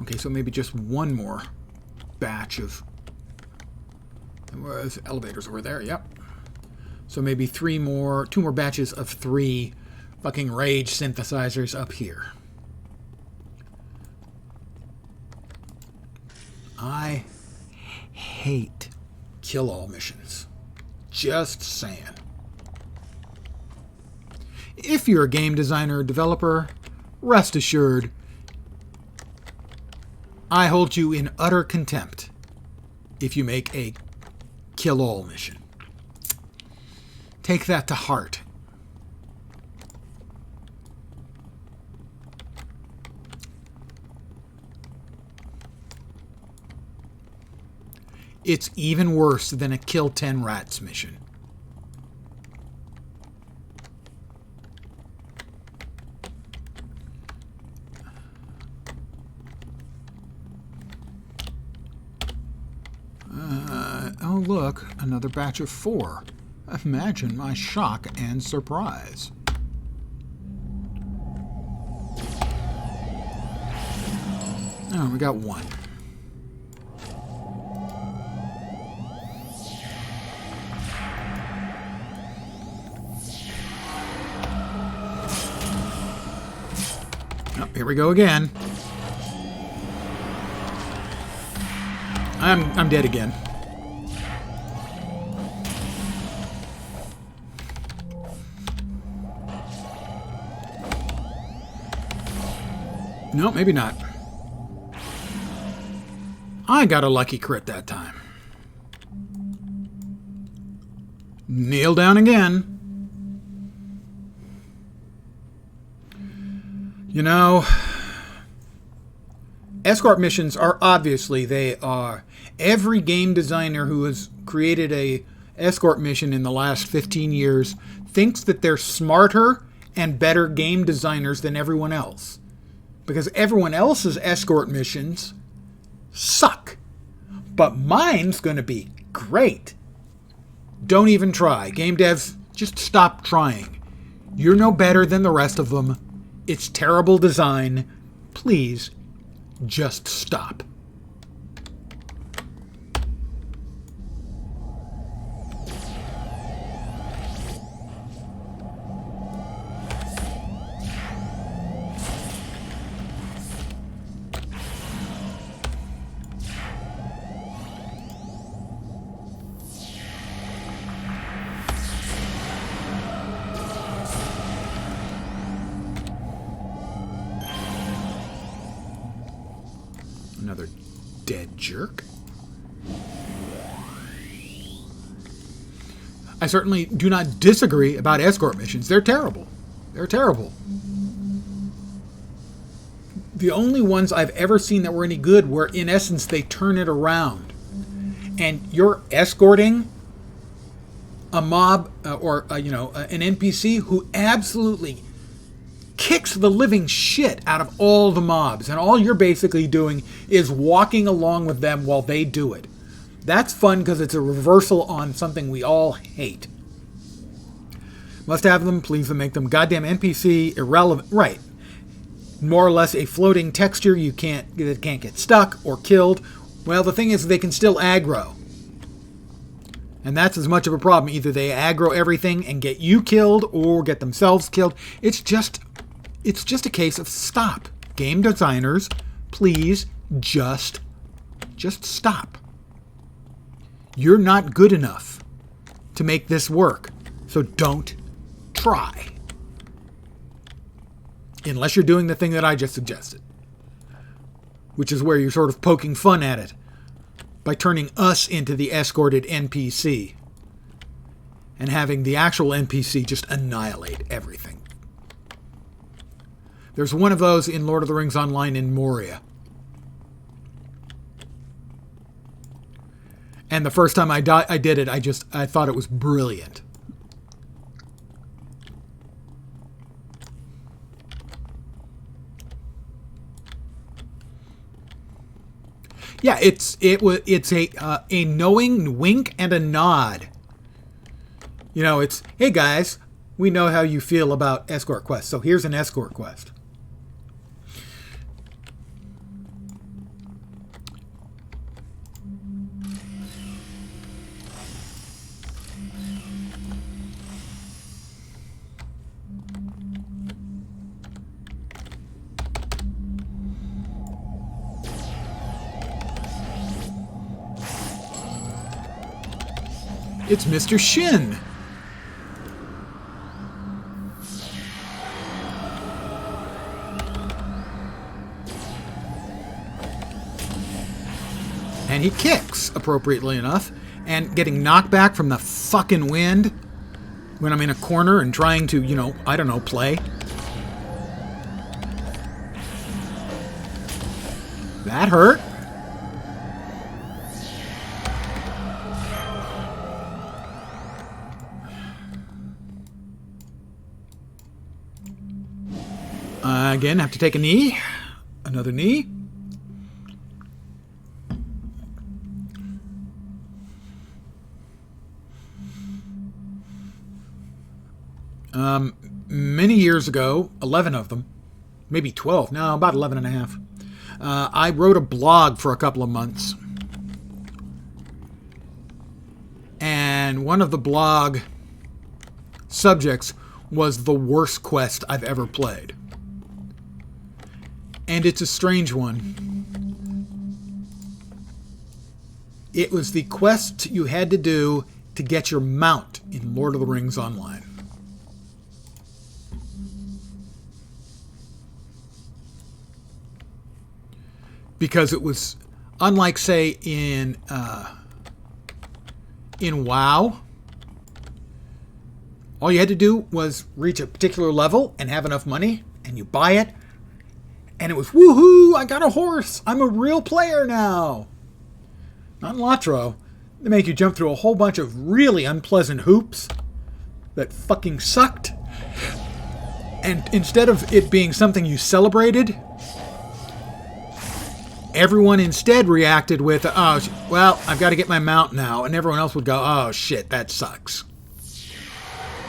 Okay, so maybe just one more batch of... There was elevators over there, yep. So maybe 2 more batches of 3 fucking rage synthesizers up here. I hate kill-all missions. Just saying. If you're a game designer or developer, rest assured, I hold you in utter contempt if you make a kill all mission. Take that to heart. It's even worse than a kill 10 rats mission. Oh look, another batch of 4. Imagine my shock and surprise. Oh, we got 1. Oh, here we go again. I'm dead again. No, maybe not. I got a lucky crit that time. Kneel down again. You know, escort missions are obviously, they are. Every game designer who has created a escort mission in the last 15 years thinks that they're smarter and better game designers than everyone else. Because everyone else's escort missions suck. But mine's going to be great. Don't even try. Game devs, just stop trying. You're no better than the rest of them. It's terrible design. Please, just stop. Another dead jerk. I certainly do not disagree about escort missions. They're terrible. They're terrible. The only ones I've ever seen that were any good were, in essence, they turn it around. And you're escorting a mob or an NPC who absolutely kicks the living shit out of all the mobs, and all you're basically doing is walking along with them while they do it. That's fun because it's a reversal on something we all hate. Must have them, please them, make them goddamn NPC irrelevant. Right. More or less a floating texture that can't get stuck or killed. Well, the thing is they can still aggro. And that's as much of a problem. Either they aggro everything and get you killed or get themselves killed. It's just a case of stop. Game designers, please just stop. You're not good enough to make this work. So don't try. Unless you're doing the thing that I just suggested. Which is where you're sort of poking fun at it. By turning us into the escorted NPC. And having the actual NPC just annihilate everything. There's one of those in Lord of the Rings Online in Moria. And the first time I did it, I thought it was brilliant. Yeah, it's a knowing wink and a nod. You know, it's, hey guys, we know how you feel about escort quests, so here's an escort quest. It's Mr. Shin. And he kicks, appropriately enough. And getting knocked back from the fucking wind when I'm in a corner and trying to, you know, I don't know, play. That hurt. Again, have to take a knee. Another knee. Many years ago, 11 of them, maybe 12, no, about 11 and a half, I wrote a blog for a couple of months. And one of the blog subjects was the worst quest I've ever played. And it's a strange one. It was the quest you had to do to get your mount in Lord of the Rings Online. Because it was, unlike, say, in WoW, all you had to do was reach a particular level and have enough money, and you buy it, and it was, woohoo, I got a horse, I'm a real player now. Not in Latro. They make you jump through a whole bunch of really unpleasant hoops that fucking sucked. And instead of it being something you celebrated, everyone instead reacted with, oh, well, I've got to get my mount now. And everyone else would go, oh, shit, that sucks.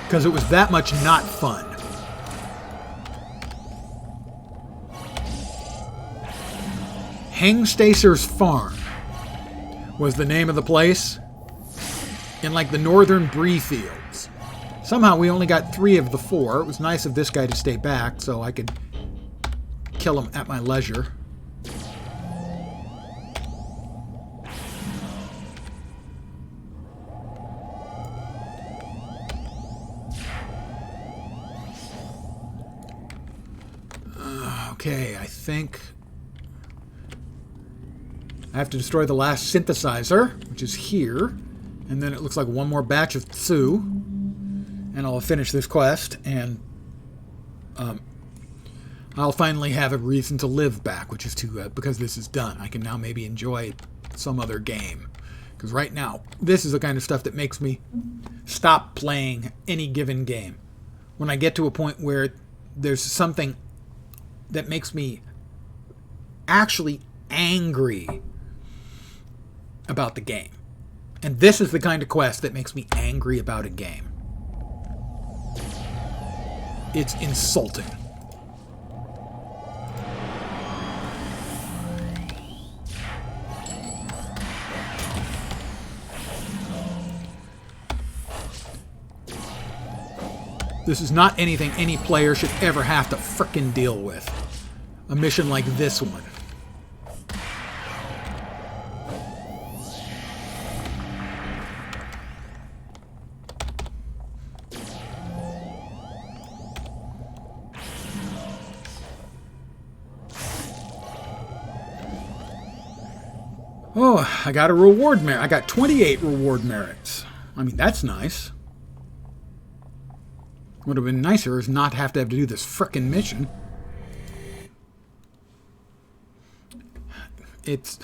Because it was that much not fun. Hengstacer's Farm was the name of the place in like the northern Bree fields. Somehow we only got 3 of the 4. It was nice of this guy to stay back so I could kill him at my leisure. Okay, I think I have to destroy the last synthesizer, which is here. And then it looks like one more batch of Tsu. And I'll finish this quest, and I'll finally have a reason to live back, which is to, because this is done, I can now maybe enjoy some other game. Because right now, this is the kind of stuff that makes me stop playing any given game. When I get to a point where there's something that makes me actually angry about the game. And this is the kind of quest that makes me angry about a game. It's insulting. This is not anything any player should ever have to frickin' deal with. A mission like this one. Oh, I got a reward merit. I got 28 reward merits. I mean, that's nice. Would have been nicer is not have to do this frickin' mission. It's...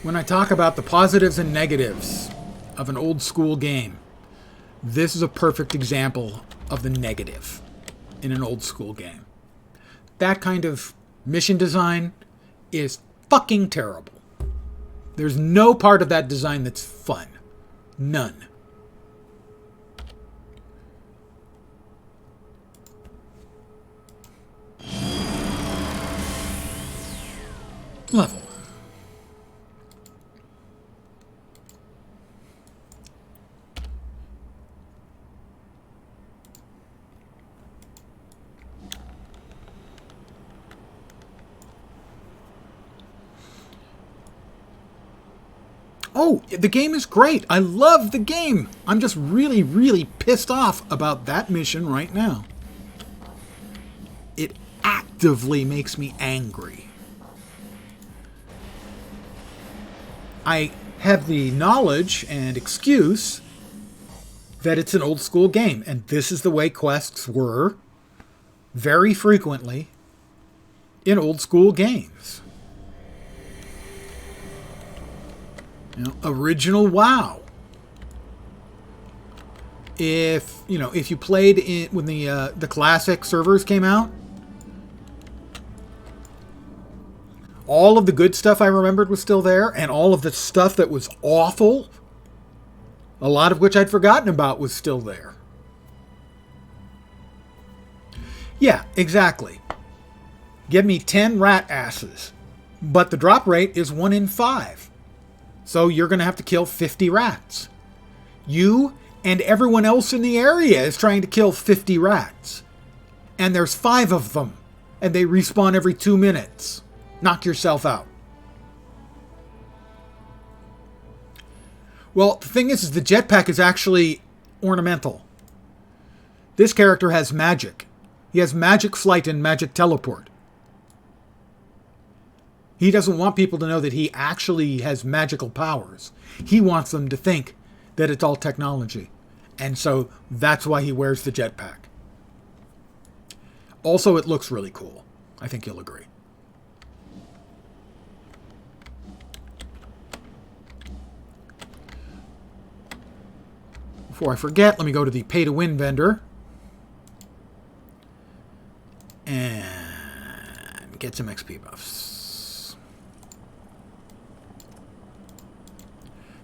When I talk about the positives and negatives of an old school game, this is a perfect example of the negative in an old school game. That kind of mission design is fucking terrible. There's no part of that design that's fun. None. Level. Oh, the game is great. I love the game. I'm just really, really pissed off about that mission right now. It actively makes me angry. I have the knowledge and excuse that it's an old school game, and this is the way quests were very frequently in old school games. You know, original WoW. If you played it when the classic servers came out, all of the good stuff I remembered was still there, and all of the stuff that was awful, a lot of which I'd forgotten about, was still there. Yeah, exactly. Give me 10 rat asses, but the drop rate is 1 in 5. So you're going to have to kill 50 rats. You and everyone else in the area is trying to kill 50 rats. And there's 5 of them, and they respawn every 2 minutes. Knock yourself out. Well, the thing is the jetpack is actually ornamental. This character has magic. He has magic flight and magic teleport. He doesn't want people to know that he actually has magical powers. He wants them to think that it's all technology. And so that's why he wears the jetpack. Also, it looks really cool. I think you'll agree. Before I forget, let me go to the pay-to-win vendor and get some XP buffs.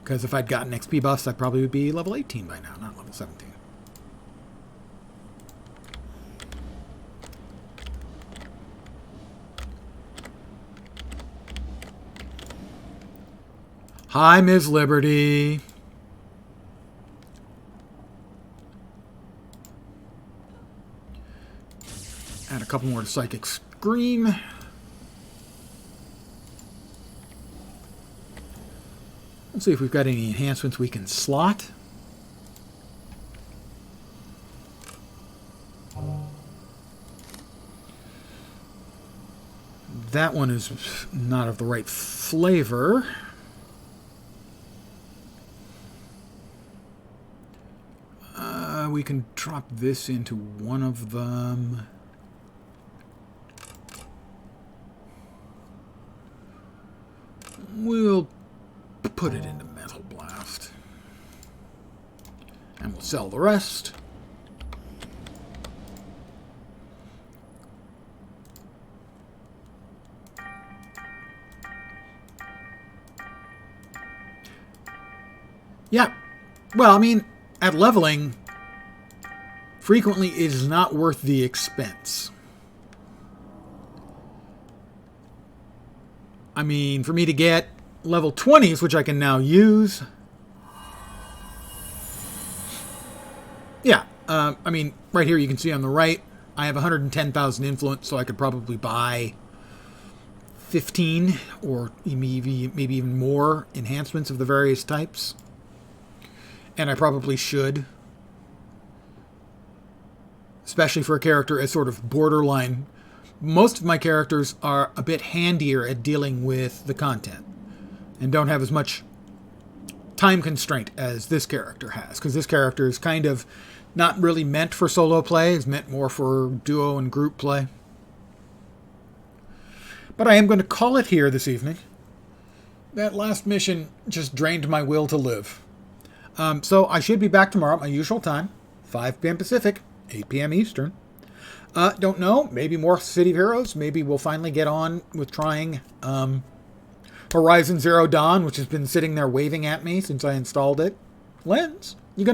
Because if I'd gotten XP buffs, I'd probably be level 18 by now, not level 17. Hi, Ms. Liberty. Add a couple more to Psychic Scream. Let's see if we've got any enhancements we can slot. That one is not of the right flavor. We can drop this into one of them. We'll put it into Metal Blast. And we'll sell the rest. Yeah. Well, I mean, at leveling, frequently it is not worth the expense. I mean, for me to get level 20s, which I can now use. Yeah, I mean, right here you can see on the right, I have 110,000 influence, so I could probably buy 15 or maybe even more enhancements of the various types. And I probably should. Especially for a character as sort of borderline. Most of my characters are a bit handier at dealing with the content and don't have as much time constraint as this character has, because this character is kind of not really meant for solo play. It's meant more for duo and group play. But I am going to call it here this evening. That last mission just drained my will to live. So I should be back tomorrow at my usual time, 5 p.m. Pacific, 8 p.m. Eastern. Don't know. Maybe more City of Heroes. Maybe we'll finally get on with trying Horizon Zero Dawn, which has been sitting there waving at me since I installed it. Lens, you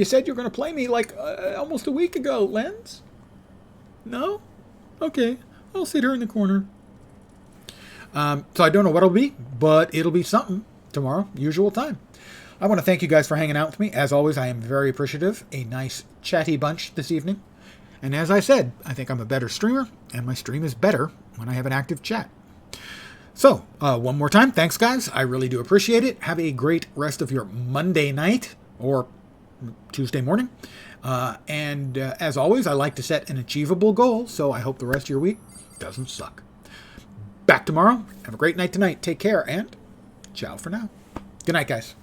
said you were gonna play me like almost a week ago. Lens? No? Okay. I'll sit here in the corner. So I don't know what it'll be, but it'll be something tomorrow, usual time. I want to thank you guys for hanging out with me. As always, I am very appreciative. A nice chatty bunch this evening. And as I said, I think I'm a better streamer, and my stream is better when I have an active chat. So, one more time, thanks guys. I really do appreciate it. Have a great rest of your Monday night or Tuesday morning. And as always, I like to set an achievable goal, so I hope the rest of your week doesn't suck. Back tomorrow. Have a great night tonight. Take care, and Ciao for now. Good night, guys.